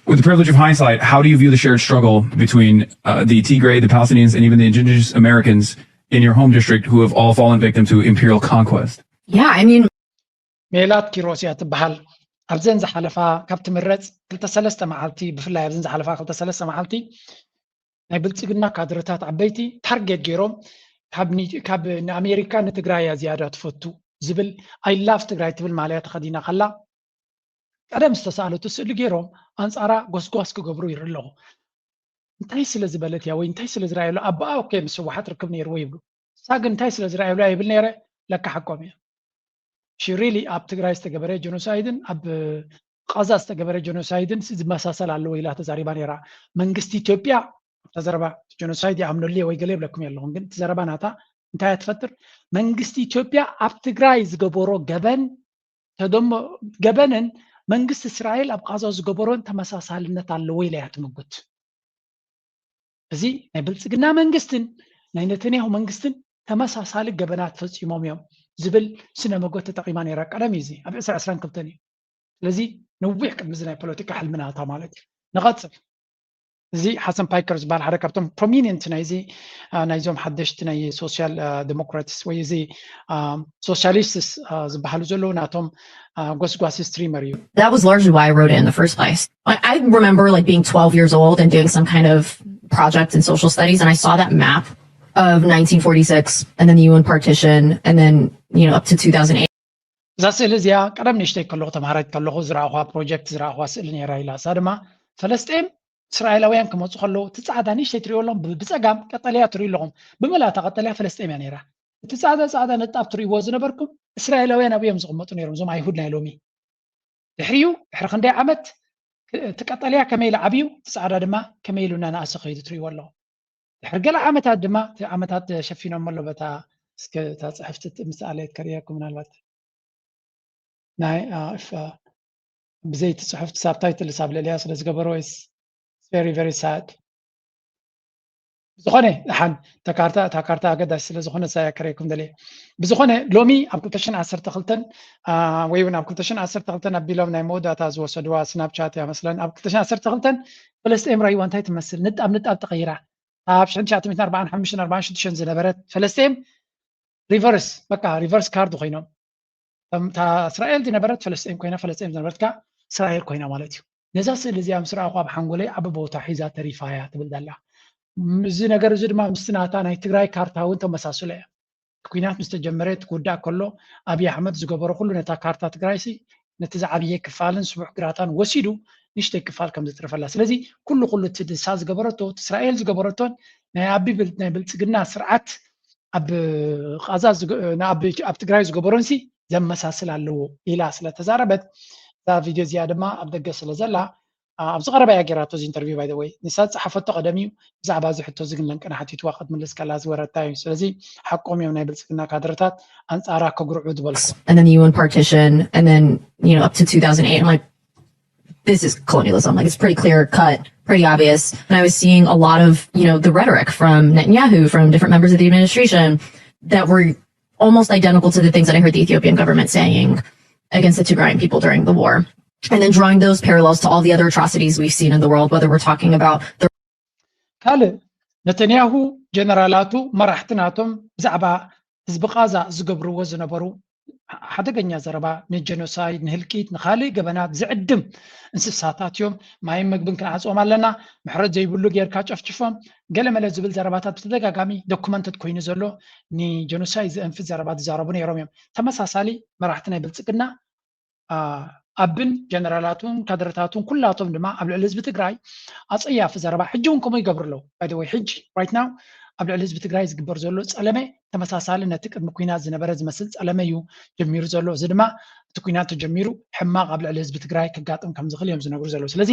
[SPEAKER 17] With the privilege of hindsight, how do you view the shared struggle between the Tigray, the Palestinians, and even the indigenous Americans in your home district who have all fallen victim to imperial conquest?
[SPEAKER 11] Yeah, I mean...
[SPEAKER 2] ሜላት ኪሮስ እያ ትበሃል ኣብዘን ዝሓለፋ ካብ ትምረፅ 2-3 መዓልቲ ብፍላይ ኣብዘን ዝሓለፋ 2-3 መዓልቲ ናይ ብልፅግና ካድረታት ዓበይቲ ታርጌት ገይሮም ካብ ንኣሜሪካ ንትግራይ እያ ዝያዳ ትፈቱ ዝብል ኣይ ላቭ ትግራይ ትብል ማልያ ተኸዲና ከላ ቀደም ዝተሰኣለቱ ስእሊ ገይሮም ኣንፃራ ጎስጓስ ክገብሩ ይርኢ ኣለኹ እንታይ ስለ ዝበለት እያ ወይ እንታይ ስለ ዝረኣየሉ ኣባኣ ኦኬ ምስ ህወሓት ርክብ ነይርዎ ይብሉ እሳ ግን እንታይ ስለ ዝረኣየሉ ይብል ነይረ ለካ ሓቆም እያ ሽሪሊ ኣብ ትግራይ ዝተገበረ ጀኖሳይድን ኣብ ቃዛ ዝተገበረ ጀኖሳይድን ዝመሳሰል ኣለዎ ኢላ ተዛሪባ ነይራ መንግስቲ ኢትዮጵያ ተዘረባ ጀኖሳይድ ያምኑልኝ ወይ ገለ ብለኩም ያለሁን ግን ተዘረባ ናታ እንታይ ትፈጥር መንግስቲ ኢትዮጵያ ኣብ ትግራይ ዝገበሮ ገበንን መንግስቲ እስራኤል ኣብ ቃዛ ዝገበሮን ተመሳሳልነት ኣለዎ ኢላ ትምጉት እዚ ናይ ብልጽግና መንግስትን ናይ ነተንያሁ መንግስትን ተመሳሳሊ ገበናት ፈጽሞም እዮም ዝብል ስነ መጎት ተጠቂማ ነይራ ቀደም እዚ ኣብ 22 እዩ ስለዚ ነዊሕ ቅድሚ ናይ ፖለቲካ ሕልምናታ ማለት ንቐጽል እዚ ሓሰን ፓይከር ዝበሃል ሓደ ካብቶም ፕሮሚኒየንት ናይዞም ሓደሽቲ ናይ ሶሻል ዴሞክራትስ ወይ እዚ ሶሻሊስትስ ዝበሃሉ ዘለዉ ናቶም ጎስጓሲ ስትሪመር እዩ
[SPEAKER 18] That was largely why I wrote it in the first place. I remember like being 12 years old and doing some kind of project in social studies and I saw that map of 1946 and then the UN partition and then up to 2008.
[SPEAKER 2] እዛ ስእሊ እዚኣ ቀደም ንእሽተይ ከለኹ ተምሃራይት ከለኹ ዝረኣኹ ፕሮጀክት ዝረኣኹ ስእሊ ነይራ ኢላ እሳ ድማ ፈለስጤም እስራኤላውያን ክመፁ ከለዉ እቲ ፃዕዳ ንእሽተይ ትሪእዮ ኣለኹም ብፀጋም ቀጠልያ ትሪኡ ኣለኹም ብመላእታ ቀጠልያ ፈለስጤም እያ ነይራ እቲ ፃዕዳ ነጣብ ትሪእዎ ዝነበርኩም እስራኤላውያን ኣብዮም ዝቕመጡ ነይሮም እዞም ኣይሁድ ናይ ሎሚ ድሕሪኡ ድሕሪ ክንደይ ዓመት እቲ ቀጠልያ ከመይ ኢሉ ዓብዩ እቲ ፃዕዳ ድማ ከመይ ኢሉ እናነኣሰ ከይዱ ትሪእዎ ኣለኹ ድሕሪ ገለ ዓመታት ድማ እቲ ዓመታት ሸፊኖም ኣሎ በታ እስከ ፅሕፍቲ ምስኣለየት ከሪአኩም ምናልባት ናይ ብዘይቲ ፅሑፍቲ ሳብታይትል ሳብ ልዕልያ ስለ ዝገበሮ very very sad ዝኾነ ሓን ተካርታ ኣገዳሲ ስለ ዝኾነ ሳያከረይኩም ደለ ብዝኾነ ሎሚ ኣብ 2012 ወይ እውን ኣብ 2012 ኣቢሎም ናይ መወዳእታ ዝወሰድዋ ስናፕቻት እያ መስለን ኣብ 2012 ፈለስጤም ራእይዋ እንታይ ትመስል ንጣብ ተቐይራ ኣብ 1945-46 ዝነበረት ፈለስጤም ሪቨርስ ካርድ ኮይኖም እስራኤል ዝነበረት ፈለስጤም ኮይና ፈለስጤም ዝነበረትካ እስራኤል ኮይና ማለት እዩ ነዛ ስእሊ እዚኣ ምስ ረኣኹ ኣብ ሓንጎለይ ዓብ ቦታ ሒዛ ተሪፋያ ትብል ዘላ እዚ ነገር እዚ ድማ ምስቲ ናታ ናይ ትግራይ ካርታ እውን ተመሳሰለ እያ ኩናት ምስ ተጀመረ ትጉዳእ ከሎ ኣብዪ ኣሕመድ ዝገበሮ ኩሉ ነታ ካርታ ትግራይ ነቲ ዝዓብየ ክፋልን ስቡሕ ግራታን ወሲዱ ንእሽተይ ክፋል ከም ዝትርፈላ ስለዚ ኩሉ እቲ ድሳ ዝገበረቶ እስራኤል ዝገበረቶን ናይ ብልፅግና ስርዓት ኣብ ቃዛ ኣብ ትግራይ ዝገበሮን ዘመሳስል ኣለዎ ኢላ ስለተዛረበት እዛ ቪድዮ እዚኣ ድማ ኣብ ደገ ስለ ዘላ ኣብዚ ቀረባ እያ ጌራቶ እዚ ኢንተርቪው ባይ ዘ ወይ ንሳት ፀሓፈቶ ቀደሚዩ ብዛዕባ እዚ ሕቶ እዚ ግን ለንቀና ሓቲትዋ ክትምልስ ከላ ዝወረታ እዩ ስለዚ ሓቆም እዮም ናይ ብልፅግና ካድረታት ኣንፃራ ከጉርዑ ዝበልኩ
[SPEAKER 18] and then the UN partition and then up to 2008 I'm like this is colonialism. Like it's pretty clear cut, pretty obvious. And I was seeing a lot of, the rhetoric from Netanyahu, from different members of the administration that were almost identical to the things that I heard the Ethiopian government saying against the Tigrayan people during the war. And then drawing those parallels to all the other atrocities we've seen in the world, whether we're talking about the
[SPEAKER 2] ነተንያሁ ጀነራላቱ መራሕትናቶም ብዛዕባ ህዝቢ ቃዛ ዝገብርዎ ዝነበሩ ሓደገኛ ዘረባ ንጀኖሳይድ ንህልቂት ንኻልእ ገበናት ዝዕድም እንስሳታት እዮም ማይ ምግብን ክንዓፅኦም ኣለና ምሕረት ዘይብሉ ጌርካ ጨፍጭፎም ገለመለ ዝብል ዘረባታት ብተደጋጋሚ ዶኩመንትድ ኮይኑ ዘሎ ንጀኖሳይድ ዝእንፍት ዘረባት ዝዛረቡ ነይሮም እዮም ተመሳሳሊ መራሕቲ ናይ ብልፅግና ኣብን ጀነራላቱን ካድረታቱን ኩላቶም ድማ ኣብ ልዕሊ ህዝቢ ትግራይ ኣፀያፊ ዘረባ ሕጂ እውን ከምኡ ይገብሩ ኣለዉ ባይ ዘ ወይ ሕጂ ራይት ናው ኣብ ልዕሊ ህዝቢ ትግራይ ዝግበር ዘሎ ፀለመ ተመሳሳሊ ነቲ ቅድሚ ኩናት ዝነበረ ዝመስል ፀለመ እዩ ጀሚሩ ዘሎ እዚ ድማ እቲ ኩናት ተጀሚሩ ሕማቅ ኣብ ልዕሊ ህዝቢ ትግራይ ክጋጥም ከም ዝኽእል እዮም ዝነግሩ ዘለዉ ስለዚ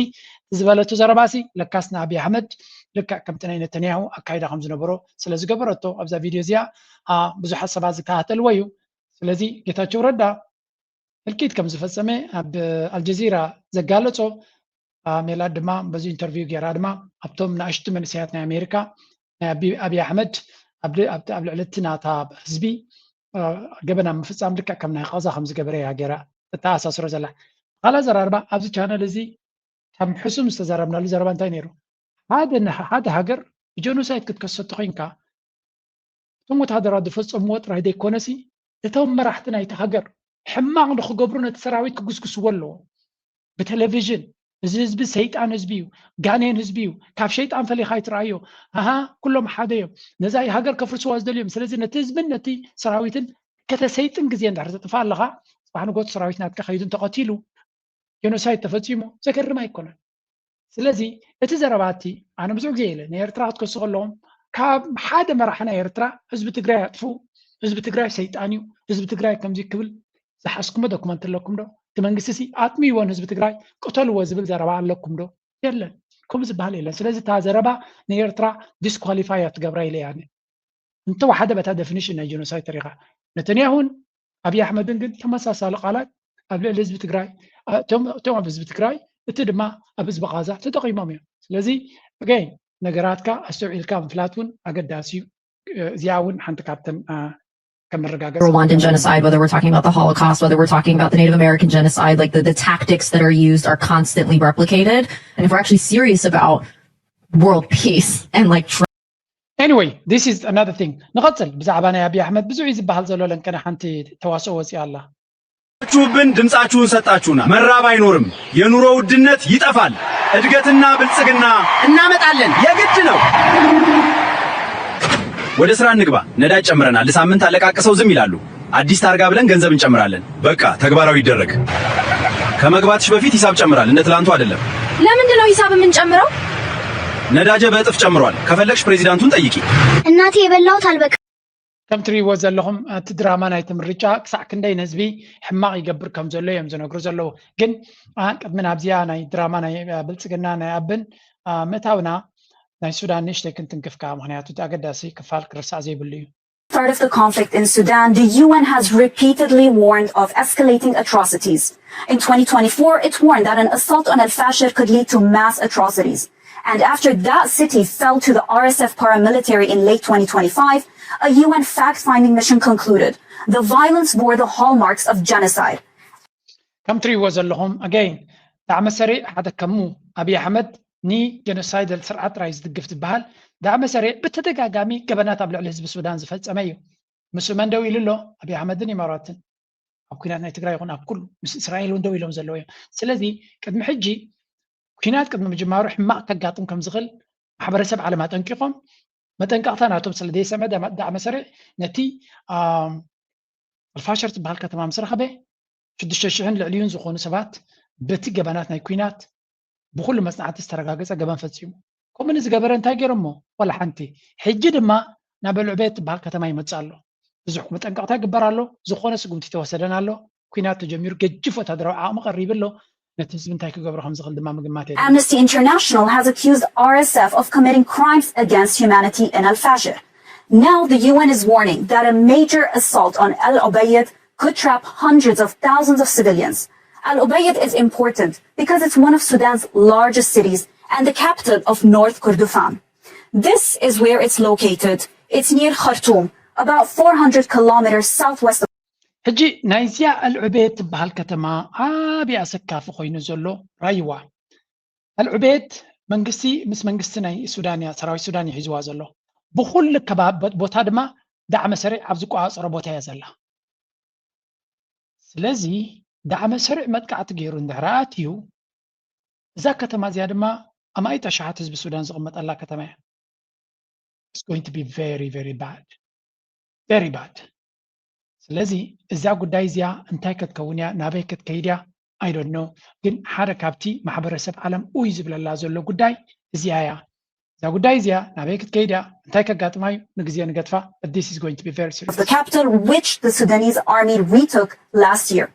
[SPEAKER 2] ዝበለቱ ዘረባሲ ለካስ ንኣብይ ኣሕመድ ልክዕ ከምቲ ናይ ነተንያሁ ኣካይዳ ከም ዝነበሮ ስለ ዝገበረቶ ኣብዛ ቪድዮ እዚኣ ብዙሓት ሰባት ዝከታተልዎ እዩ ስለዚ ጌታቸው ረዳ እልቂት ከም ዝፈፀመ ኣብ አልጀዚራ ዘጋለጾ ሜላት ድማ በዚ ኢንተርቪው ጌራ ድማ ኣብቶም ንኣሽቱ መንእሰያት ናይ ኣሜሪካ ናይ ኣብይ ኣሕመድ ኣብ ልዕሊ እቲ ናታ ህዝቢ ገበና ምፍፃም ልክዕ ከም ናይ ቃዛ ከም ዝገበረ እያ ጌራ ተተኣሳስሮ ዘላ ካልእ ዘራርባ ኣብዚ ቻነል እዚ ካብ ሕሱም ዝተዛረብናሉ ዘረባ እንታይ ነይሩ ሓደ ሃገር ብጀኖሳይድ ክትከሰቱ ኮንካ እቶም ወታደራት ዝፈፀምዎ ጥራይ ዘይኮነሲ እቶም መራሕቲ ናይቲ ሃገር ሕማቅ ንክገብሩ ነቲ ሰራዊት ክጉስግስዎ ኣለዎ ብቴሌቭዥን እዚ ህዝቢ ሰይጣን ህዝቢ እዩ ጋኔን ህዝቢ እዩ ካብ ሸይጣን ፈሊኻ ይትረኣዮ ኩሎም ሓደ እዮም ነዛ ሃገር ከፍርስዋ ዝደልዮም ስለዚ ነቲ ህዝብን ነቲ ሰራዊትን ከተሰይጥን ግዜ እንዳሕር ዘጥፋ ኣለኻ ፅባሕ ንጎት ሰራዊት ናትካ ከይዱን ተቐቲሉ ጀኖሳይድ ተፈፂሙ ዘገርም ኣይኮነን ስለዚ እቲ ዘረባቲ ኣነ ብዙሕ ግዜ ኢለ ንኤርትራ ክትከሱ ከለዎም ካብ ሓደ መራሒ ናይ ኤርትራ ህዝቢ ትግራይ ኣጥፉ ህዝቢ ትግራይ ሰይጣን እዩ ህዝቢ ትግራይ ከምዚ ክብል ዝሓስኩሞ ዶኩመንት ኣለኩም ዶ እቲ መንግስቲ ሲ ኣጥሚዎን ህዝቢ ትግራይ ቅተልዎ ዝብል ዘረባ ኣለኩም ዶ የለን ከምኡ ዝበሃል የለን ስለዚ እታ ዘረባ ንኤርትራ ዲስኳሊፋይ ትገብራ ኢለ ያነ እንተወሓደ በታ ዴፊኒሽን ናይ ጀኖሳይድ ተሪኻ ነተንያሁን ኣብይ ኣሕመድን ግን ተመሳሳሊ ቃላት ኣብ ልዕሊ ህዝቢ ትግራይ እቶም ኣብ ህዝቢ ትግራይ እቲ ድማ ኣብ ህዝቢ ቃዛ ተጠቂሞም እዮም ስለዚ ገይ ነገራትካ ኣስተውዒልካ ምፍላጥ እውን ኣገዳሲ እዩ እዚኣ እውን ሓንቲ ካብተን
[SPEAKER 18] Rwandan genocide, whether we're talking about the Holocaust, whether we're talking about the Native American genocide, like the tactics that are used are constantly replicated. And if we're actually serious about world peace and like...
[SPEAKER 2] Anyway, this is another thing. نقصل بزعبا ናይ ኣብይ ኣሕመድ ብዙ እዩ ዝበሃል ዘሎ ለንከና ሓንቲ ተዋስኦ ወፂኣ ኣላ
[SPEAKER 19] ጩብን ድምጻችሁን ሰጣችሁና መራብ አይኖርም የኑሮ ውድነት ይጠፋል እድገትና ብልጽግና እናመጣለን የግድ ነው ወደ ስራ እንግባ ነዳጅ ጨምረናል ለሳምንት አለቃቀሰው ዝም ይላሉ አዲስ ታርጋ ብለን ገንዘብ እንጨምራለን በቃ ተግባራዊ ይደረግ ከመግባትሽ በፊት ሂሳብ ጨምራል እንደ ትላንቱ አይደለም
[SPEAKER 18] ለምንድን ነው ሂሳብ የምንጨምረው
[SPEAKER 19] ነዳጅ በእጥፍ ጨምሯል ከፈለግሽ ፕሬዚዳንቱን ጠይቂ
[SPEAKER 20] እናቴ የበላሁት አልበቃ
[SPEAKER 2] ከም ትሪእዎ ዘለኹም እቲ ድራማ ናይ ምርጫ ክሳዕ ክንደይ ንህዝቢ ሕማቅ ይገብር ከም ዘሎ እዮም ዝነግሩ ዘለዉ ግን ቅድሚ ናብዚኣ ናይ ድራማ ናይ ብልፅግና ናይ ኣብን ምእታውና ናይ ሱዳን ንእሽተይ ክንትንክፍካ ምክንያቱ እቲ ኣገዳሲ ክፋል ክርሳዕ ዘይብሉ እዩ
[SPEAKER 21] Part of the conflict in Sudan, the UN has repeatedly warned of escalating atrocities. In 2024, it warned that an assault on Al-Fashir could lead to mass atrocities. And after that city fell to the RSF paramilitary in late 2025, a UN fact-finding mission concluded the violence bore the hallmarks of genocide.
[SPEAKER 2] Come three was Allahum again. دعم سريع هذا كمو أبي أحمد ني جنوسايد السرعة رئيس الجفت بحال دعم سريع بتدقاقامي قبنات أبلع الحزب السودان زفت أميو مسلمان دوي له أبي أحمد إمارات أو كنا نتقرأ يقول كل مس إسرائيل وندوي لهم زلوية سلذي قد محجي كينات قد مجمع روح ما تقاطم كم زغل حبر سبع علامات أنكيقهم ما تنقطعنا توم سلذي سمع دعم سريع نتي الفاشر تبهال كتمام سرخبه شد الشاشعين العليون زخون سبات بتي قبناتنا كينات بكل مصنعات استرقاقصة قبان فتسيمو كم نز قبرن تاجرمو ولا حنتي حجد ما نبل عبيت بهالكتما يمتصالو بزح متنقطع قبرالو زخونه سقمتي توسدنالو كينات تجمير جفت هدرو عام قريب له
[SPEAKER 21] Amnesty International has accused RSF of committing crimes against humanity in Al-Fashir. Now the UN is warning that a major assault on Al Ubayd could trap hundreds of thousands of civilians. Al Ubayd is important because it's one of Sudan's largest cities and the capital of North Kordofan. This is where it's located. It's near Khartoum, about 400 kilometers southwest of
[SPEAKER 2] ሕጂ ናይዚያ አልዑቤድ ትበሃል ከተማ ዓብያ ሰካፍ ኮይኑ ዘሎ ራይዋ አልዑቤድ መንግስቲ ምስ መንግስቲ ናይ ሱዳን ሰራዊት ሱዳን ይሕዝዋ ዘሎ ብኩሉ ከባቢ ቦታ ድማ ዳዕመ ሰሪዕ ኣብ ዝቋፀሮ ቦታ እያ ዘላ ስለዚ ዳዕመ ሰሪዕ መጥቃዕቲ ገይሩ እንድሕር ኣትዩ እዛ ከተማ እዚኣ ድማ ኣማይታ ሸሓት ህዝቢ ሱዳን ዝቕመጠላ ከተማ እያ It's going to be very, very bad. Very bad. ስለዚ እዛ ጉዳይ እዚኣ እንታይ ክትከውን እያ ናበይ ክትከይድ እያ I don't know ግን ሓደ ካብቲ ማሕበረሰብ ዓለም ኡይ ዝብለላ ዘሎ ጉዳይ እዚኣ እያ እዛ ጉዳይ እዚኣ ናበይ ክትከይድ እያ እንታይ ከጋጥማ እዩ ንግዜ ንገጥፋ but this is going to be very serious.
[SPEAKER 21] The capital which the Sudanese army retook last year.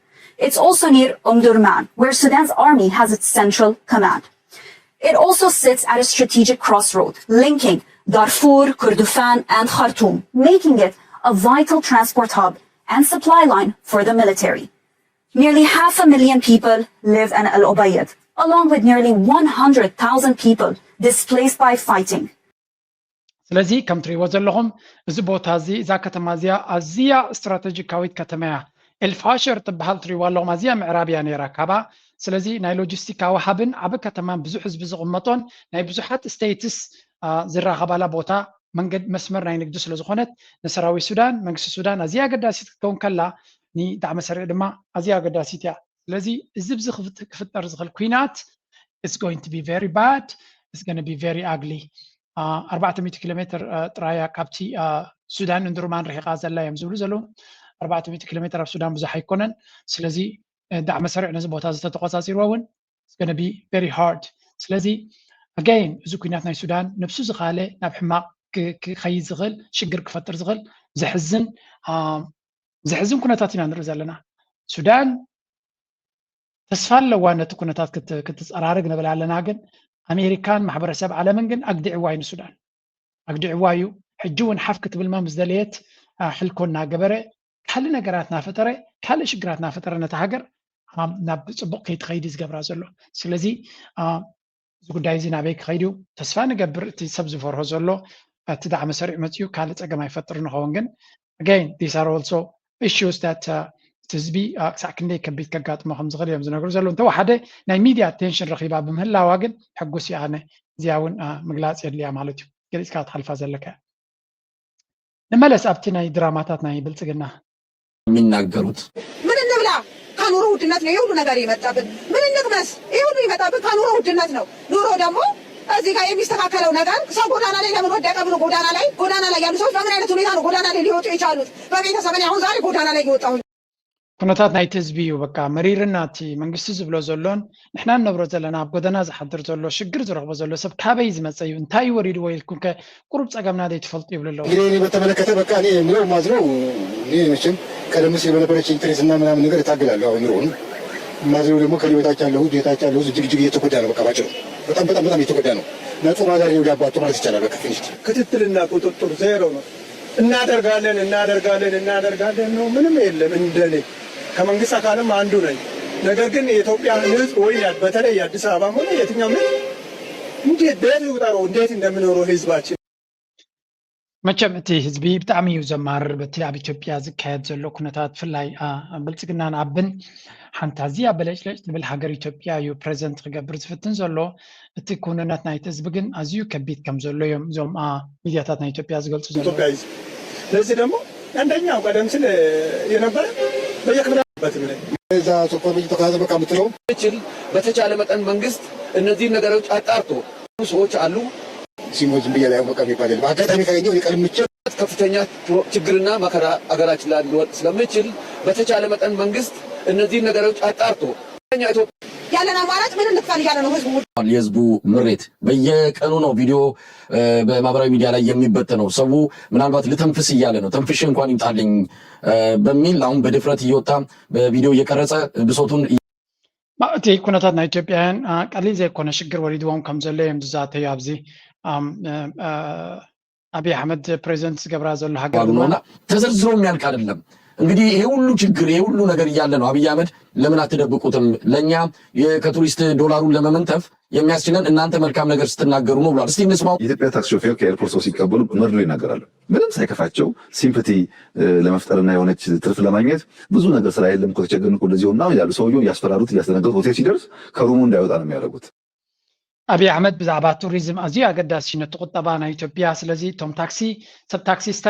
[SPEAKER 21] It's also near Omdurman where Sudan's army has its central command. It also sits at a strategic crossroad linking Darfur, Kordofan and Khartoum, making it a vital transport hub and supply line for the military. Nearly 500,000 people live in Al Ubayd, along with nearly 100,000 people displaced by fighting.
[SPEAKER 2] ስለዚ ከም ትሪእዎ ዘለኹም እዚ ቦታ እዚ እዛ ከተማ እዚኣ ኣዝያ ስትራቴጂካዊት ከተማ እያ ኤልፋሽር ትበሃል ትሪእዎ ኣለኹም ኣዝያ ምዕራብያ ነይራ ካባ ስለዚ ናይ ሎጂስቲካዊ ሃብን ዓብ ከተማን ብዙሕ ህዝቢ ዝቕመጦን ናይ ብዙሓት ስቴትስ ዝራኸባላ ቦታ መንገድ መስመር ናይ ንግዲ ስለ ዝኾነት ንሰራዊት ሱዳን መንግስቲ ሱዳን ኣዝያ ኣገዳሲት ክትከውን ከላ ንዳዕመ ሰሪዕ ድማ ኣዝያ ኣገዳሲት እያ ስለዚ እዚ ብዚ ክፍጠር ዝኽእል ኩናት it's going to be very bad it's going to be very ugly 400 ኪሎ ሜትር ጥራያ ካብቲ ሱዳን እንድሩማን ርሒቓ ዘላ እዮም ዝብሉ ዘለዉ 400 ኪሎ ሜትር ኣብ ሱዳን ብዙሕ ኣይኮነን ስለዚ ዳዕመ ሰሪዕ ነዚ ቦታ ዝተተቆፃፂርዎ እውን it's going to be very hard ስለዚ again እዚ ኩናት ናይ ሱዳን ነብሱ ዝኻለ ናብ ሕማቕ ክኸይድ ዝኽእል ሽግር ክፈጥር ዝኽእል ዘሕዝን ኩነታት ኢና ንርኢ ዘለና ሱዳን ተስፋ ኣለዋ ነቲ ኩነታት ክትፀራርግ ንብል ኣለና ግን ኣሜሪካን ማሕበረሰብ ዓለምን ግን ኣግዲዕዋ እዩ ንሱዳን ኣግዲዕዋ እዩ ሕጂ እውን ሓፍ ክትብልማ ምስ ደለየት ሕልኮ እናገበረ ካልእ ነገራት እናፈጠረ ካልእ ሽግራት እናፈጠረ ነቲ ሃገር ናብ ፅቡቕ ከይትኸይድ ዝገብራ ዘሎ ስለዚ እዚ ጉዳይ እዚ ናበይ ክኸይድ እዩ ተስፋ ንገብር እቲ ሰብ ዝፈርሆ ዘሎ እቲ ዳዕመ ሰሪዕ መፅኡ ካልእ ፀገም ኣይፈጥር ንኸውን ግን again these are also issues that ህዝቢ ክሳዕ ክንደይ ከቢድ ከጋጥሞ ከም ዝኽእል እዮም ዝነገሩ ዘለዉ እንተወሓደ ናይ ሚድያ ኣቴንሽን ረኺባ ብምህላዋ ግን ሕጉስ እያ ኣነ እዚኣ እውን ምግላፅ የድልያ ማለት እዩ ገሊፅካ ትሓልፋ ዘለካ ንመለስ ኣብቲ ናይ ድራማታት ናይ ብልፅግና
[SPEAKER 1] የሚናገሩት
[SPEAKER 22] ምን እንብላ ከኑሮ ውድነት ነው የሁሉ ነገር የመጣብን ምን እንቅመስ ይሄ ሁሉ ይመጣብን ከኑሮ ውድነት ነው ኑሮ ደግሞ እዚህ ጋር የሚስተካከለው ነገር ሰው ጎዳና ላይ ለምን ወደቀ ብሎ ጎዳና ላይ ያሉ ሰዎች በምን አይነት ሁኔታ ነው ጎዳና ላይ ሊወጡ የቻሉት በቤተሰብ እኔ አሁን ዛሬ ጎዳና ላይ እየወጣሁ
[SPEAKER 2] ኩነታት ናይቲ ህዝቢ እዩ በቃ መሪርና እቲ መንግስቲ ዝብሎ ዘሎን ንሕና ንነብሮ ዘለና ኣብ ጎደና ዝሓድር ዘሎ ሽግር ዝረኽቦ ዘሎ ሰብ ካበይ ዝመፀ እዩ እንታይ ወሪድዎ ኢልኩም ቁሩብ ፀገምና ደይ ትፈልጡ ይብሉ ኣለዉ
[SPEAKER 15] እንግዲህ እኔ በተመለከተ በቃ እኔ የምለው ማዝነው እኔ መቼም ቀደም ሲል በነበረች ኢንትሬስና ምናምን ነገር እታገላለሁ አሁን ኑሮን ማዝነው ደግሞ ከኔ በታች ያለሁት እጅግ እየተጎዳ ነው በቃ ባጭሩ በጣም እየተጎዳ ነው ነጹ ማዛሪ ነው ዳባቱ ማለት ይቻላል በቃ ፊኒሽት ክትትልና ቁጥጥር ዜሮ ነው እናደርጋለን ነው ምንም የለም እንደኔ ከመንግስት አካልም አንዱ ነኝ ነገር ግን የኢትዮጵያ ህዝብ ወይ በተለይ አዲስ አበባ ሆነ የትኛው እንዴት ቤት ይውጣው እንዴት እንደምኖረው ህዝባችን
[SPEAKER 2] መቸም እቲ ህዝቢ ብጣዕሚ እዩ ዘማርር በቲ ኣብ ኢትዮጵያ ዝካየድ ዘሎ ኩነታት ብፍላይ ብልፅግናን ኣብን ሓንቲ ኣዝያ በለጭለጭ ትብል ሃገር ኢትዮጵያ እዩ ፕሬዘንት ክገብር ዝፍትን ዘሎ እቲ ኩነታት ናይቲ ህዝቢ ግን ኣዝዩ ከቢድ ከም ዘሎ እዮም እዞም ሚድያታት ናይ ኢትዮጵያ ዝገልፁ ዘሎ
[SPEAKER 15] ለዚህ ደግሞ አንደኛው ቀደም ሲል የነበረ በየክብራበት ነው እዛ ጾቆብ ተካዘ በቃ ምትለው
[SPEAKER 1] በተቻለ መጠን መንግስት እነዚህ ነገሮች አጣርቶ ሰዎች አሉ
[SPEAKER 15] ሲሞዝ ቢያላ በቃ ይባላል በአጋጣሚ ካገኘው ይቀርምጭ
[SPEAKER 1] ከፍተኛ ችግርና መከራ አገራችን ላይ ሊወጥ ስለሚችል በተቻለ መጠን መንግስት እነዚህ ነገሮች አጣርቶ
[SPEAKER 22] ያለን አማራጭ ምን እንድትፋል ያለ ነው ህዝቡ
[SPEAKER 1] የህዝቡ ምሬት በየቀኑ ነው ቪዲዮ በማህበራዊ ሚዲያ ላይ የሚበተነው ሰው ምናልባት ልተንፍስ እያለ ነው ተንፍሽ እንኳን ይምጣልኝ በሚል አሁን በድፍረት እየወጣ በቪዲዮ እየቀረጸ ብሶቱን
[SPEAKER 2] እቲ ኩነታት ናይ ኢትዮጵያን ቀሊል ዘይኮነ ሽግር ወሪድዎም ከም ዘሎ እዮም ዝዛተዩ ኣብዚ አብይ አህመድ ፕሬዚደንት ዝገብራ ዘሎ ሀገር
[SPEAKER 1] ነውና ተዘርዝሮ የሚያልቅ አይደለም። እንግዲህ ይሄ ሁሉ ችግር ይሄ ሁሉ ነገር እያለ ነው አብይ አህመድ ለምን አትደብቁትም? ለኛ ከቱሪስት ዶላሩን ለመመንተፍ የሚያስችለን እናንተ መልካም ነገር ስትናገሩ ነው ብሏል። እስቲ እንስማው።
[SPEAKER 4] የኢትዮጵያ ታክሲ ሾፌር ከኤርፖርት ሰው ሲቀበሉ መርዶ ይናገራሉ። ምንም ሳይከፋቸው ሲምፓቲ ለመፍጠርና የሆነች ትርፍ ለማግኘት ብዙ ነገር ስራ የለም እኮ ተቸገርን እኮ እንደዚህ ሆና ያሉ ሰውየው እያስፈራሩት እያስደነገጡት ሆቴል ሲደርስ ከሩሙ እንዳይወጣ ነው የሚያደርጉት።
[SPEAKER 2] አብይ አህመድ ብዛዕባ ቱሪዝም ኣዝዩ ኣገዳሲነት ቁጠባ ናይ ኢትዮጵያ ስለዚ ቶም ታክሲ ሰብ ታክሲስታ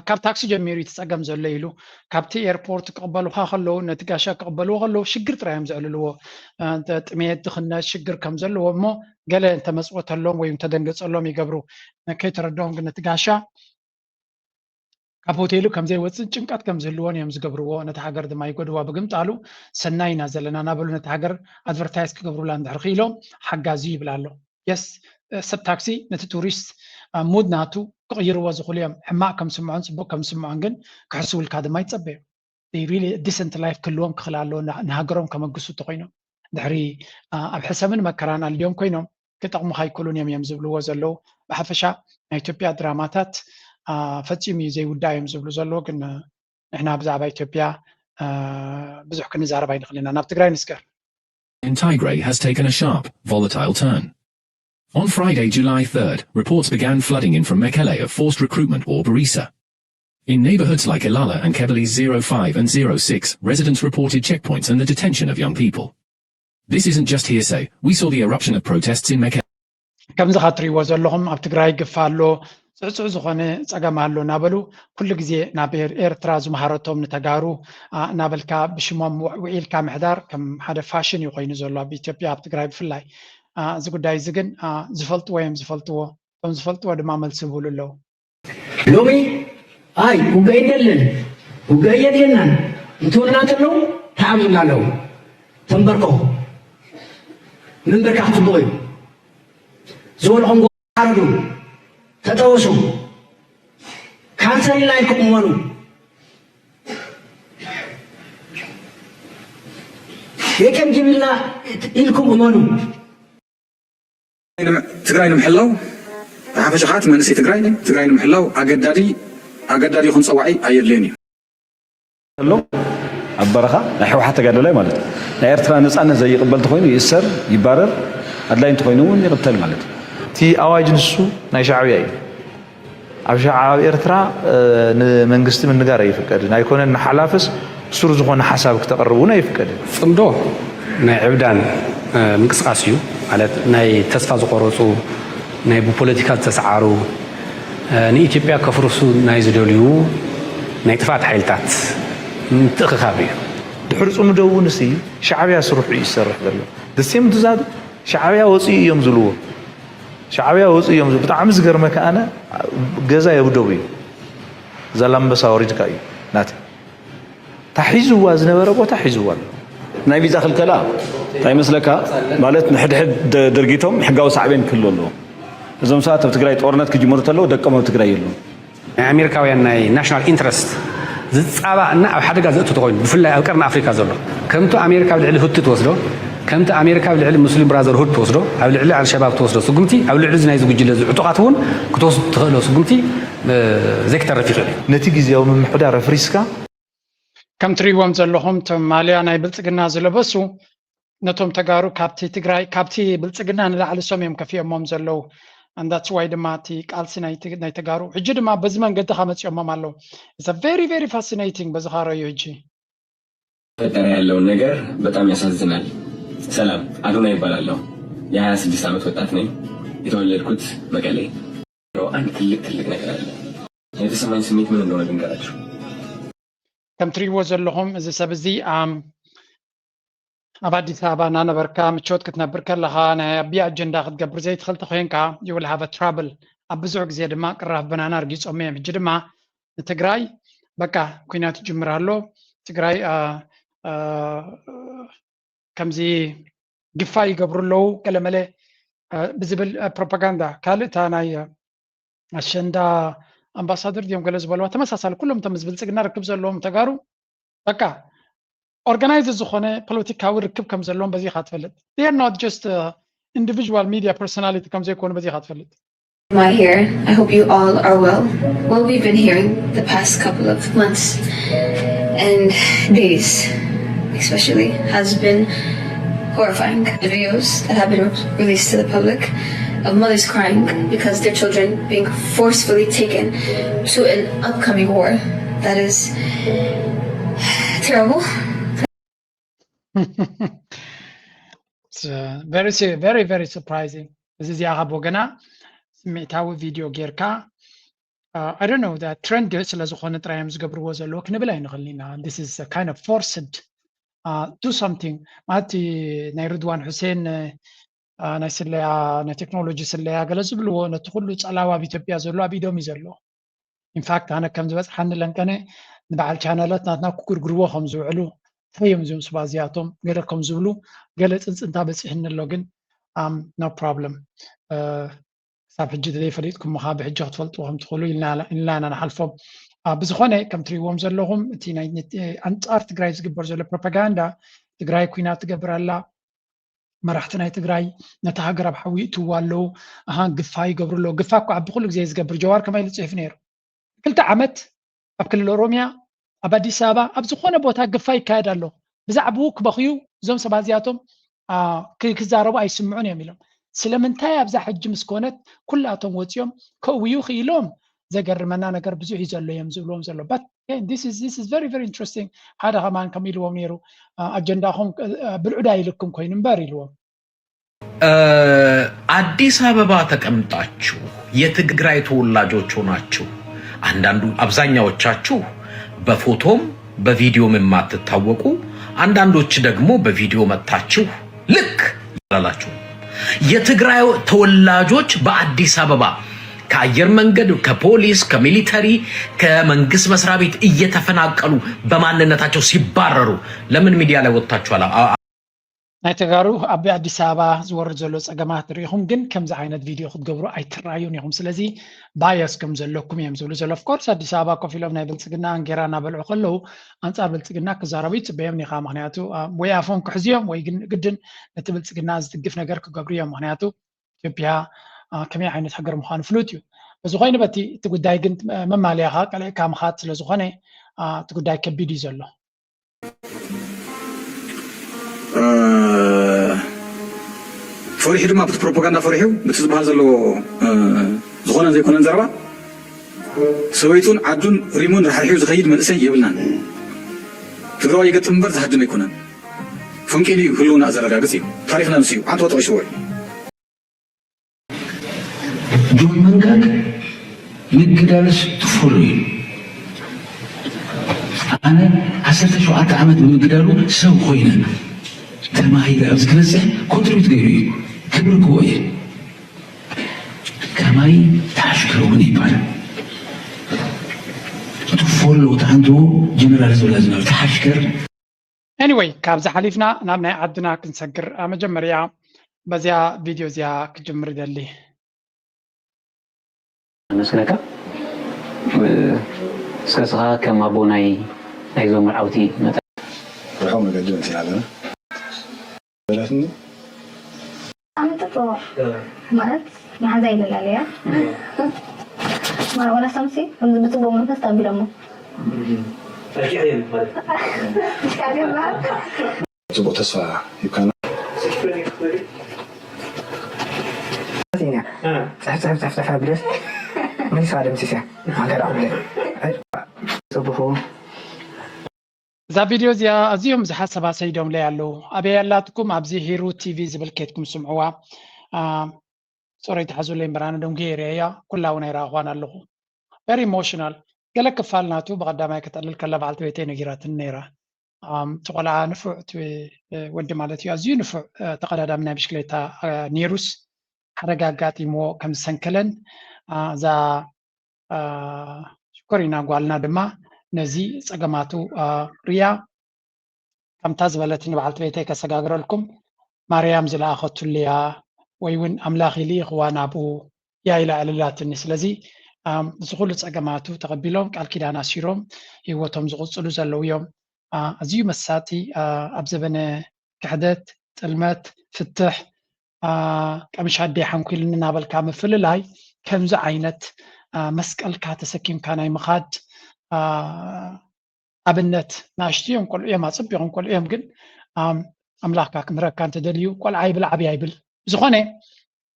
[SPEAKER 2] ካብ ታክሲ ጀሚሩ ይትፀገም ዘሎ ኢሉ ካብቲ ኤርፖርት ክቕበሉካ ከለዉ ነቲ ጋሻ ክቕበልዎ ከለዉ ሽግር ጥራዮም ዘዕልልዎ ጥሜት ድኽነት ሽግር ከም ዘለዎ እሞ ገለ እንተመፅወተሎም ወይ እንተደንገፀሎም ይገብሩ ከይተረድኦም ግን ነቲ ጋሻ ካብ ሆቴሉ ከም ዘይወፅእ ጭንቀት ከም ዝህልዎን እዮም ዝገብርዎ ነቲ ሃገር ድማ ይጎድዋ ብምጣሉ ሰናይ ኢና ዘለና ናበሉ ነቲ ሃገር ኣድቨርታይዝ ክገብሩላ እንድሕር ክኢሎም ሓጋዚ ይብል ኣሎ የስ ሰብ ታክሲ ነቲ ቱሪስት ሙድ ናቱ ክቕይርዎ ዝኽእሉ እዮም ሕማቅ ከም ስምዖን ፅቡቅ ከም ስምዖን ግን ክሕስብልካ ድማ ይፀበዩ ሪሊ ዲሰንት ላይፍ ክህልዎም ክኽእል ኣለዎ ንሃገሮም ከመግሱ እንተኮይኖም ድሕሪ ኣብ ሕሰብን መከራን ኣልዮም ኮይኖም ክጠቕሙካ ይክእሉን እዮም ዝብልዎ ዘለው ብሓፈሻ ናይ ኢትዮጵያ ድራማታት ፈፂሙ ዘይውዳእ እዮም ዝብሉ ዘለዎ ግን ንሕና ብዛዕባ ኢትዮጵያ ብዙሕ ክንዛረብ ኣይንኽእል ኢና ናብ ትግራይ ንስገር
[SPEAKER 14] In Tigray has taken a sharp, volatile turn. On Friday, July 3rd, reports began flooding in from Mekelle of forced recruitment or Barisa. In neighborhoods like Ilala and Kebele's 05 and 06, residents reported checkpoints and the detention of young people. This isn't just hearsay. We saw the eruption of protests in Mekelle.
[SPEAKER 2] ከምዚ ካትሪእዎ ዘለኹም ኣብ ትግራይ ግፋ ኣሎ ፅዕፅዕ ዝኾነ ፀገም ኣሎ እናበሉ ኩሉ ግዜ ናብ ኤርትራ ዝመሃረቶም ንተጋሩ እናበልካ ብሽሞም ውዒልካ ምሕዳር ከም ሓደ ፋሽን እዩ ኮይኑ ዘሎ ኣብ ኢትዮጵያ ኣብ ትግራይ ብፍላይ እዚ ጉዳይ እዚ ግን ዝፈልጥዎ እዮም ዝፈልጥዎ እቶም ዝፈልጥዎ ድማ መልሲ ይብሉ ኣለዉ
[SPEAKER 7] ሎሚ ኣይ ውግአ የለን ውግአ የለናን እንትብልና እንተለዉ ተዓብዙና ኣለዉ ተንበርክኹ ምንበርካ ክትፅቡቕ እዩ ዝበልኹም ሓረዱ ተጠወሱ ካንሰር ኢልና ኢልኩም እመኑ የቀም ጅብልና ኢልኩም እመኑ
[SPEAKER 23] ትግራይ ንምሕላው ብሓፈሻኻት መንእሰይ ትግራይ ንምሕላው ኣገዳዲ ይኹን ፀዋዒ ኣየድልየን እዩ
[SPEAKER 24] ኣሎ ኣብ በረኻ ናይ ሕወሓት ተጋደላይ ማለት እዩ ናይ ኤርትራ ነፃነት ዘይቕበል እንተኮይኑ ይእሰር ይባረር ኣድላይ እንተኮይኑ እውን ይቕተል ማለት እዩ
[SPEAKER 25] እቲ ኣዋጅ ንሱ ናይ ሻዕብያ እዩ ኣብ ኤርትራ ንመንግስቲ ምንጋር ኣይፍቀድን ኣይኮነን ንሓላፍስ ስሩ ዝኾነ ሓሳብ ክተቐርቡን ኣይፍቀድን
[SPEAKER 26] ፅምዶ ናይ ዕብዳን ምንቅስቃስ እዩ ማለት ናይ ተስፋ ዝቆረፁ ናይ ብፖለቲካ ዝተሰዓሩ ንኢትዮጵያ ከፍርሱ ናይ ዝደልዩ ናይ ጥፋት ሓይልታት ምትእኽኻብ እዩ
[SPEAKER 25] ድሕሪ ፅምዶ እውንስ እዩ ሻዕብያ ስርሑ እዩ ዝሰርሕ ዘሎ ደሴም ትዛድ ሻዕብያ ወፂኡ እዮም ዝብልዎ ሻዕብያ ወፂኡ እዮም ብጣዕሚ ዝገርመካ ኣነ ገዛ የብደው እዩ ዛላምበሳ ወሪድካ እዩ ናተ ታሒዝዋ ዝነበረ ቦታ ሒዝዋ ኣሎ
[SPEAKER 24] ናይ ቪዛ ክልከላ እንታይ መስለካ ማለት ንሕድሕድ ድርጊቶም ሕጋዊ ሳዕቤን ክህሉ ኣለዎ እዞም ሰባት ኣብ ትግራይ ጦርነት ክጅመሩ ተለዉ ደቀም ኣብ ትግራይ የሉ
[SPEAKER 26] ናይ ኣሜሪካውያን ናይ ናሽናል ኢንትረስት ዝፃባእና ኣብ ሓደጋ ዘእቱ ተኮይኑ ብፍላይ ኣብ ቀርኒ ኣፍሪካ ዘሎ ከምቲ ኣሜሪካ ብልዕሊ ህቲ ትወስዶ ከምቲ ኣሜሪካ ብልዕሊ ሙስሊም ብራዘርሁድ ትወስዶ ኣብ ልዕሊ ኣልሸባብ ትወስዶ ስጉምቲ ኣብ ልዕሊ ናይ ዝጉጅለ ዕጡቃት እውን ክትወስዱ ትኽእሎ ስጉምቲ ዘይክተርፍ ይኽእል እዩ
[SPEAKER 25] ነቲ ግዜያዊ ምምሕዳር ኣፍሪስካ
[SPEAKER 2] ከም ትሪእዎም ዘለኹም ቶም ማልያ ናይ ብልፅግና ዝለበሱ ነቶም ተጋሩ ካብቲ ትግራይ ካብቲ ብልፅግና ንላዕሊ ሶም እዮም ከፊኦሞም ዘለው አንዳትስ ዋይ ድማ እቲ ቃልሲ ናይ ተጋሩ ሕጂ ድማ በዚ መንገዲ ከመፅኦሞም ኣለዉ ኢትስ ቬሪ ቬሪ ፋሲኔቲንግ በዚ ካረዩ ሕጂ
[SPEAKER 27] ፈጠረ ያለውን ነገር በጣም ያሳዝናል። ሰላም አዱና ይባላለሁ። የ26 ዓመት ወጣት ነኝ። የተወለድኩት መቀሌ። አንድ ትልቅ ነገር አለ። የተሰማኝ ስሜት ምን እንደሆነ ልንገራችሁ።
[SPEAKER 2] ከም ትሪእዎ ዘለኹም እዚ ሰብ እዚ ኣብ ኣዲስ ኣበባ እናነበርካ ምቾት ክትነብር ከለኻ ናይ ኣብያ ኣጀንዳ ክትገብር ዘይትኽእል ተኮይንካ you will have a trouble ኣብ ብዙሕ ግዜ ድማ ቅራፍ በናና ርጊፆም እዮም ሕጂ ድማ ንትግራይ በቃ ኩናት ይጅምር ኣሎ ትግራይ ከምዚ ግፋ ይገብሩ ኣለዉ ገለመለ ብዝብል ፕሮፓጋንዳ ካልእ እታ ናይ ኣሸንዳ ኣምባሳደር ድዮም ገለ ዝበልዋ ተመሳሳሊ ኩሎም እቶም ዝብልፅግና ርክብ ዘለዎም ተጋሩ በቃ organize ዝኾነ ፖለቲካዊ ርክብ ከም ዘለዎም በዚህ ካትፈልጥ they are not just individual media personality ከም ዘይኮኑ በዚህ ካትፈልጥ
[SPEAKER 3] My here. I hope you all are well. What we've been hearing the past couple of months and days, especially, has been horrifying. The videos that have been released to the public of mothers crying because their children being forcefully taken to an upcoming war. That is terrible.
[SPEAKER 2] It's very, very surprising. This is Yahab Ogana. سمعتاوي فيديو ጌርካ I don't know that trend ስለዝኾነ ጥራይም ዝገብርዎ ዘለዎ ክንብል ኣይንኽእልና this is a kind of forced do something ማለት ናይ ርድዋን ሁሴን ናይ ስለያ ናይ ቴክኖሎጂ ስለያ ገለ ዝብልዎ ነቲ ኩሉ ፀላዋ ኣብ ኢትዮጵያ ዘሎ ኣብ ኢዶም እዩ ዘሎ in fact ኣነ ከም ዝበፅሓኒ ለንቀነ ንበዓል ቻነላት ናትና ክጉርግርዎ ከም ዝውዕሉ ፈዮም ዞም ስባዝያቶም ገለ ከም ዝብሉ ገለ ፅንፅንታ በፂሕኒ ኣሎ ግን no problem ሳብ ሕጂ ዘይፈሊጥኩም ምኻ ብሕጂ ክትፈልጥዎ ከም ትኽእሉ ኢልና ንሓልፎም ብዝኾነ ከም ትሪእዎም ዘለኹም እቲ ናይ ኣንጻር ትግራይ ዝግበር ዘሎ ፕሮፓጋንዳ ትግራይ ኩናት ትገብር ኣላ መራሕቲ ናይ ትግራይ ነቲ ሃገር ኣብ ሓዊ ይእትውዎ ኣለዉ ግፋ ይገብሩ ኣለዉ ግፋ እኳ ብኩሉ ግዜ ዝገብር ጀዋር ከመይ ኢሉ ፅሒፍ ነይሩ 2 ዓመት ኣብ ክልል ኦሮምያ ኣብ ኣዲስ ኣበባ ኣብ ዝኾነ ቦታ ግፋ ይካየድ ኣሎ ብዛዕባኡ ክበኽዩ እዞም ሰባት እዚኣቶም ክዛረቡ ኣይስምዑን እዮም ኢሎም ስለምንታይ ኣብዛ ሕጂ ምስ ኮነት ኩላቶም ወፂኦም ከውዩ ክኢሎም ዘገርመና ነገር ብዙሕ እዩ ዘሎ እዮም ዝብልዎም ዘሎ but this is very very interesting ሓደ ከማን ከም ኢልዎም ነይሩ ኣጀንዳኹም ብልዑዳ ይልኩም ኮይኑ እምበር ኢልዎም
[SPEAKER 5] አዲስ አበባ ተቀምጣችሁ የትግራይ ተወላጆች ሆናችሁ አንዳንዱ አብዛኛዎቻችሁ በፎቶም በቪዲዮም የማትታወቁ አንዳንዶች ደግሞ በቪዲዮ መጣችሁ ልክ ያላላችሁ የትግራይ ተወላጆች በአዲስ አበባ ከአየር መንገድ ከፖሊስ ከሚሊተሪ ከመንግስት መስሪያ ቤት እየተፈናቀሉ በማንነታቸው ሲባረሩ ለምን ሚዲያ ላይ ወጣችኋል
[SPEAKER 2] ናይ ተጋሩ ኣብ አዲስ አበባ ዝወርድ ዘሎ ፀገማት ሪኹም ግን ከምዚ ዓይነት ቪድዮ ክትገብሩ ኣይትራዩን ኢኹም ስለዚ ባያስ ከም ዘለኩም እዮም ዝብሉ ዘሎ of course አዲስ አበባ ኮፍ ኢሎም ናይ ብልጽግና አንጌራ እናበልዑ ከለዉ አንጻር ብልጽግና ክዛረቡ ይጽበዮም ኒኻ ምክንያቱ ወይ ኣፎም ክሕዝዮም ወይ ግን ግድን ነቲ ብልጽግና ዝትግፍ ነገር ክገብሩ እዮም ምክንያቱ ኢትዮጵያ ከመይ ዓይነት ሃገር ምዃኑ ፍሉጥ እዩ በዚ ኮይኑ በቲ እቲ ጉዳይ ግን መማልያኻ ቀለዕካ ምኻት ስለዝኾነ እቲ ጉዳይ ከቢድ እዩ ዘሎ
[SPEAKER 23] فريح ድማ بت بروباغندا فريحو بت ዝባሃል ዘሎ ዝኾነ ዘይኮነን ዘረባ ሰበይቱን ዓዱን ሪሙን ረሓሒው ዝኸይድ መንእሰይ የብልናን ትግራዋይ ይገጥም እምበር ዝሃድም ኣይኮነን ፍንቄል እዩ ህልውና ዘረጋግፅ እዩ ታሪክና ምስ እዩ ዓንቶ ጠቂስዎ እዩ
[SPEAKER 7] ጆን መንጋግ ምግዳልስ ትፈሩ እዩ ኣነ 17 ዓመት ብምግዳሉ ሰብ ኮይነ ተማሂለ ኣብዚ ክበፅሕ ኮንትሪቢዩት ገይሩ እዩ ክብሪ ክዎ እየ ከማይ ተሓሽከር እውን ይባላል ትፈሉ ታንቱ ጀነራል ዝብላ ዝነበረ ተሓሽከር
[SPEAKER 2] anyway ካብዚ ሓሊፍና ናብ ናይ ዓድና ክንሰግር መጀመርያ በዚያ ቪድዮ እዚያ ክጅምር ይደሊ
[SPEAKER 6] መስለካ ስከስኻ ከም ኣቦ ናይዞም መርዓውቲ መጠ
[SPEAKER 4] رحم مقدم في هذا بلاتني
[SPEAKER 20] أنا تطلع مرات ما هذا إلا عليها ما ولا سمسي كنت بتبغى من فستان بلامه مش كارين بعد
[SPEAKER 4] تبغى تصفى يمكن
[SPEAKER 7] صح بليس من صار مسيسة ما قال عمله صبحو
[SPEAKER 2] እዛ ቪድዮ እዚኣ ኣዝዮም ብዙሓት ሰባት ሰይዶም ላይ ኣለዉ ኣበይ ያላትኩም ኣብዚ ሂሩ ቲቪ ዝብል ከትኩም ስምዕዋ ፅሬት ሓዙለይ እምበራነ ዶም ገይረ እያ ኩላ እውን ኣይረኣኳን ኣለኹ ቨሪ ኢሞሽናል ገለ ክፋል ናቱ ብቐዳማይ ክጠልል ከላ በዓልቲ ቤተይ ነጊራትን ነይራ እቲ ቆልዓ ንፉዕ ወዲ ማለት እዩ ኣዝዩ ንፉዕ ተቐዳዳሚ ናይ ብሽክሌታ ኔሩስ ሓደጋ ኣጋጢምዎ ከም ዝሰንከለን እዛ ሽኮሪና ጓልና ድማ ነዚ ፀገማቱ ሪያ ከምታ ዝበለት ንበዓልቲ ቤተይ ከሰጋግረልኩም ማርያም ዝለኣኸቱልያ ወይ እውን ኣምላኽ ኢሊ ይኽዋ ናብኡ ያ ኢላ ዕልላትኒ ስለዚ እዚ ኩሉ ፀገማቱ ተቐቢሎም ቃል ኪዳን ኣሲሮም ሂወቶም ዝቕፅሉ ዘለው እዮም أزيو مساتي أبزبنا كحدت تلمت فتح كمش هدي حنقول لنا بالكامل في اللاي كم زعينت مسكال كاتسكيم كان يمخاد أبنت ناشتيهم كل يوم أصبيهم كل يوم جن أملاك مرة كانت تدليو كل عيبل عبي عيبل زخانة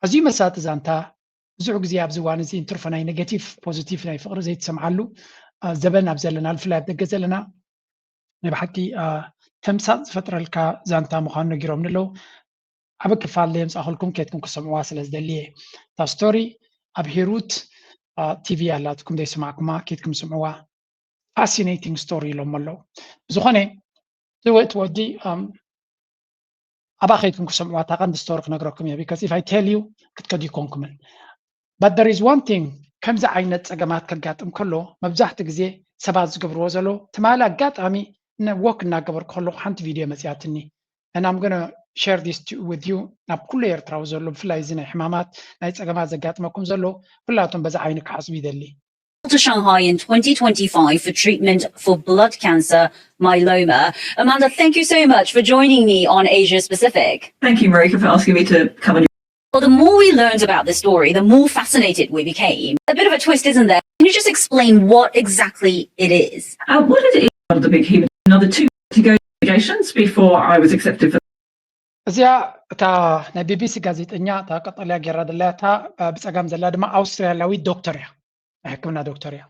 [SPEAKER 2] أزيو مسات زانتا زعق زياب زوان زين ترفنا نيجاتيف بوزيتيف ناي فقر زي تسمعلو زبن أبزلنا الفلاب دقزلنا نبحكي تمسات فترة الكا زانتا مخانو جيروم نلو أبك فالليم سأخلكم كيتكم كسمعوا واصل أزدليه تا ستوري أبهيروت تي في علاتكم دي سمعكم كيتكم سمعوا fascinating story لهم الله زخانة دوت ودي أباخيتكم كسمعوا تاقن دستورك نقرأكم يا because if I tell you كتكدي كونكمل but there is one thing كم زا عينت أجمعات كالقاتم كله مبزحت جزء سبعة زقبر وزلو تمالا قات أمي نوك نقبر كله حنت فيديو مسياتني and I'm gonna share this with you نبكل يرتراو زلو فلايزين حمامات نايت أجمعات زقات ماكم زلو كلاتهم بزا عينك حسبي دلي
[SPEAKER 21] to Shanghai in 2025 for treatment for blood cancer myeloma. Amanda, thank you so much for joining me on Asia Pacific.
[SPEAKER 8] Thank you, Marika, for asking me to come on.
[SPEAKER 21] Well, the more we learned about this story, the more fascinated we became. A bit of a twist, isn't there? Can you just explain what exactly it is?
[SPEAKER 8] What is it? One of the big hematology, another 2 negotiations before I was accepted for.
[SPEAKER 2] أزيا تا نبي بي سي غازيتنيا تا قطليا جرادلا تا بصقام زلا دما أوسترالياوي دكتوريا حكمنا دكتوريا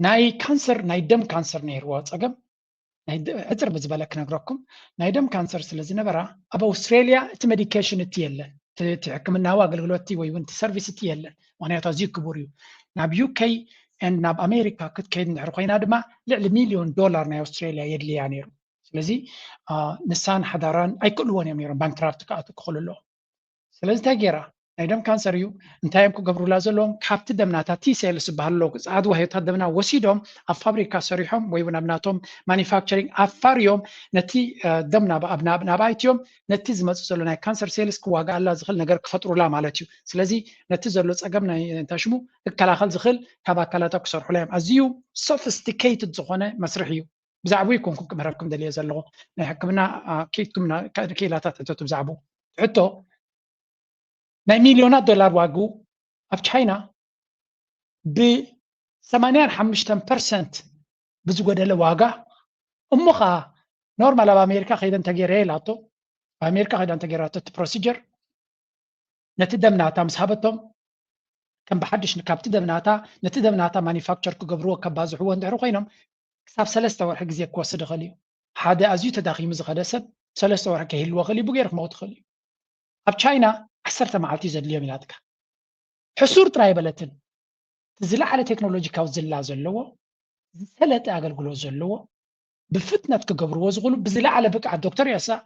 [SPEAKER 2] ناي كانسر ناي دم كانسر نيروا صقم ناي اثر بزبلك نغركم ناي دم كانسر سلازي نبرا اب أستراليا ت ميديكيشن تيله تحكمنا واغلغلوتي وي ونت سيرفيس تيله معناتها زي كبوريو ناب يو كي ان ناب امريكا كتكيد نعرقينا دما لعل $1,000,000 ناي أستراليا يدلي يعني سلازي نسان حضاران اي كلون يميرون بانكرافت كاتكخللو سلازي تاغيرا نايدم كانسر يو انتايم كو غبرو لازلوم كابت دمناتا تي سيلس بهاللو عاد وهيتا دمنا وسيدوم افابريكا سريحهم وي ونابناتهم مانيفاكتشرينج افاريوم نتي دمنا بابنا بايتيوم نتي زمص زلو ناي كانسر سيلس كواغا الله زخل نجر كفطرو لا مالتيو سلازي نتي زلو صقمنا انتاشمو الكلاخل زخل كباكلاتا كسرحو لايم ازيو سوفيستيكيتد زخونه مسرحيو بزعبو يكون كم مركم دليل زلو ناي حكمنا كيتكمنا كيلاتات تتو بزعبو حتى ناي $1,000,000 واقو أف تشاينا ب 85% بزقود الواقع أمخا نورمال بأمريكا خيدان تغيير لاتو بأمريكا خيدان تغييراتو بروسيجر نتدمناتا مسحبتهم كم بحدش نكابتدمناتا نتدمناتا مانيفاكتشر كقبروا كبازحوا ندعرو قينهم كساب 3 ورحق زي كواسد غليو حدا أزيو تداخي مزغدسب 3 ورحق هيلو غلي بغيرك موت غليو أف تشاينا 10 معلتي زدليو ميلادك حصور ترايبلتن تزلع على تكنولوجي كاو زلا زلو سلت اغلغلو زلو بفتنه كغبرو زغلو بزلا على بقع الدكتور ياسا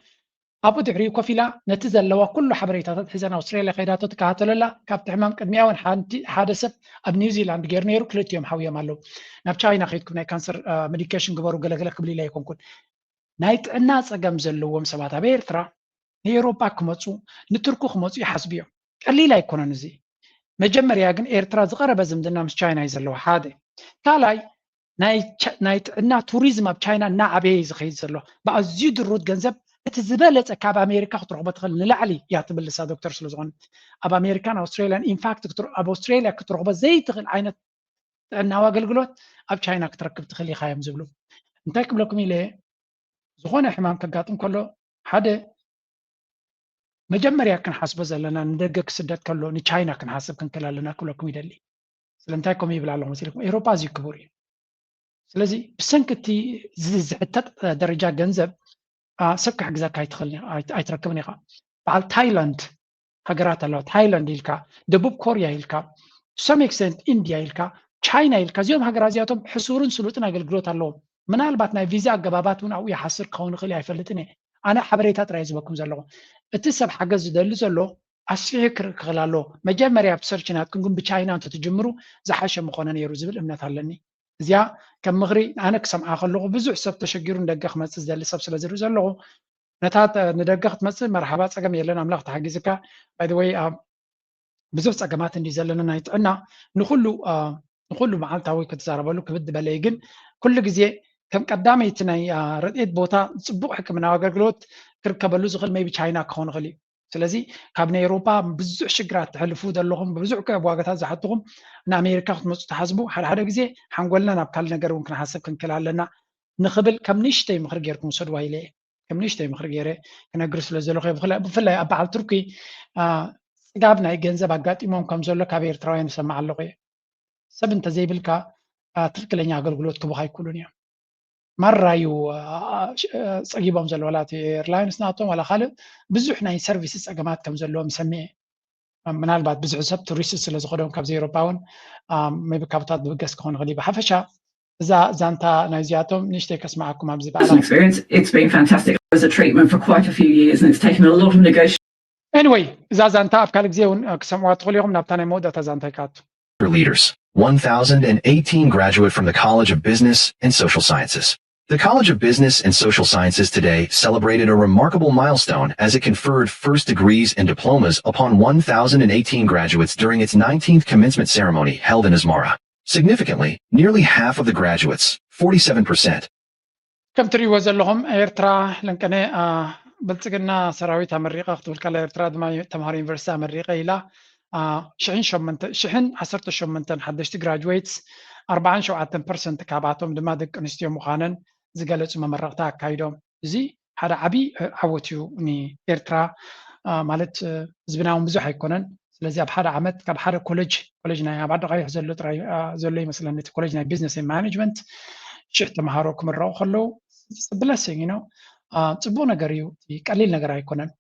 [SPEAKER 2] ابو دعري كفيلا نتزلوا كل حبريتات حزنا استراليا خيراتو تكاتللا كابت حمام قدمياون حادثه اب نيوزيلاند غير نيرو كلتيوم حويه مالو ناب تشاينا خيتكم ناي كانسر ميديكيشن غبرو غلغله قبلي لا يكونكم نايت انا صقم زلوهم سبات ابيرترا نيروبا كمصو نتركو خمصو يحسبيو قليل يكون نزي مجمريا ግን ኤርትራ ዝቀረበ ዝምድና ምስ ቻይና ይዘለዎ ሓደ ካልኣይ ናይ እና ቱሪዝም ኣብ ቻይና እና ዓበየ ዝኸይድ ዘሎ ብኣዝዩ ድሩት ገንዘብ እቲ ዝበለፀ ካብ ኣሜሪካ ክትረኽቦ ትኽእል ንላዕሊ እያ ትብልሳ ዶክተር ስለዝኾነ ኣብ ኣሜሪካን ኣውስትራልያን ኢንፋክት ኣብ ኣውስትራልያ ክትረኽቦ ዘይትኽእል ዓይነት ጥዕናዊ ኣገልግሎት ኣብ ቻይና ክትረክብ ትኽእል ኢኻ እዮም ዝብሉ እንታይ ክብለኩም ኢለ ዝኾነ ሕማም ከጋጥም ከሎ ሓደ مجمريا كن حسب زلنا ندقق سدت كله نيشاينا كن حسب كن كلالنا كلكم يدلي سلمتاكم يبلا الله مسيركم اوروبا زي كبوري سلازي بسنكتي زحتت درجه جنزب سك حجزا كايتخلني ايتركبني قا بعد تايلاند هجرات الله تايلاند يلكا دبوب كوريا يلكا سم اكسنت انديا يلكا تشاينا يلكا زيوم هجرازياتهم حصورن سلوطنا اغلغلوت الله منالبات ناي فيزا غباباتون او يحصر كون خلي يفلتني انا حبريتات رايز بكم زلو እትሰብ ሓገዝ ዝደሊ ዘሎ ኣስሊሕ ክኽላሎ መጀመርያ ብሰርችናትኩም ግን ብቻይና እንተ ትጅምሩ ዝሓሸ ምኾነ ነይሩ ዝብል እምነት ኣለኒ እዚያ ከም ምኽሪ ኣነ ክሰምዓ ከለኹ ብዙሕ ሰብ ተሸጊሩ ንደገ ክመፅእ ዝደሊ ሰብ ስለ ዝርኢ ዘለኹ ነታ ንደገ ክትመፅእ መርሓባ ፀገም የለን ኣምላኽ ተሓጊዝካ ባይ ዘ ወይ ብዙሕ ፀገማት እንዲ ዘለና ናይ ጥዕና ንኩሉ መዓልታዊ ክትዛረበሉ ክብድ በለይ ግን ኩሉ ግዜ ከም ቀዳመይቲ ናይ ረድኤት ቦታ ጽቡቕ ሕክምናዊ ኣገልግሎት ክርከበሉ ዝኽእል ሜቢ ቻይና ክኾን ይኽእል እዩ ስለዚ ካብ ናይ ኤውሮፓ ብዙሕ ሽግራት ትሕልፉ ዘለኹም ብዙሕ ዋጋታት ዝሓትኹም ንኣሜሪካ ክትመፁ ተሓስቡ ሓደ ግዜ ሓንጎልና ናብ ካልእ ነገር እውን ክንሓስብ ክንክእል ኣለና ንኽብል ከም ንእሽተይ ምኽሪ ጌርኩም ውሰድዋ ኢለ ከም ንእሽተይ ምኽሪ ገይረ ክነግር ስለ ዘለኹ ብፍላይ ኣብ በዓል ቱርኪ ጽጋብ ናይ ገንዘብ ኣጋጢሞም ከም ዘሎ ካብ ኤርትራውያን ይሰማዕ ኣለኹ እየ ሰብ እንተዘይብልካ ትክክለኛ ኣገልግሎት ክቡኻ ኣይክእሉን እዮም ማራዩ ፀጊቦም ዘለወላት ኤርላይንስ ናቶም ዋላ ካልእ ብዙሕ ናይ ሰርቪስ ፀገማት ከም ዘለዎም ይሰምዐ ምናልባት ብዙሕ ሰብ ቱሪስት ስለ ዝኸዶም ካብ ኤውሮፓ እውን ሜቢ ካብታት ብገስ ክኾን ይኽእል ብሓፈሻ እዛ ዛንታ ናይ ዚኣቶም ንእሽተይ ከስማዓኩም ኣብዚ በዓል
[SPEAKER 8] It's been fantastic as a treatment for quite a few years and it's taken a lot of negotiation
[SPEAKER 2] anyway እዛ ዛንታ ኣብ ካልእ ግዜ እውን ክሰምዕዋ ትኽእሉ ኢኹም ናብታ ናይ መወዳእታ ዛንታ ይካቱ
[SPEAKER 9] Leaders 1018 graduate from the College of Business and Social Sciences. The College of Business and Social Sciences today celebrated a remarkable milestone as it conferred first degrees and diplomas upon 1,018 graduates during its 19th commencement ceremony held in Asmara. Significantly, nearly half of the graduates, 47%.
[SPEAKER 2] ከም ትሪእዎ ዘለኹም ኤርትራ ለንቀነ ብልፅግና ሰራዊት ኣመሪቐ ክትብል ከላ ኤርትራ ድማ ተምሃሮ ዩኒቨርሲቲ ኣመሪቐ ኢላ 18 ሓደሽቲ ግራጁዌትስ 47% ካብኣቶም ድማ ደቂ ኣንስትዮ ምዃነን ዝገለጹ መመረቕታ ኣካይዶም እዚ ሓደ ዓብይ ዓወት እዩ ንኤርትራ ማለት ህዝብና እውን ብዙሕ ኣይኮነን ስለዚ ኣብ ሓደ ዓመት ካብ ሓደ ኮሌጅ ናይ ኣብ ዓዲ ቀይሕ ዘሎ ይመስለኒ እቲ ኮሌጅ ናይ ቢዝነስ ማኔጅመንት 1000 ተምሃሮ ክምረቑ ከለዉ ብለሲንግ ነው ጽቡቕ ነገር እዩ ቀሊል ነገር ኣይኮነን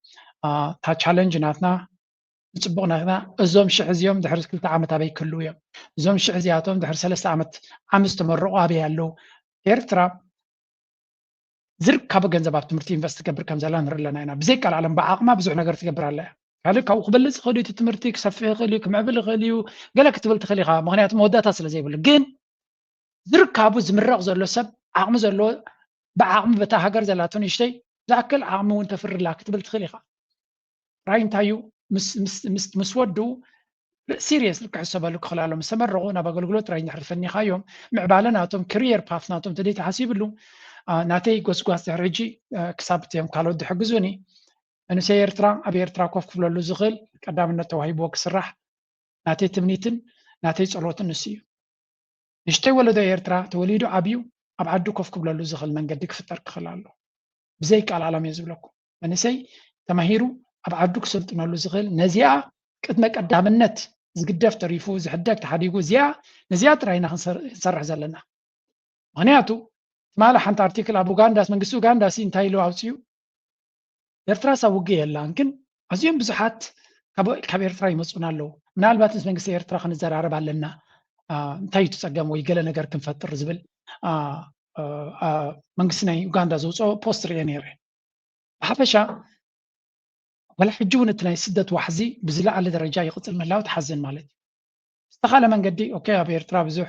[SPEAKER 2] ታ ቻሌንጅ ናትና ጽቡቕ ናትና እዞም 1000 እዚኦም ድሕሪ 2 ዓመት ኣበይ ክህልው እዮም እዞም 1000 እዚኣቶም ድሕሪ 3 ዓመት ዓምስ ተመረቑ ኣበይ ኣለዉ ኤርትራ ዝርከቡ ገንዘብ ኣብ ትምህርቲ ኢንቨስት ትገብር ከም ዘላ ንርኢ ኣለና ኢና ብዘይ ቃል ዓለም ብዓቕማ ብዙሕ ነገር ትገብር ኣላ ካልእ ካብኡ ክበልፅ ይኽእል እዩ ትምህርቲ ክሰፍሕ ይኽእል እዩ ክምዕብል ይኽእል እዩ ገለ ክትብል ትኽእል ኢኻ ምክንያቱ መወዳእታ ስለ ዘይብሉ ግን ዝርከቡ ዝምረቕ ዘሎ ሰብ ዓቕሚ ዘለዎ ብዓቕሚ በታ ሃገር ዘላቶ ንእሽተይ ዝኣክል ዓቕሚ እውን ተፍርላ ክትብል ትኽእል ኢኻ ራእይ እንታይ እዩ ምስ ወዱ ሲሪየስ ክሕሰበሉ ክኽእል ኣሎ ምስ ተመረቑ ናብ ኣገልግሎት ራእይ ድሕሪ ፈኒኻዮም ምዕባለ ናቶም ክሪየር ፓፍ ናቶም ተደይ ተሓሲብሉ ናተይ ጎስጓስ ድሕሪ ሕጂ ክሳብ እትዮም ካልኦት ዝሕግዙኒ መንእሰይ ኤርትራ ኣብ ኤርትራ ኮፍ ክብለሉ ዝኽእል ቀዳምነት ተዋሂብዎ ክስራሕ ናተይ ትምኒትን ናተይ ጸሎትን ንሱ እዩ ንእሽተይ ወለዶ ኤርትራ ተወሊዱ ዓብዩ ኣብ ዓዱ ኮፍ ክብለሉ ዝኽእል መንገዲ ክፍጠር ክኽእል ኣሎ ብዘይ ቃል ዓለም እየ ዝብለኩም መንእሰይ ተማሂሩ ኣብ ዓዱ ክሰልጥነሉ ዝኽእል ነዚኣ ቅድመ ቀዳምነት ዝግደፍ ተሪፉ ዝሕደግ ተሓዲጉ ነዚኣ ጥራይና ክንሰርሕ ዘለና ምክንያቱ ትማለ ሓንቲ ኣርቲክል ኣብ ኡጋንዳስ መንግስቲ ኡጋንዳሲ እንታይ ኢሉ ኣውፅዩ ኤርትራ ሳብ ውግእ የላን ግን ኣዝዮም ብዙሓት ካብ ኤርትራ ይመፁና ኣለዉ ምናልባት ምስ መንግስቲ ኤርትራ ክንዘራረብ ኣለና እንታይ እዩ ትፀገም ወይ ገለ ነገር ክንፈጥር ዝብል መንግስቲ ናይ ኡጋንዳ ዘውፅኦ ፖስት ርአ ነይረ ብሓፈሻ ወላ ሕጂ እውን እቲ ናይ ስደት ዋሕዚ ብዝለዓለ ደረጃ ይቕፅል ምህላው ትሓዝን ማለት እዩ ዝተኻለ መንገዲ ኦኬ ኣብ ኤርትራ ብዙሕ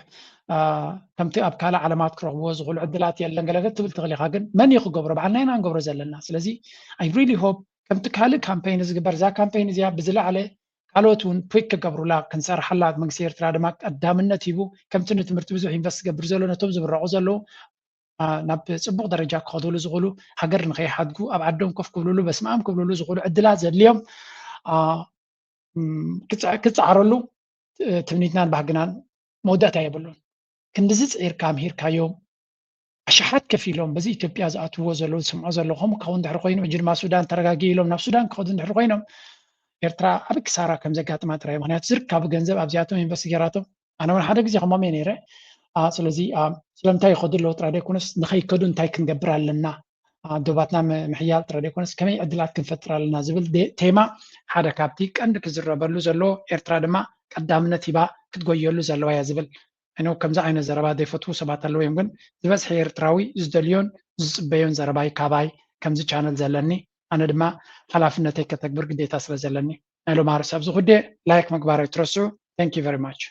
[SPEAKER 2] ከምቲ ኣብ ካልእ ዓለማት ክረኽብዎ ዝኽእሉ ዕድላት የለን ገለገለ ትብል ትኽእል ኢኻ ግን መን እዩ ክገብሮ በዓልና ኢና ንገብሮ ዘለና ስለዚ ኣይ ሪሊ ሆፕ ከምቲ ካልእ ካምፔይን ዝግበር እዛ ካምፔይን እዚኣ ብዝለዓለ ካልኦት እውን ፑክ ክገብሩላ ክንሰርሓላ መንግስቲ ኤርትራ ድማ ቀዳምነት ሂቡ ከምቲ ንትምህርቲ ብዙሕ ኢንቨስት ዝገብር ዘሎ ነቶም ዝምረቑ ዘለዉ ናብ ፅቡቕ ደረጃ ክኸድሉ ዝኽእሉ ሃገር ንኸይሓድጉ ኣብ ዓዶም ኮፍ ክብልሉ በስመኣም ክብልሉ ዝኽእሉ ዕድላት ዘድልዮም ክፀዓረሉ ትምኒትናን ባህግናን መወዳእታ የብሉን ክንድዚ ፅዒርካ ምሂርካዮም ኣሽሓት ከፍ ኢሎም በዚ ኢትዮጵያ ዝኣትውዎ ዘለዉ ዝስምዖ ዘለኹም ካብኡ እንድሕሪ ኮይኑ እጂ ድማ ሱዳን ተረጋጊ ኢሎም ናብ ሱዳን ክኸዱ እንድሕሪ ኮይኖም ኤርትራ ኣብ ክሳራ ከም ዘጋጥማ ጥራይ ምክንያቱ ዝርከቡ ገንዘብ ኣብዚኣቶም ኢንቨስት ገይራቶም ኣነ እውን ሓደ ግዜ ከሞም እየ ነይረ ስለዚ ስለምንታይ ይኸዱ ኣለዉ ጥራይ ደይኮነስ ንኸይከዱ እንታይ ክንገብር ኣለና ዶባትና ምሕያል ጥራይ ደይኮነስ ከመይ ዕድላት ክንፈጥር ኣለና ዝብል ቴማ ሓደ ካብቲ ቀንዲ ክዝረበሉ ዘሎ ኤርትራ ድማ ቀዳምነት ሂባ ክትጎየሉ ዘለዋ እያ ዝብል እኖ ከምዚ ዓይነት ዘረባ ዘይፈትዉ ሰባት ኣለዉ እዮም ግን ዝበዝሐ ኤርትራዊ ዝደልዮን ዝፅበዮን ዘረባይ ካባይ ከምዚ ቻነል ዘለኒ ኣነ ድማ ሓላፍነተይ ከተግብር ግዴታ ስለ ዘለኒ ናይ ሎማ ርእሲ ኣብዚ ጉዳይ ላይክ ምግባር ኣይትረስዑ ታንክ ዩ ቨሪ ማች